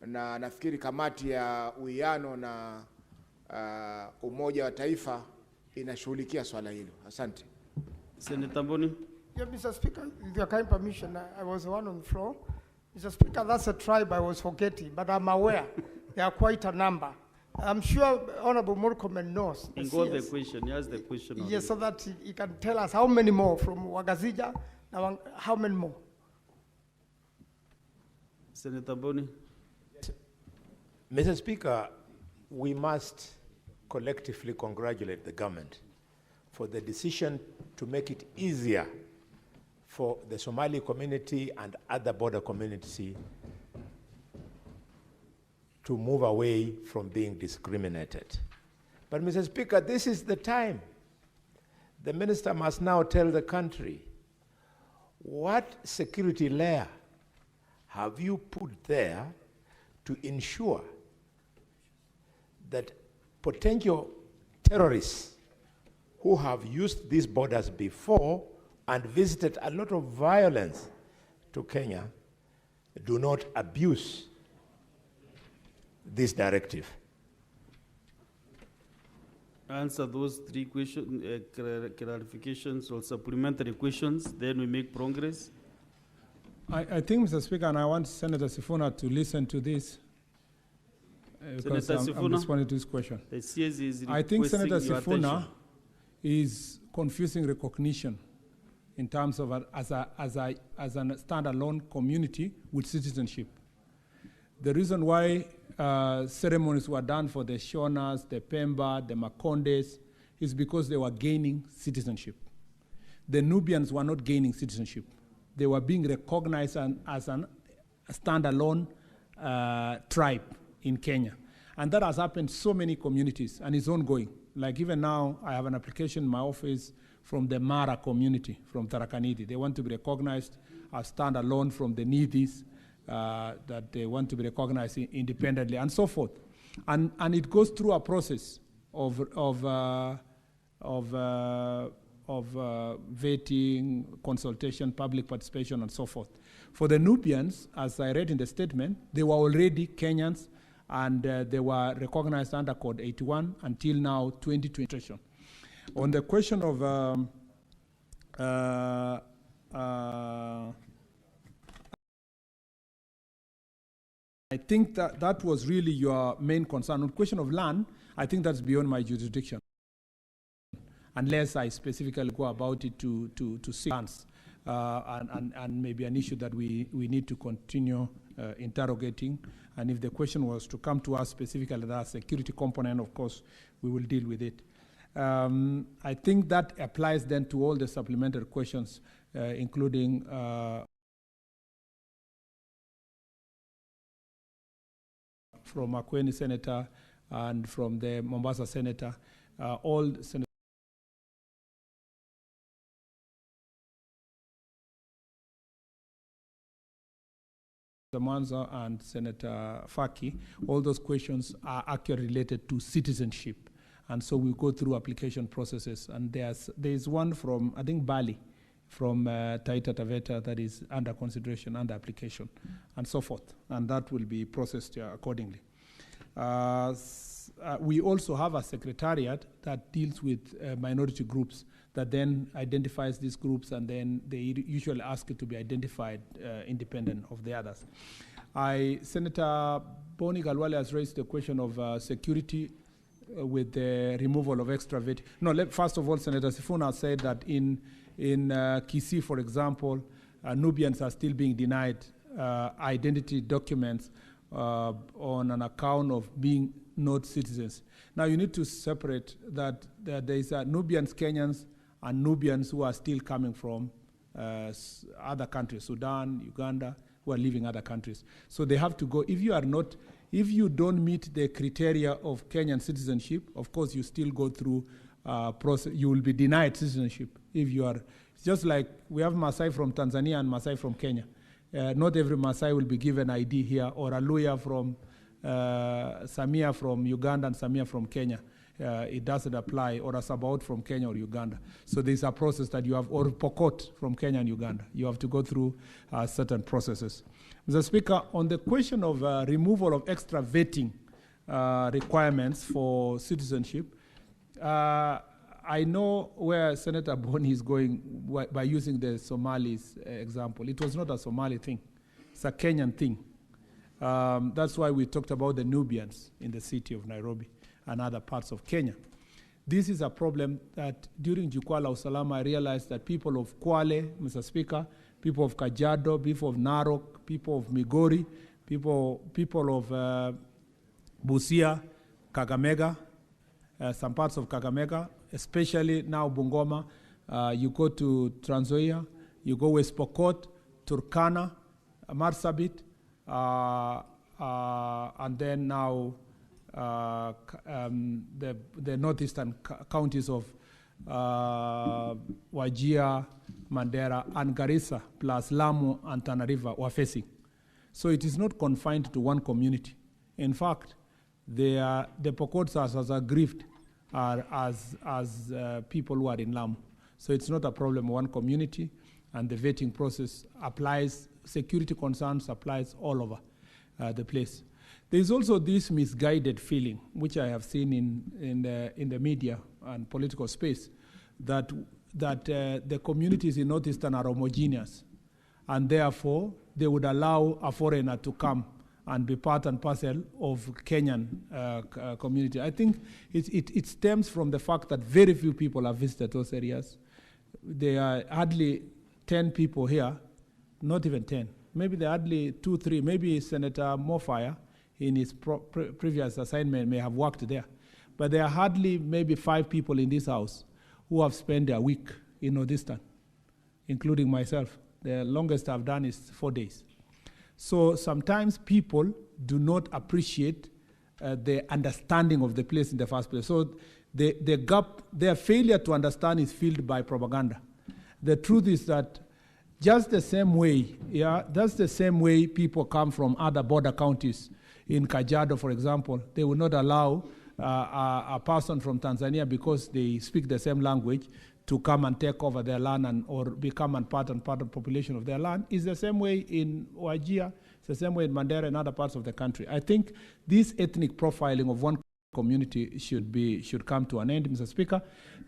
na nafikiri kamati ya uwiano na Umoja wa Taifa inashughulikia swala hilo. Asante. Senator Mboni. Yeah, Mr. Speaker, with your kind permission, I was the one on the floor. Mr. Speaker, that's a tribe I was forgetting, but I'm aware there are quite a number. I'm sure Honorable Murkomen knows. And got the question, he has the question. Yes, already. So that he can tell us how many more from Wangazija, how many more? Senator Boni. Mr. Speaker, we must collectively congratulate the government for the decision to make it easier for the Somali community and other border communities to move away from being discriminated. But Mr. Speaker, this is the time. The minister must now tell the country, what security layer have you put there to ensure that potential terrorists who have used these borders before and visited a lot of violence to Kenya do not abuse this directive? Answer those three questions, clarifications or supplementary questions, then we make progress. I think, Mr. Speaker, and I want Senator Sifuna to listen to this, because I'm responding to this question. The CS is I think Senator Sifuna attention. is confusing recognition in terms of as a standalone community with citizenship. The reason why ceremonies were done for the Shonas, the Pemba, the Makondes is because they were gaining citizenship. The Nubians were not gaining citizenship. They were being recognized as a standalone tribe in Kenya. And that has happened so many communities, and it's ongoing. Like even now, I have an application in my office from the Mara community, from Tharaka Nithi. They want to be recognized as standalone from the Nithis, that they want to be recognized independently, and so forth. And it goes through a process of vetting, consultation, public participation, and so forth. For the Nubians, as I read in the statement, they were already Kenyans, and they were recognized under Code 81 until now, 2020. On the question of I think that was really your main concern. On the question of land, I think that's beyond my jurisdiction, unless I specifically go about it to seek lands, and maybe an issue that we need to continue interrogating. And if the question was to come to us specifically, that security component, of course, we will deal with it. I think that applies then to all the supplementary questions, including from Makueni Senator and from the Mombasa Senator, all senators. Manza and Senator Faki, all those questions are actually related to citizenship. And so we go through application processes. And there's one from, I think, Bali, from Taita Taveta, that is under consideration, under application, and so forth. And that will be processed accordingly. We also have a secretariat that deals with minority groups, that then identifies these groups, and then they usually ask it to be identified independent of the others. Senator Boni Galwale has raised the question of security with the removal of extra vet. No, first of all, Senator Sifuna said that in Kisii, for example, Nubians are still being denied identity documents on an account of being not citizens. Now, you need to separate that there is Nubians, Kenyans, and Nubians who are still coming from other countries, Sudan, Uganda, who are living other countries. So they have to go. If you don't meet the criteria of Kenyan citizenship, of course you still go through process. You will be denied citizenship if you are. It's just like we have Maasai from Tanzania and Maasai from Kenya. Not every Maasai will be given ID here, or a Luya from Samia from Uganda and Samia from Kenya. It doesn't apply, or a Sabaot from Kenya or Uganda. So there's a process that you have, or Pokot from Kenya and Uganda. You have to go through certain processes. Mr. Speaker, on the question of removal of extra vetting requirements for citizenship, I know where Senator Boni is going by using the Somalis example. It was not a Somali thing. It's a Kenyan thing. That's why we talked about the Nubians in the city of Nairobi and other parts of Kenya. This is a problem that during Jukwaa la Usalama, I realized that people of Kwale, Mr. Speaker, people of Kajiado, people of Narok, people of Migori, people of Busia, Kakamega, some parts of Kakamega, especially now Bungoma. You go to Trans Nzoia, you go West Pokot, Turkana, Marsabit, and then now the northeastern counties of Wajir, Mandera, and Garissa, plus Lamu and Tana River were facing. So it is not confined to one community. In fact, the Pokots as aggrieved are as people who are in Lamu. So it's not a problem one community, and the vetting process applies, security concerns applies all over the place. There is also this misguided feeling, which I have seen in the media and political space, that the communities in Northeastern are homogeneous, and therefore they would allow a foreigner to come and be part and parcel of Kenyan community. I think it stems from the fact that very few people have visited those areas. There are hardly 10 people here, not even 10. Maybe there are hardly 2, 3. Maybe Senator Mofire in his previous assignment may have worked there. But there are hardly maybe 5 people in this house who have spent a week in Northeastern, including myself. The longest I've done is 4 days. So sometimes people do not appreciate the understanding of the place in the first place. So the gap, their failure to understand is filled by propaganda. The truth is that just the same way, that's the same way people come from other border counties. In Kajiado, for example, they will not allow a person from Tanzania, because they speak the same language, to come and take over their land or become part of the population of their land. It's the same way in Wajir, it's the same way in Mandera and other parts of the country. I think this ethnic profiling of one community should come to an end, Mr. Speaker,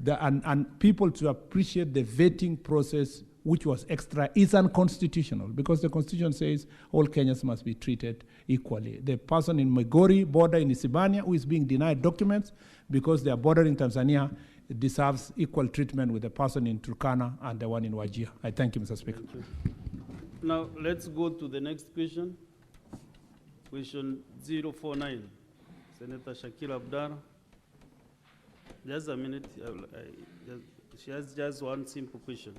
and people to appreciate the vetting process, which was extra, is unconstitutional, because the Constitution says all Kenyans must be treated equally. The person in Migori border in Isibania who is being denied documents because they are bordering Tanzania deserves equal treatment with the person in Turkana and the one in Wajir. I thank you, Mr. Speaker. Now, let's go to the next question. Question 049. Senator Shakil Abdar. Just a minute. She has just one simple question.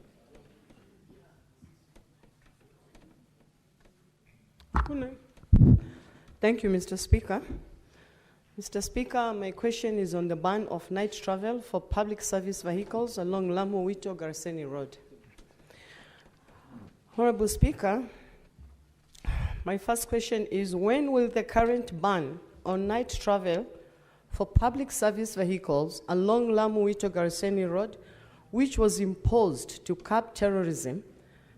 Thank you, Mr. Speaker. Mr. Speaker, my question is on the ban of night travel for public service vehicles along Lamu-Wito-Garseni Road. Honorable Speaker, my first question is, when will the current ban on night travel for public service vehicles along Lamu-Wito-Garseni Road, which was imposed to curb terrorism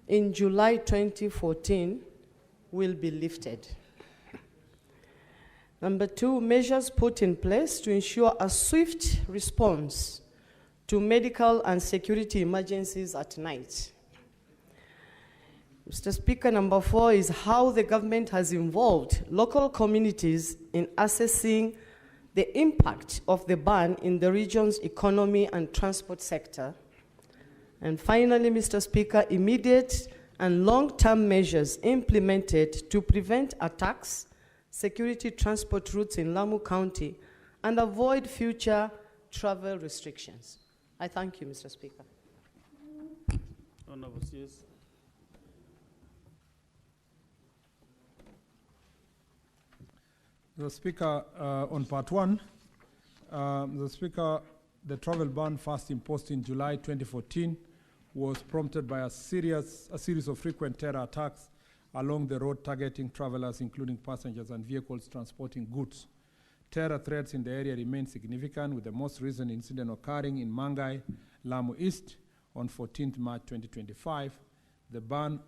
in July 2014, will be lifted? Number 2, measures put in place to ensure a swift response to medical and security emergencies at night. Mr. Speaker, number 4 is how the government has involved local communities in assessing the impact of the ban in the region's economy and transport sector. And finally, Mr. Speaker, immediate and long-term measures implemented to prevent attacks, security transport routes in Lamu County, and avoid future travel restrictions. I thank you, Mr. Speaker. Honorable CS. The Speaker, on part 1, the Speaker, the travel ban first imposed in July 2014 was prompted by a series of frequent terror attacks along the road targeting travelers, including passengers and vehicles transporting goods. Terror threats in the area remain significant, with the most recent incident occurring in Mangai, Lamu East, on 14th March 2025. The ban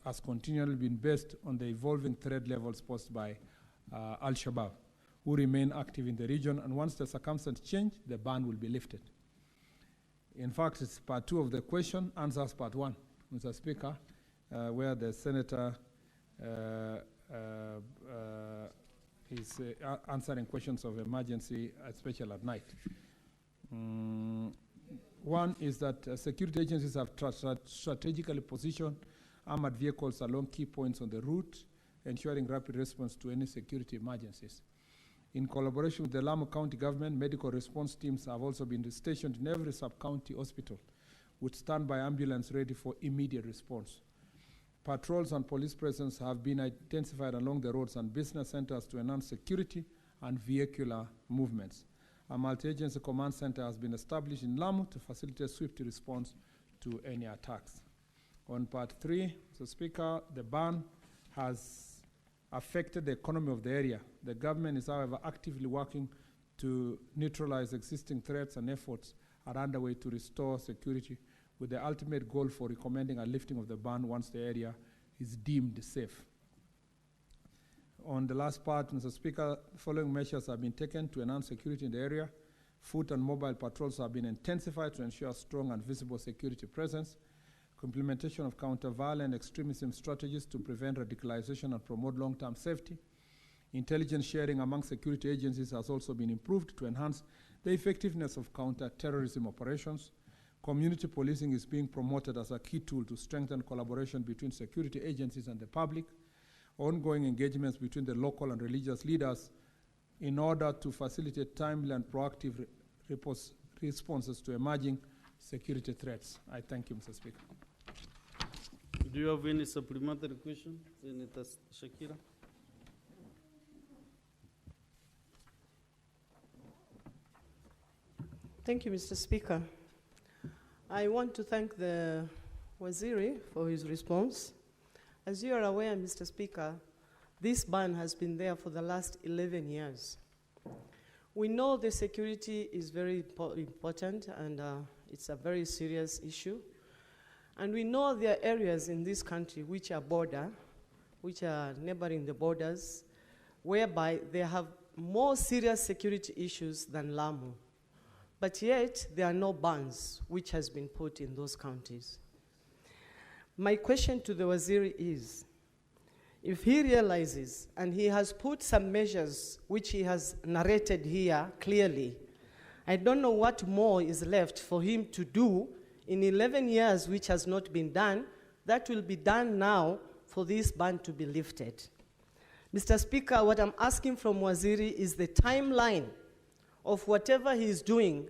has continually been based on the evolving threat levels posed by Al-Shabaab, who remain active in the region, and once the circumstances change, the ban will be lifted. In fact, it's part 2 of the question answers part 1, Mr. Speaker, where the Senator is answering questions of emergency, especially at night. One is that security agencies have strategically positioned armored vehicles along key points on the route, ensuring rapid response to any security emergencies. In collaboration with the Lamu County government, medical response teams have also been stationed in every sub-county hospital with standby ambulance ready for immediate response. Patrols and police presence have been intensified along the roads and business centers to enhance security and vehicular movements. A multi-agency command center has been established in Lamu to facilitate swift response to any attacks. On part 3, Mr. Speaker, the ban has affected the economy of the area. The government is, however, actively working to neutralize existing threats, and efforts are underway to restore security, with the ultimate goal for recommending a lifting of the ban once the area is deemed safe. On the last part, Mr. Speaker, the following measures have been taken to enhance security in the area. Foot and mobile patrols have been intensified to ensure strong and visible security presence. Implementation of counter-violent extremism strategies to prevent radicalization and promote long-term safety. Intelligence sharing among security agencies has also been improved to enhance the effectiveness of counter-terrorism operations. Community policing is being promoted as a key tool to strengthen collaboration between security agencies and the public. Ongoing engagements between the local and religious leaders in order to facilitate timely and proactive responses to emerging security threats. I thank you, Mr. Speaker. Do you have any supplementary question, Senator Shakira? Thank you, Mr. Speaker. I want to thank the Waziri for his response. As you are aware, Mr. Speaker, this ban has been there for the last 11 years. We know the security is very important, and it's a very serious issue. And we know there are areas in this country which are neighboring the borders, whereby they have more serious security issues than Lamu. But yet, there are no bans which has been put in those counties. My question to the Waziri is, if he realizes, and he has put some measures which he has narrated here clearly, I don't know what more is left for him to do in 11 years which has not been done, that will be done now for this ban to be lifted. Mr. Speaker, what I'm asking from Waziri is the timeline of whatever he is doing.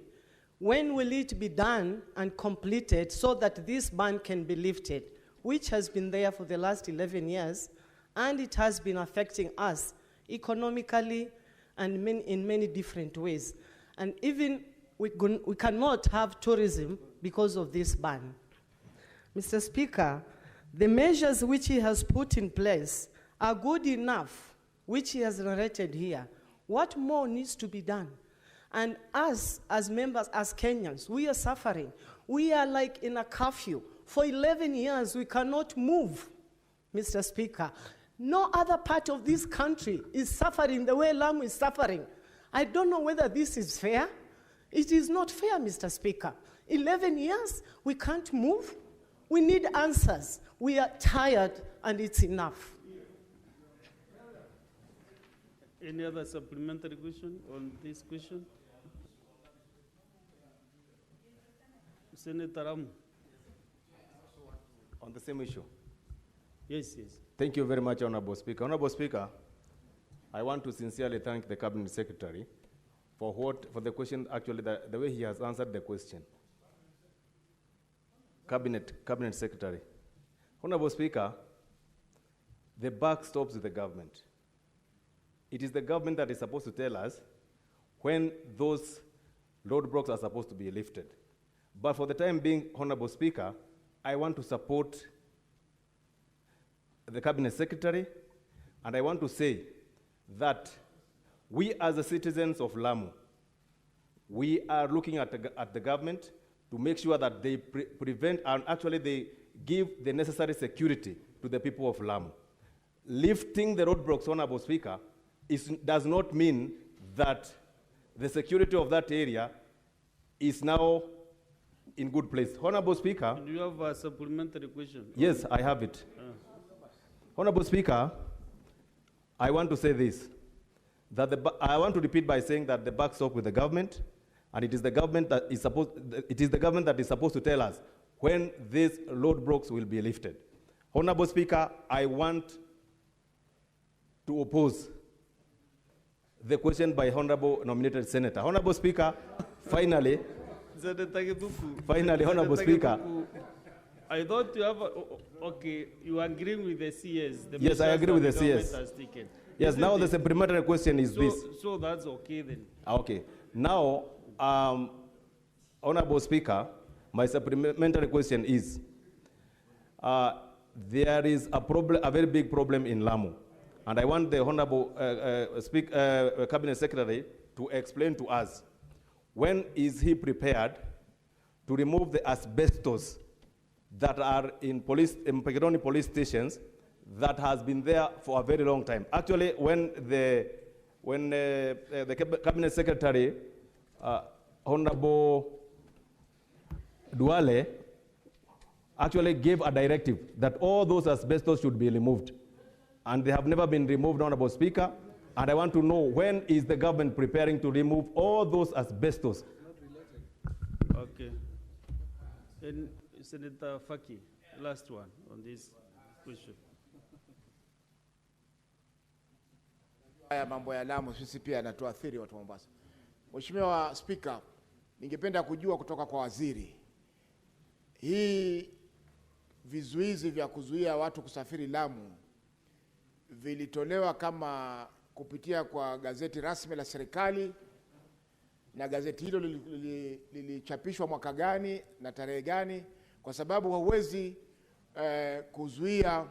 When will it be done and completed so that this ban can be lifted, which has been there for the last 11 years, and it has been affecting us economically and in many different ways. And even we cannot have tourism because of this ban. Mr. Speaker, the measures which he has put in place are good enough, which he has narrated here. What more needs to be done? And us, as members, as Kenyans, we are suffering. We are like in a curfew. For 11 years, we cannot move, Mr. Speaker. No other part of this country is suffering the way Lamu is suffering. I don't know whether this is fair. It is not fair, Mr. Speaker. 11 years, we can't move. We need answers. We are tired, and it's enough. Any other supplementary question on this question? Senator Ramu. On the same issue? Yes, yes. Thank you very much, Honorable Speaker. Honorable Speaker, I want to sincerely thank the Cabinet Secretary for the question, actually, the way he has answered the question. Cabinet Secretary. Honorable Speaker, the buck stops with the government. It is the government that is supposed to tell us when those roadblocks are supposed to be lifted. But for the time being, Honorable Speaker, I want to support the Cabinet Secretary, and I want to say that we as the citizens of Lamu, we are looking at the government to make sure that they prevent and actually they give the necessary security to the people of Lamu. Lifting the roadblocks, Honorable Speaker, does not mean that the security of that area is now in good place. Honorable Speaker. Do you have a supplementary question? Yes, I have it. Honorable Speaker, I want to say this, that I want to repeat by saying that the buck stops with the government, and it is the government that is supposed to tell us when these roadblocks will be lifted. Honorable Speaker, I want to oppose the question by Honorable nominated Senator. Honorable Speaker, finally, Honorable Speaker. I thought you have, okay, you agree with the CS. The Yes, I agree with the government CS. has taken. Yes, Isn't now it? the supplementary question is this. So that's okay then. Okay. Now, Honorable Speaker, my supplementary question is, there is a very big problem in Lamu. And I want the Honorable Cabinet Secretary to explain to us, when is he prepared to remove the asbestos that are in Mpeketoni police stations that has been there for a very long time? Actually, when the Cabinet Secretary, Honorable Duale, actually gave a directive that all those asbestos should be removed. And they have never been removed, Honorable Speaker. And I want to know, when is the government preparing to remove all those asbestos? Okay. And Senator Faki, last one on this question. Haya mambo ya Lamu sisi pia yanatuathiri watu wa Mombasa. Mheshimiwa Spika, ningependa kujua kutoka kwa waziri, hii vizuizi vya kuzuia watu kusafiri Lamu vilitolewa kama kupitia kwa gazeti rasmi la serikali, na gazeti hilo lilichapishwa mwaka gani na tarehe gani? Kwa sababu hauwezi kuzuia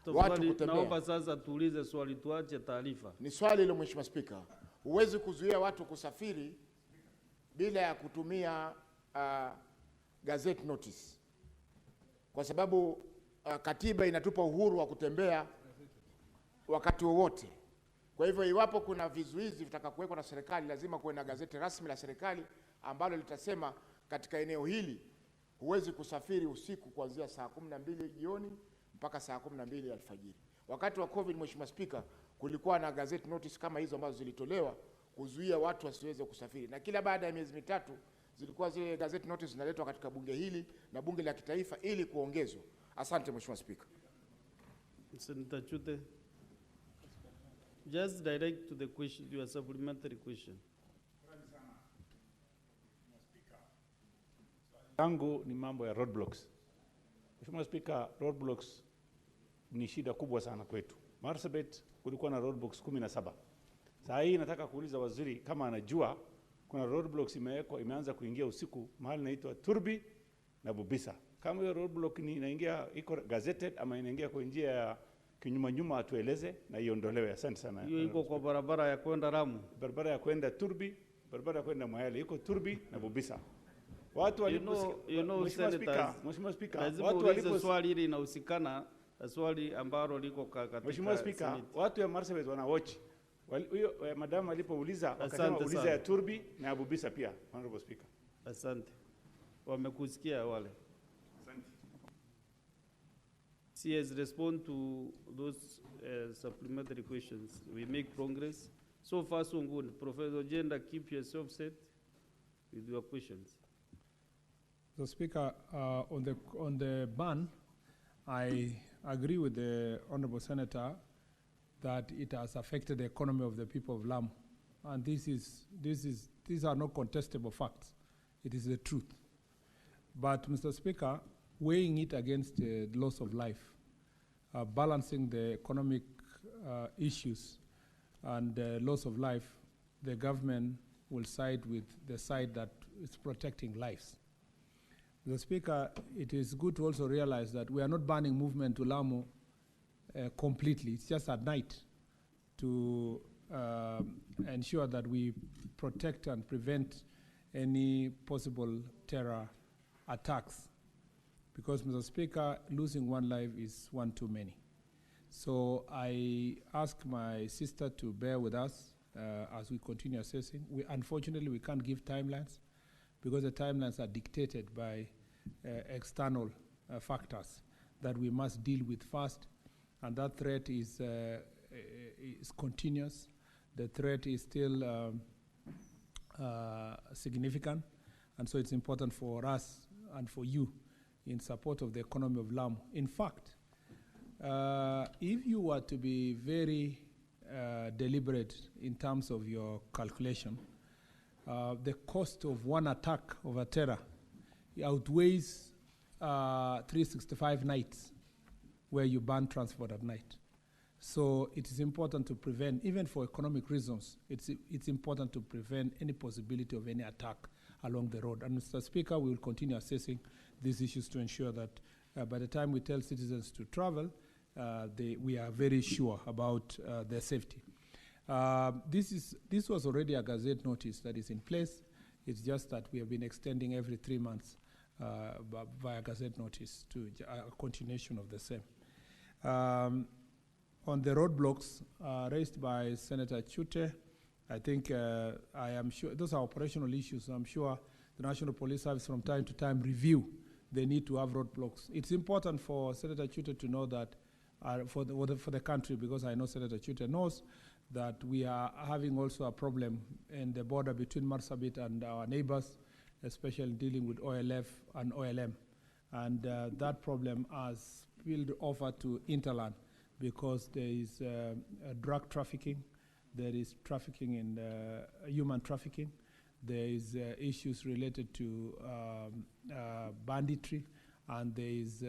watu kutembea. Naomba sasa tuulize swali, tuache taarifa. Ni swali hilo Mheshimiwa Spika. Huwezi kuzuia watu kusafiri bila ya kutumia gazette notice. Kwa sababu katiba inatupa uhuru wa kutembea wakati wowote. Kwa hivyo iwapo kuna vizuizi vitaka kuwekwa na serikali, lazima kuwe na gazeti rasmi la serikali ambalo litasema katika eneo hili huwezi kusafiri usiku kuanzia saa 12 jioni mpaka saa 12 alfajiri. Wakati wa COVID, Mheshimiwa Spika, kulikuwa na gazette notice kama hizo ambazo zilitolewa kuzuia watu wasiweze kusafiri. Na kila baada ya miezi mitatu zilikuwa zile gazette notice zinaletwa katika bunge hili na bunge la kitaifa ili kuongezwa. Asante Mheshimiwa Spika. Senator Chute, just direct to the question, your supplementary question. Tangu ni mambo ya roadblocks. Mheshimiwa Spika, roadblocks ni shida kubwa sana kwetu. Marsabit kulikuwa na roadblocks 17. Saa hii nataka kuuliza waziri kama anajua kuna roadblocks imeanza kuingia usiku mahali inaitwa Turbi na Bubisa. Kama hiyo roadblock ni inaingia iko gazetted ama inaingia kwa njia ya kinyuma atueleze na iondolewe. Asante sana. Hiyo iko kwa barabara ya kwenda Lamu. Barabara ya kwenda Turbi, barabara ya kwenda Moyale iko Turbi na Bubisa. Watu Mheshimiwa Spika, watu walipo swali hili inahusikana na swali ambalo liko katika Mheshimiwa Spika, watu ya Marsabit wana watch. Huyo madam alipouliza wakasema uliza ya Turbi na Bubisa pia, Honorable Speaker. Asante. Wamekusikia wale. Asante. CS, respond to those supplementary questions. We make progress. So far, so good. Professor Jenda, keep yourself set with your questions. So, Speaker, on the ban, I agree with the Honourable Senator that it has affected the economy of the people of Lamu, and these are not contestable facts. It is the truth. But, Mr. Speaker, weighing it against the loss of life, balancing the economic issues and the loss of life, the government will side with the side that is protecting lives. Mr. Speaker, it is good to also realize that we are not banning movement to Lamu completely. It's just at night to ensure that we protect and prevent any possible terror attacks. Because, Mr. Speaker, losing one life is one too many. So I ask my sister to bear with us as we continue assessing. Unfortunately, we can't give timelines because the timelines are dictated by external factors that we must deal with first. And that threat is continuous. The threat is still significant. And so it's important for us and for you in support of the economy of Lamu. In fact, if you were to be very deliberate in terms of your calculation. The cost of one attack of a terror outweighs 365 nights where you ban transport at night. So it is important to prevent, even for economic reasons, it's important to prevent any possibility of any attack along the road. And Mr. Speaker, we will continue assessing these issues to ensure that by the time we tell citizens to travel, we are very sure about their safety. This was already a Gazette notice that is in place. It's just that we have been extending every 3 months via Gazette notice to a continuation of the same. On the roadblocks raised by Senator Chute, I think I am sure those are operational issues. I'm sure the National Police Service from time to time review the need to have roadblocks. It's important for Senator Chute to know that for the country, because I know Senator Chute knows that we are having also a problem in the border between Marsabit and our neighbors, especially dealing with OLF and OLM. And that problem has spilled over to Interland because there is drug trafficking, there is trafficking in human trafficking, there is issues related to banditry, and there is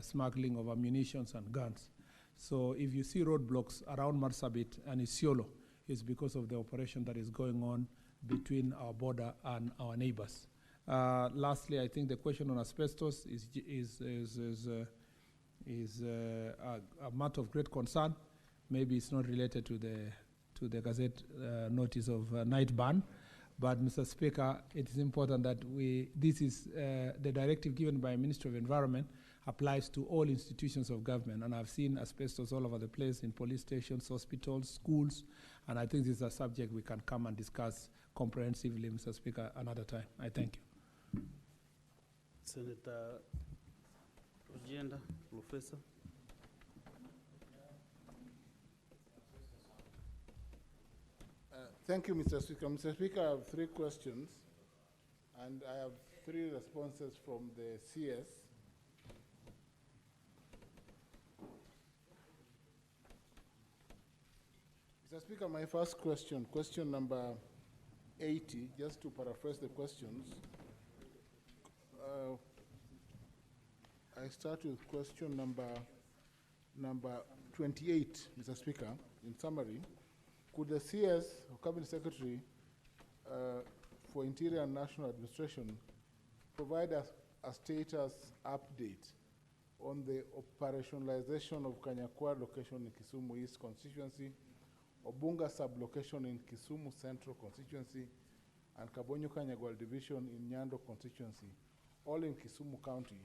smuggling of ammunition and guns. So if you see roadblocks around Marsabit and Isiolo, it's because of the operation that is going on between our border and our neighbors. Lastly, I think the question on asbestos is a matter of great concern. Maybe it's not related to the Gazette notice of night ban, but Mr. Speaker, it is important that this is the directive given by Ministry of Environment applies to all institutions of government, and I've seen asbestos all over the place in police stations, hospitals, schools, and I think this is a subject we can come and discuss comprehensively, Mr. Speaker, another time. I thank you. Senator Agenda, Professor. Thank you, Mr. Speaker. Mr. Speaker, I have 3 questions, and I have 3 responses from the CS. Mr. Speaker, my first question, question number 80, just to paraphrase the questions. I start with question number 28, Mr. Speaker. In summary, could the CS or Cabinet Secretary for Interior and National Administration provide us a status update on the operationalization of Kanyakwar location in Kisumu East constituency, Obunga sub-location in Kisumu Central constituency, and Kabonyo Kanyagwal division in Nyando constituency, all in Kisumu County,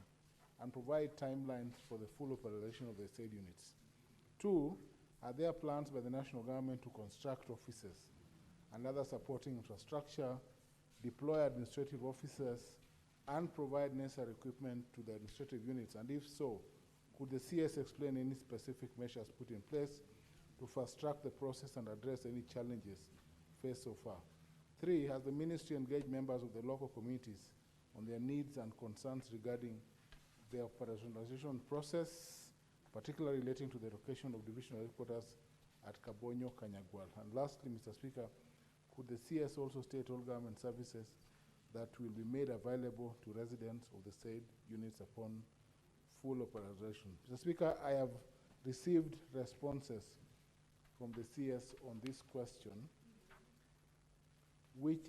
and provide timelines for the full operation of the said units. 2, are there plans by the national government to construct offices and other supporting infrastructure, deploy administrative officers, and provide necessary equipment to the administrative units? And if so, could the CS explain any specific measures put in place to fast-track the process and address any challenges faced so far? 3, has the ministry engaged members of the local communities on their needs and concerns regarding the operationalization process, particularly relating to the location of divisional headquarters at Kabonyo, Kanyagwal? And lastly, Mr. Speaker, could the CS also state all government services that will be made available to residents of the said units upon full operationalization? Mr. Speaker, I have received responses from the CS on this question, which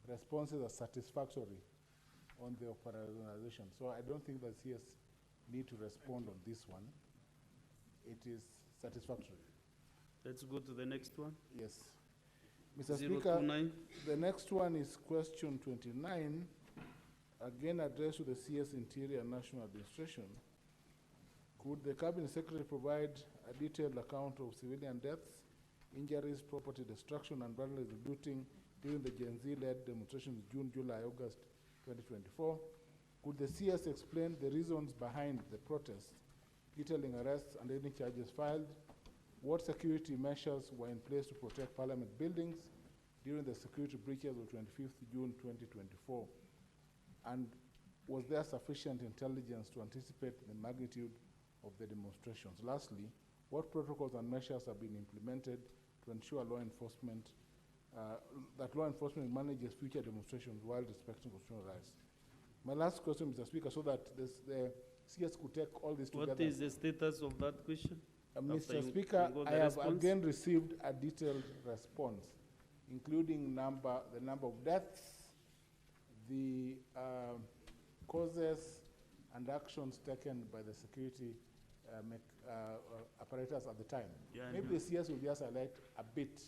responses are satisfactory on the operationalization. So I don't think that CS need to respond on this one. It is satisfactory. Let's go to the next one. Yes. Mr. Speaker, the next one is question 29, again addressed to the CS Interior and National Administration. Could the Cabinet Secretary provide a detailed account of civilian deaths, injuries, property destruction, and vandalism looting during the Gen Z-led demonstrations June, July, August 2024? Could the CS explain the reasons behind the protests, detailing arrests and any charges filed? What security measures were in place to protect Parliament buildings during the security breaches of 25th June 2024? And was there sufficient intelligence to anticipate the magnitude of the demonstrations? Lastly, what protocols and measures have been implemented to ensure that law enforcement manages future demonstrations while respecting constitutional rights. My last question, Mr. Speaker, so that the CS could take all this together. What is the status of that question? Mr. Speaker, I have again received a detailed response, including the number of deaths, the causes and actions taken by the security apparatus at the time. Yeah, maybe the CS will just highlight a bit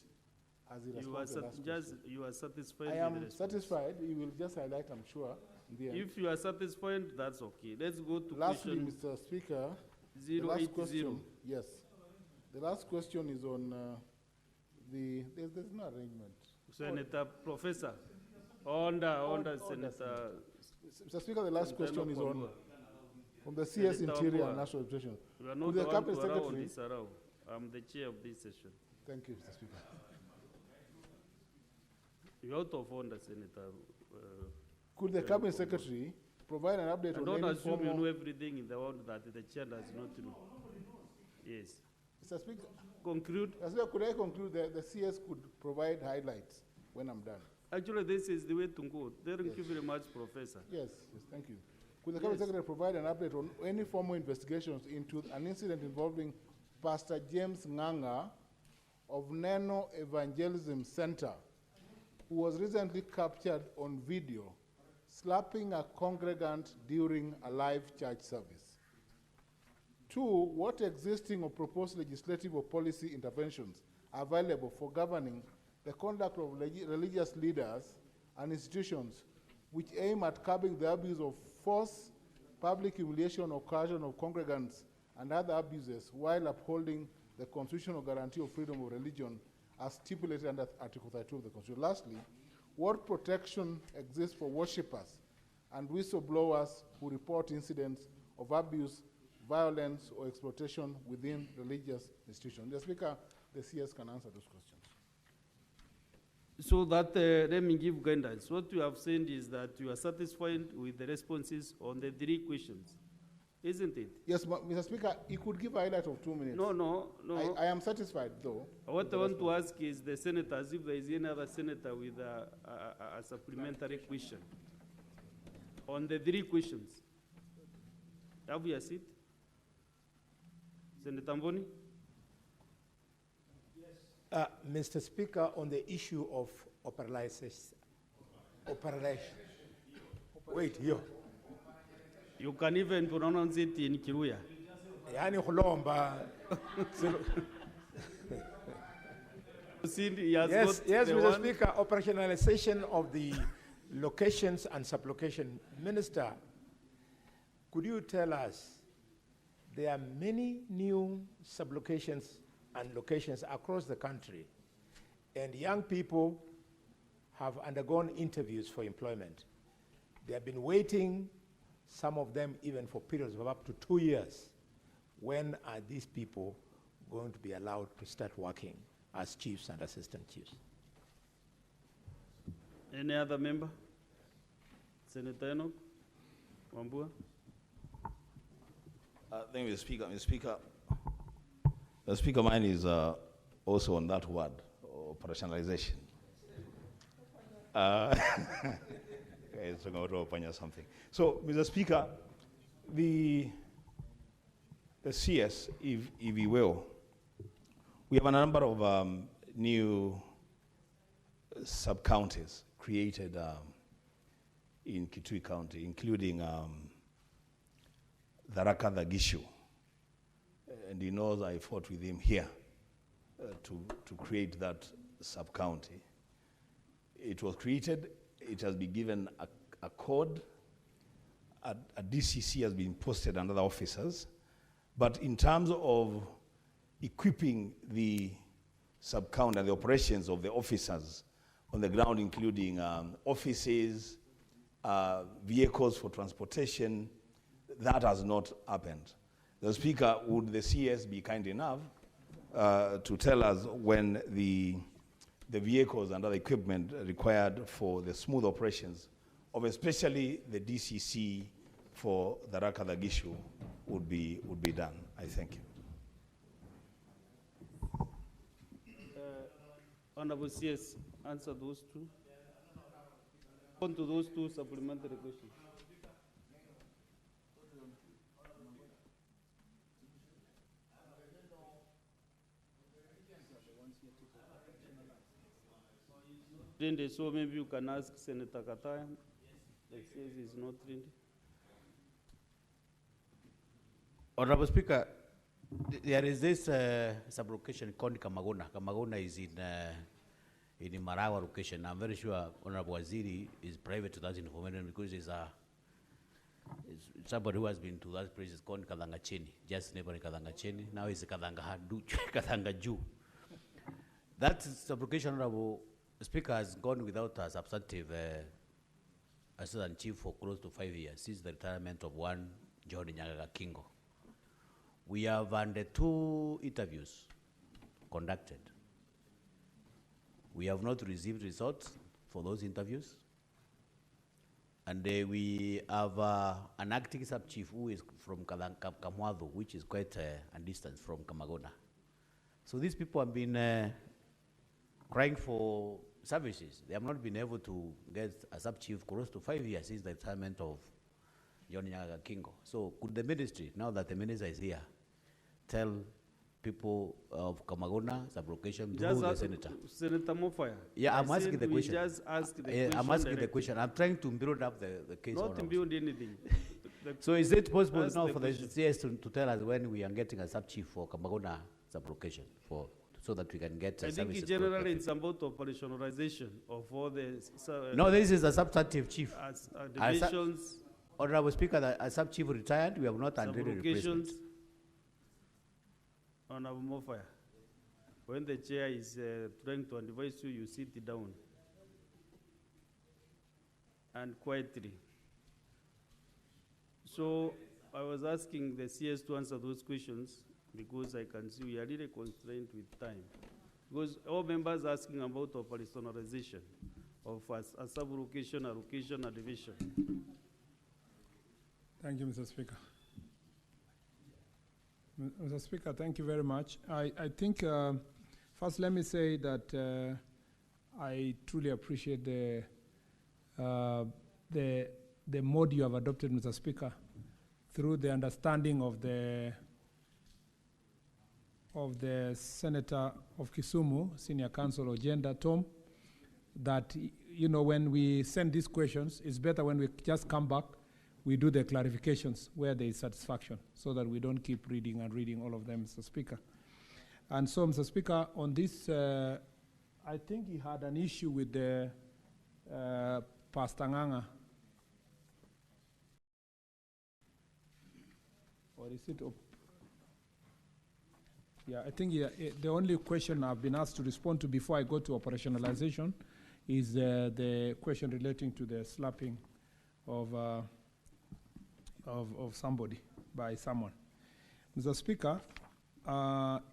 as he responds to the last question. You are satisfied I with am the response? satisfied. He will just highlight, I'm sure, in the end. If you are satisfied, that's okay. Let's go to Lastly, question Mr. Speaker, 080. the last question, yes. The last question is on there's no arrangement. Senator Professor. Order, Senator. Mr. Speaker, the last question is on the CS Interior and National Education. We are not the the Cabinet one to allow Secretary. this around. I'm the chair of this session. Thank you, Mr. Speaker. You're out of order, Senator. Could the Cabinet Secretary provide an update on don't any assume you formal... know everything in the world that the chair does not know. Yes. Mr. Speaker, conclude. Mr. Speaker, could I conclude that the CS could provide highlights when I'm done? Actually, this is the way to go. Thank you very much, Professor. Yes, thank you. Could the Cabinet Secretary provide an update on any formal investigations into an incident involving Pastor James Nganga of Neno Evangelism Center, who was recently captured on video slapping a congregant during a live church service? 2, what existing or proposed legislative or policy interventions are available for governing the conduct of religious leaders and institutions which aim at curbing the abuse of force, public humiliation or coercion of congregants and other abuses while upholding the constitutional guarantee of freedom of religion as stipulated under Article 32 of the Constitution? Lastly, what protection exists for worshippers and whistleblowers who report incidents of abuse, violence, or exploitation within religious institutions? Mr. Speaker, the CS can answer those questions. So that, let me give guidance. What you have said is that you are satisfied with the responses on the 3 questions, isn't it? Yes, Mr. Speaker, you could give a highlight of 2 minutes. No. I am satisfied, though. What I want to ask is the senators, if there is any other senator with a supplementary question. On the 3 questions. Have you a seat? Senator Mboni? Mr. Speaker, on the issue of operationalization. Wait, here. You can even pronounce it in Kiruya. Yani khulomba. Yes, Mr. Speaker, operationalization of the locations and sublocation. Minister, could you tell us, there are many new sublocations and locations across the country, and young people have undergone interviews for employment. They have been waiting, some of them even for periods of up to 2 years. When are these people going to be allowed to start working as chiefs and assistant chiefs? Any other member? Senator Enoch Wambua? Thank you, Mr. Speaker. Mr. Speaker, the Speaker, mine is also on that word, operationalization. It's going to open something. So, Mr. Speaker, the CS, if you will, we have a number of new sub-counties created in Kitui County, including Tharaka Gishu. And he knows I fought with him here to create that sub-county. It was created, it has been given a code, a DCC has been posted under the officers, but in terms of equipping the sub-county and the operations of the officers on the ground, including offices, vehicles for transportation, that has not happened. The Speaker, would the CS be kind enough to tell us when the vehicles and other equipment required for the smooth operations of especially the DCC for the Tharaka Gishu would be done? I thank you. Honorable CS, answer those two. On to those two supplementary questions. Trinde, so maybe you can ask Senator Kataya. The CS is not Trinde. Honorable Speaker, there is this sub-location called Kamagona. Kamagona is in Marawa location. I'm very sure Honorable Waziri is private to that information because it's somebody who has been to that place. It's called Kadangacheni, just neighboring Kadangacheni. Now it's Kadangaju. That sub-location, Honorable Speaker, has gone without a substantive assistant chief for close to 5 years since the retirement of one John Nyaga Kingo. We have under 2 interviews conducted. We have not received results for those interviews. And we have an acting sub-chief who is from Kamwado, which is quite a distance from Kamagona. So these people have been crying for services. They have not been able to get a sub-chief close to 5 years since the retirement of John Nyaga Kingo. So could the ministry, now that the minister is here, tell people of Kamagona sub-location through the senator? Senator Mofaya. Yeah, I'm asking the question. Just ask the question. I'm asking the question. I'm trying to build up the case. Not to build anything. So is it possible now for the CS to tell us when we are getting a sub-chief for Kamagona sub-location so that we can get I think generally it's about operationalization of all the... no, this is a substantive chief. Divisions... Honorable Speaker, a sub-chief retired, we have not unready replacement. Honorable Mofaya, when the chair is trying to advise you, you sit down and quietly. So I was asking the CS to answer those questions because I can see we are really constrained with time. Because all members are asking about operationalization of a sub-location, allocation, and division. Thank you, Mr. Speaker. Mr. Speaker, thank you very much. I think, first let me say that I truly appreciate the mode you have adopted, Mr. Speaker, through the understanding of the Senator of Kisumu, Senior Counsel Ojenda Tom, that, you know, when we send these questions, it's better when we just come back, we do the clarifications where there is satisfaction so that we don't keep reading and reading all of them, Mr. Speaker. And so, Mr. Speaker, on this, I think he had an issue with the Pastor Nganga. Or is it? Yeah, I think the only question I've been asked to respond to before I go to operationalization is the question relating to the slapping of somebody by someone. Mr. Speaker,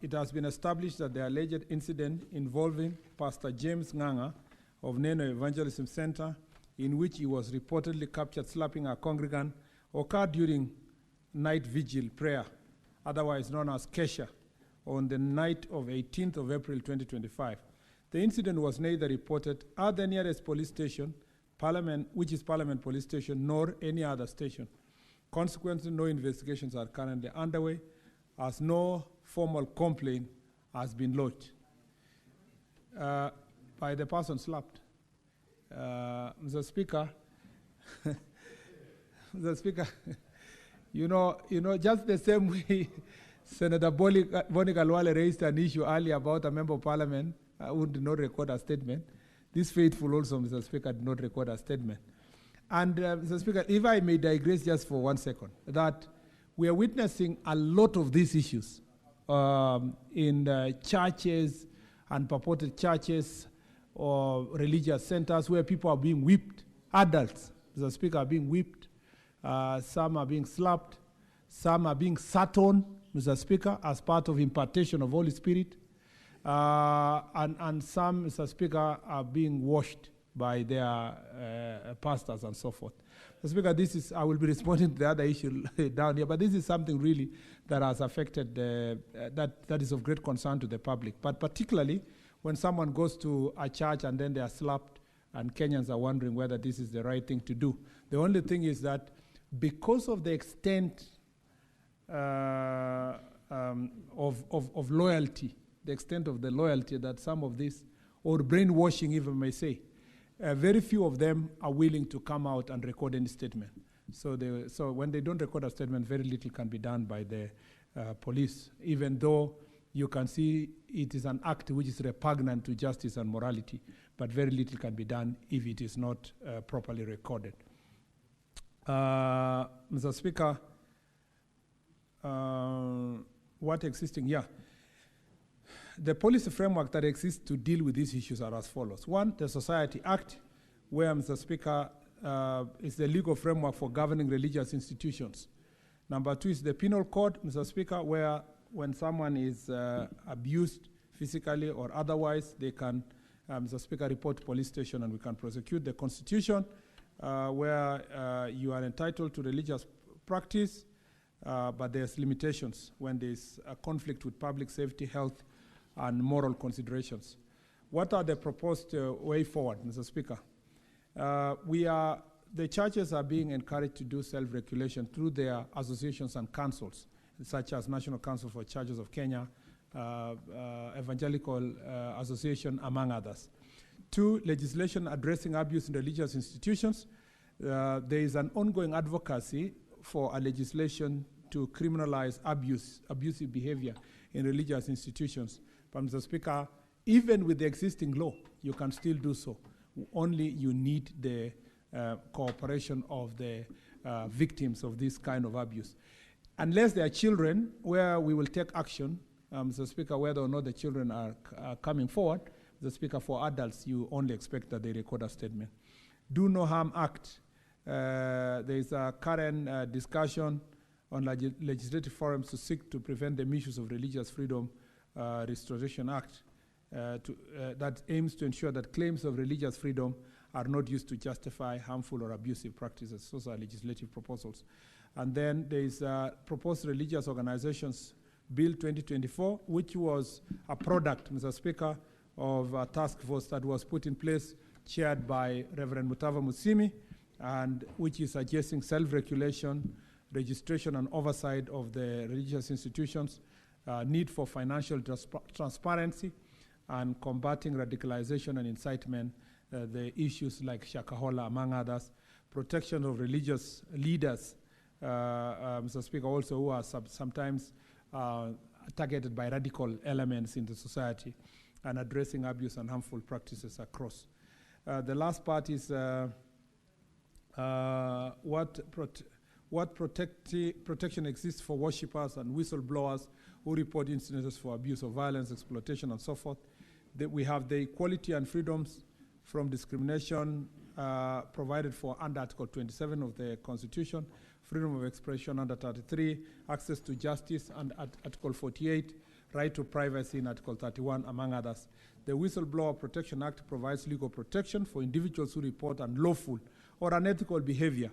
it has been established that the alleged incident involving Pastor James Nganga of Neno Evangelism Center, in which he was reportedly captured slapping a congregant, occurred during night vigil prayer, otherwise known as Kesha, on the night of 18th of April 2025. The incident was neither reported at the nearest police station, Parliament, which is Parliament Police Station, nor any other station. Consequently, no investigations are currently underway, as no formal complaint has been lodged by the person slapped. Mr. Speaker, Mr. Speaker, you know, just the same way Senator Monica Lwale raised an issue earlier about a member of Parliament who did not record a statement. This faithful also, Mr. Speaker, did not record a statement. And, Mr. Speaker, if I may digress just for 1 second, that we are witnessing a lot of these issues in churches and purported churches or religious centers where people are being whipped, adults, Mr. Speaker, are being whipped, some are being slapped, some are being sat on, Mr. Speaker, as part of impartation of Holy Spirit, and some, Mr. Speaker, are being washed by their pastors and so forth. Mr. Speaker, this is, I will be responding to the other issue down here, but this is something really that has affected, that is of great concern to the public. But particularly, when someone goes to a church and then they are slapped, and Kenyans are wondering whether this is the right thing to do. The only thing is that because of the extent of loyalty, the extent of the loyalty that some of this, or brainwashing even may say, very few of them are willing to come out and record any statement. So when they don't record a statement, very little can be done by the police, even though you can see it is an act which is repugnant to justice and morality, but very little can be done if it is not properly recorded. Mr. Speaker, what existing? Yeah. The policy framework that exists to deal with these issues are as follows. One, the Society Act, where, Mr. Speaker, is the legal framework for governing religious institutions. Number two is the Penal Code, Mr. Speaker, where when someone is abused physically or otherwise, they can, Mr. Speaker, report to police station and we can prosecute. The Constitution, where you are entitled to religious practice, but there's limitations when there's a conflict with public safety, health, and moral considerations. What are the proposed way forward, Mr. Speaker? The churches are being encouraged to do self-regulation through their associations and councils, such as National Council for Churches of Kenya, Evangelical Association, among others. Two, legislation addressing abuse in religious institutions. There is an ongoing advocacy for a legislation to criminalize abusive behavior in religious institutions. But Mr. Speaker, even with the existing law, you can still do so. Only you need the cooperation of the victims of this kind of abuse. Unless they are children, where we will take action, Mr. Speaker, whether or not the children are coming forward, Mr. Speaker, for adults, you only expect that they record a statement. Do No Harm Act. There is a current discussion on legislative forums to seek to prevent the misuse of Religious Freedom Restoration Act that aims to ensure that claims of religious freedom are not used to justify harmful or abusive practices. Those are legislative proposals. And then there is proposed Religious Organizations Bill 2024, which was a product, Mr. Speaker, of a task force that was put in place, chaired by Reverend Mutava Mutsimi, and which is suggesting self-regulation, registration and oversight of the religious institutions, need for financial transparency, and combating radicalization and incitement, the issues like Shakahola, among others, protection of religious leaders, Mr. Speaker, also who are sometimes targeted by radical elements in the society, and addressing abuse and harmful practices across. The last part is what protection exists for worshippers and whistleblowers who report incidents for abuse or violence, exploitation, and so forth. We have the equality and freedoms from discrimination provided for under Article 27 of the Constitution, freedom of expression under 33, access to justice and Article 48, right to privacy in Article 31, among others. The Whistleblower Protection Act provides legal protection for individuals who report unlawful or unethical behavior,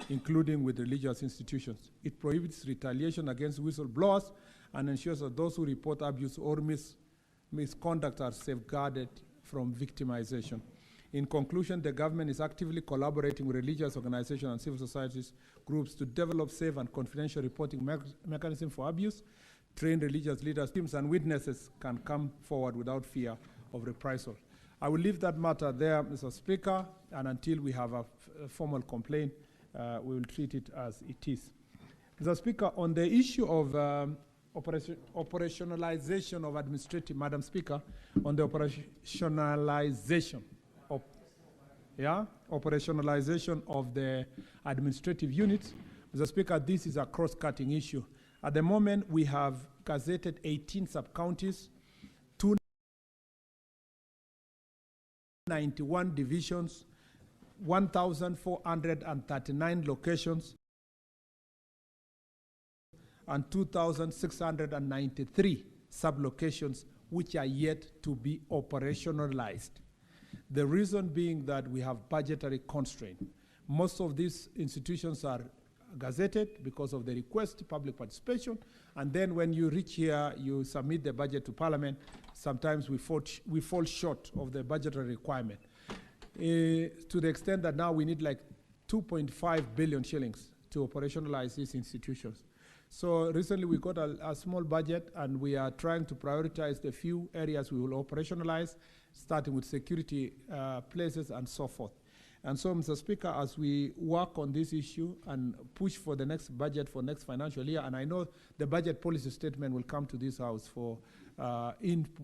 including with religious institutions. It prohibits retaliation against whistleblowers and ensures that those who report abuse or misconduct are safeguarded from victimization. In conclusion, the government is actively collaborating with religious organizations and civil society groups to develop safe and confidential reporting mechanisms for abuse. Trained religious leaders, teams, and witnesses can come forward without fear of reprisal. I will leave that matter there, Mr. Speaker, and until we have a formal complaint, we will treat it as it is. Mr. Speaker, on the issue of operationalization of administrative, Madam Speaker, on the operationalization of the administrative units, Mr. Speaker, this is a cross-cutting issue. At the moment, we have gazetted 18 sub-counties, 291 divisions, 1,439 locations, and 2,693 sub-locations which are yet to be operationalized. The reason being that we have budgetary constraint. Most of these institutions are gazetted because of the request, public participation, and then when you reach here, you submit the budget to Parliament. Sometimes we fall short of the budgetary requirement, to the extent that now we need like 2.5 billion shillings to operationalize these institutions. So recently we got a small budget, and we are trying to prioritize the few areas we will operationalize, starting with security places and so forth. And so, Mr. Speaker, as we work on this issue and push for the next budget for next financial year, and I know the budget policy statement will come to this House for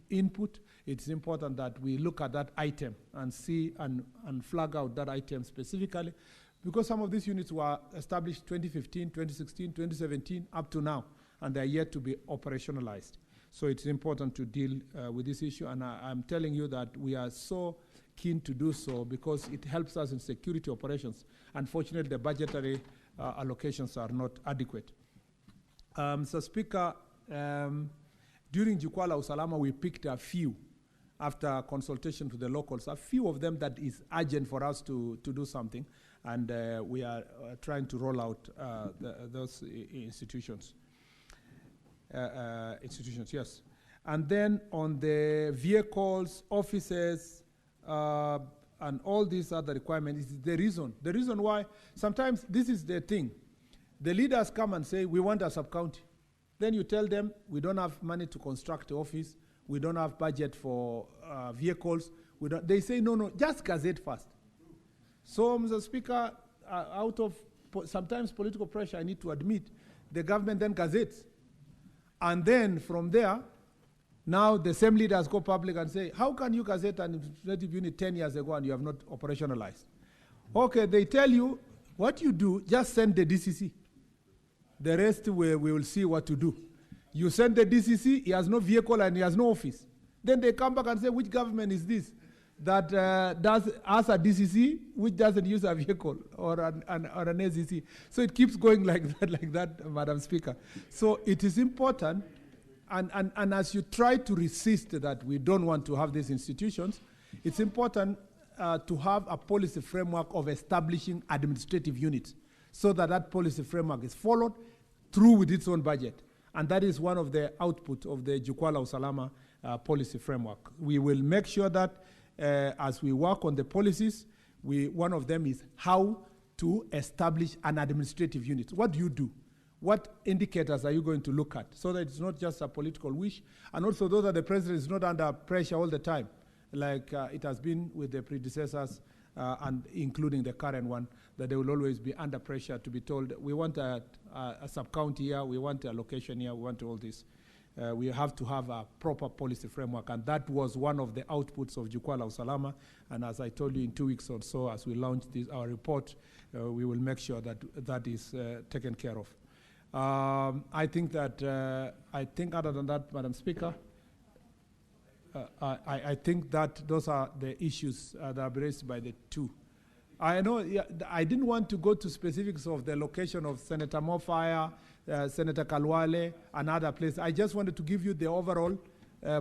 input, it's important that we look at that item and see and flag out that item specifically, because some of these units were established 2015, 2016, 2017, up to now, and they're yet to be operationalized. So it's important to deal with this issue, and I'm telling you that we are so keen to do so because it helps us in security operations. Unfortunately, the budgetary allocations are not adequate. Mr. Speaker, during Jukwaa la Usalama, we picked a few after consultation to the locals, a few of them that is urgent for us to do something, and we are trying to roll out those institutions. Yes. And then on the vehicles, offices, and all these other requirements is the reason why sometimes this is the thing. The leaders come and say, we want a sub-county. Then you tell them, we don't have money to construct the office, we don't have budget for vehicles. They say, no, just gazette first. So, Mr. Speaker, out of sometimes political pressure, I need to admit, the government then gazettes. And then from there, now the same leaders go public and say, how can you gazette an administrative unit 10 years ago and you have not operationalized? Okay, they tell you, what you do, just send the DCC. The rest we will see what to do. You send the DCC, he has no vehicle and he has no office. Then they come back and say, which government is this that has a DCC which doesn't use a vehicle or an ACC? So it keeps going like that, Madam Speaker. So it is important, and as you try to resist that we don't want to have these institutions, it's important to have a policy framework of establishing administrative units so that that policy framework is followed through with its own budget. And that is one of the output of the Jukwaa la Usalama policy framework. We will make sure that as we work on the policies, one of them is how to establish an administrative unit. What do you do? What indicators are you going to look at so that it's not just a political wish, and also so that the president is not under pressure all the time, like it has been with the predecessors and including the current one, that they will always be under pressure to be told, we want a sub-county here, we want a location here, we want all this. We have to have a proper policy framework, and that was one of the outputs of Jukwaa la Usalama. And as I told you, in 2 weeks or so, as we launch our report, we will make sure that that is taken care of. I think other than that, Madam Speaker, I think that those are the issues that are raised by the two. I know I didn't want to go to specifics of the location of Senator Mofaya, Senator Kalwale, and other places. I just wanted to give you the overall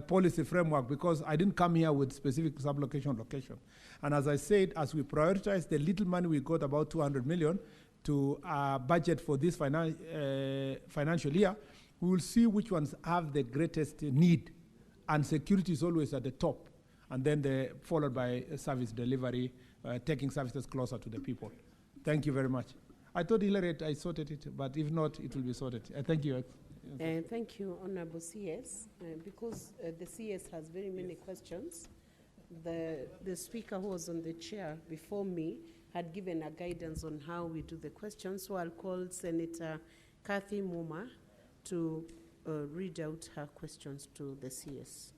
policy framework because I didn't come here with specific sublocation location. And as I said, as we prioritize the little money we got, about 200 million, to budget for this financial year, we will see which ones have the greatest need. And security is always at the top. And then followed by service delivery, taking services closer to the people. Thank you very much. I thought I sorted it, but if not, it will be sorted. Thank you. Thank you, Honorable CS. Because the CS has very many questions, the speaker who was on the chair before me had given a guidance on how we do the questions, so I'll call Senator Kathy Muma to read out her questions to the CS.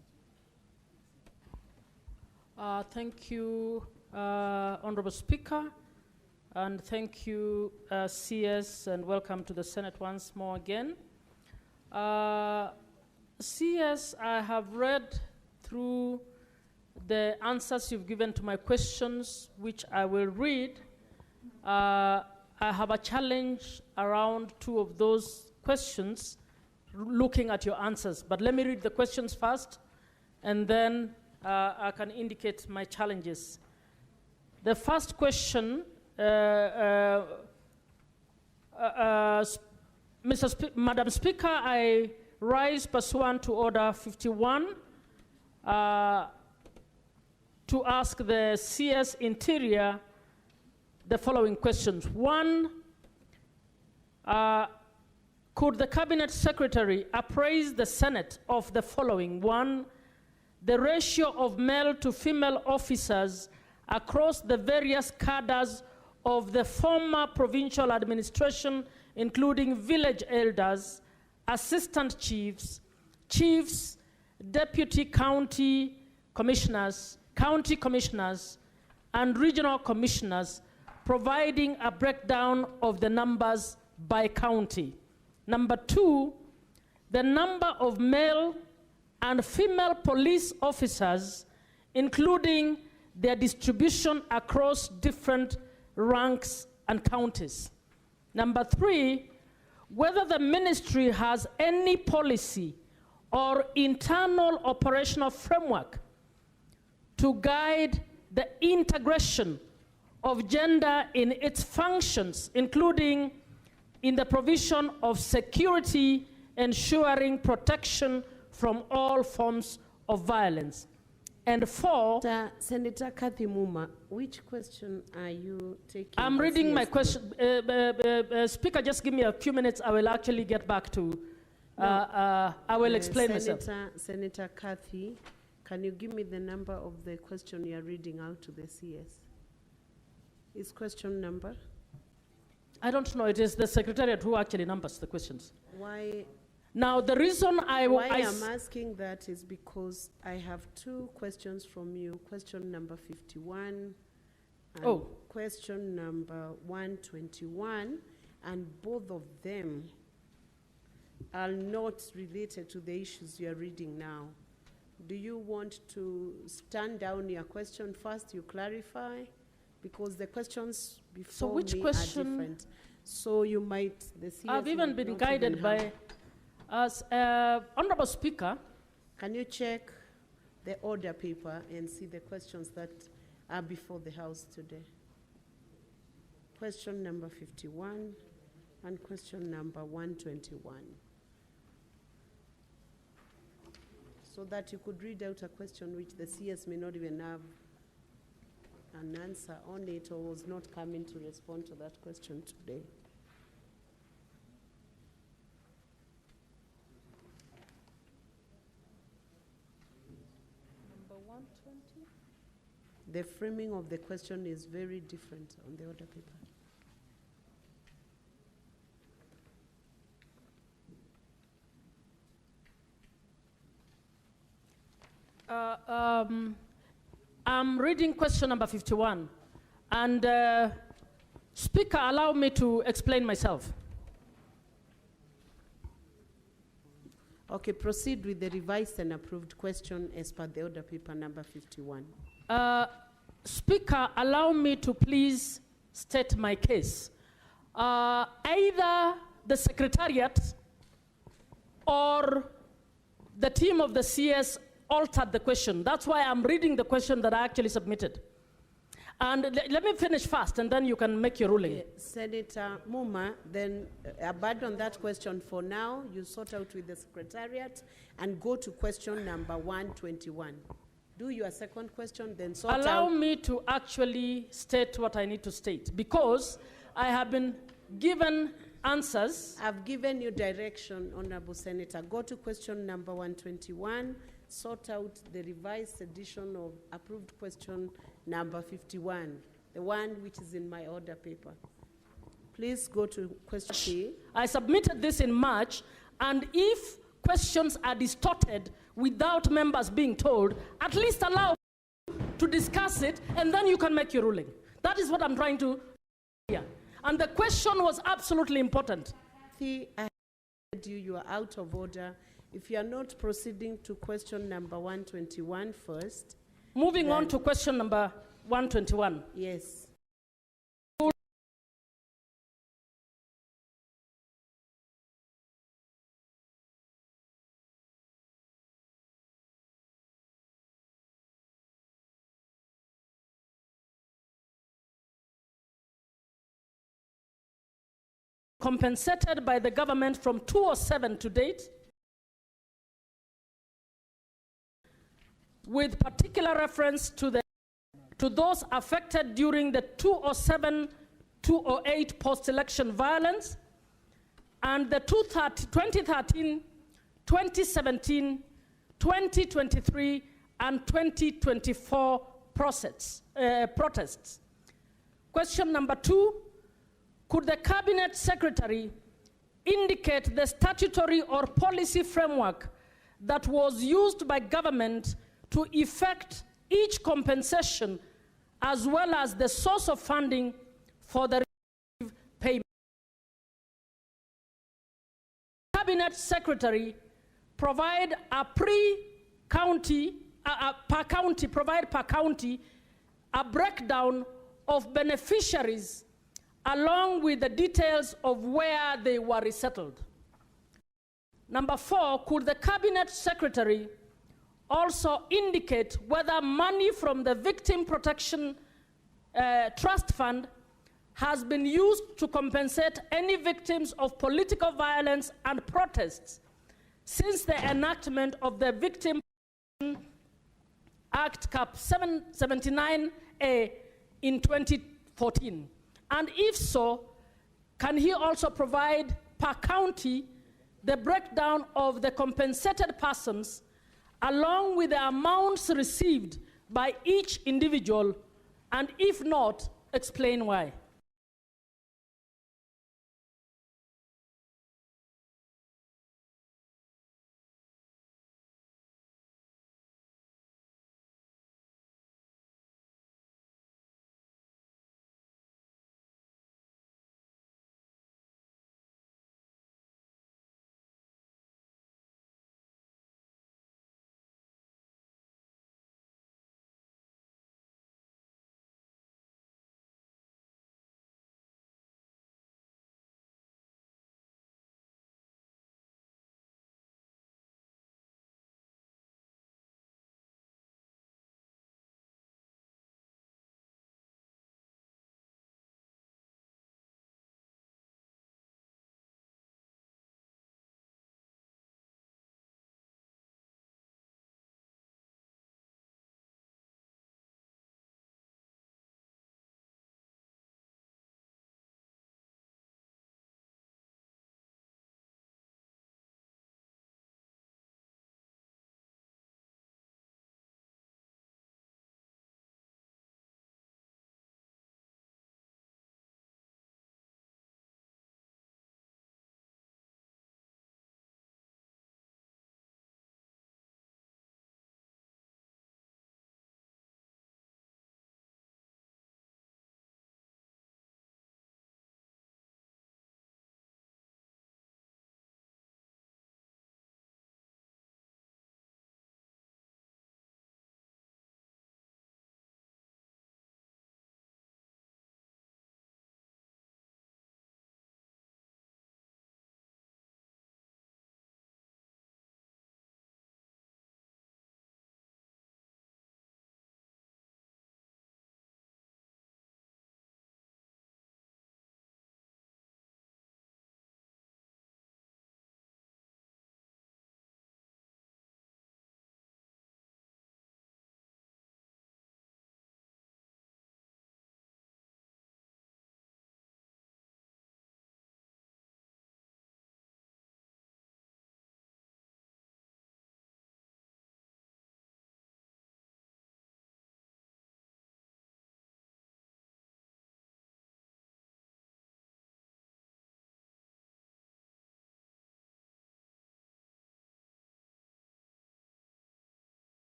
Thank you, Honorable Speaker, and thank you, CS, and welcome to the Senate once more again. CS, I have read through the answers you've given to my questions, which I will read. I have a challenge around 2 of those questions, looking at your answers. But let me read the questions first, and then I can indicate my challenges. The first question Madam Speaker, I rise pursuant to Order 51 to ask the CS Interior the following questions. One, could the Cabinet Secretary appraise the Senate of the following? One, the ratio of male to female officers across the various cadres of the former provincial administration, including village elders, assistant chiefs, chiefs, deputy county commissioners, and regional commissioners, providing a breakdown of the numbers by county. Number two, the number of male and female police officers, including their distribution across different ranks and counties. Number three, whether the ministry has any policy or internal operational framework to guide the integration of gender in its functions, including in the provision of security, ensuring protection from all forms of violence. And four, Senator Kathy Muma, which question are you taking? I'm reading my question. Speaker, just give me a few minutes. I will actually get back to, I will explain myself. Senator Kathy, can you give me the number of the question you're reading out to the CS? Is question number? I don't know. It is the Secretariat who actually numbers the questions. Why? Now, the reason Why I'm asking that is because I have two questions from you. Question number 51 and question number 121, and both of them are not related to the issues you are reading now. Do you want to stand down your question first, you clarify? Because the questions before me are different. So you might, the CS I've even been guided by us. Honorable Speaker. Can you check the order paper and see the questions that are before the House today? Question number 51 and question number 121. So that you could read out a question which the CS may not even have an answer on it or was not coming to respond to that question today. Number 120. The framing of the question is very different on the order paper. I'm reading question number 51. And Speaker, allow me to explain myself. Okay, proceed with the revised and approved question as per the order paper number 51. Speaker, allow me to please state my case. Either the Secretariat or the team of the CS altered the question. That's why I'm reading the question that I actually submitted. And let me finish fast, and then you can make your ruling. Okay. Senator Muma, then abandon that question for now. You sort out with the Secretariat and go to question number 121. Do your second question, then sort out. Allow me to actually state what I need to state, because I have been given answers. I've given you direction, Honorable Senator. Go to question number 121. Sort out the revised edition of approved question number 51, the one which is in my order paper. Please go to question. I submitted this in March, and if questions are distorted without members being told, at least allow to discuss it, and then you can make your ruling. That is what I'm trying to hear. And the question was absolutely important. I heard you, you are out of order. If you are not proceeding to question number 121 first. Moving on to question number 121. Yes. compensated by the government from 2007 to date, with particular reference to those affected during the 2007-2008 post-election violence and the 2013, 2017, 2023, and 2024 protests. Question number 2, could the Cabinet Secretary indicate the statutory or policy framework that was used by government to effect each compensation, as well as the source of funding for the payment? Cabinet Secretary provide per county a breakdown of beneficiaries along with the details of where they were resettled. Number 4, could the Cabinet Secretary also indicate whether money from the Victim Protection Trust Fund has been used to compensate any victims of political violence and protests since the enactment of the Victim Protection Act Cap 79A in 2014? And if so, can he also provide per county the breakdown of the compensated persons along with the amounts received by each individual, and if not, explain why?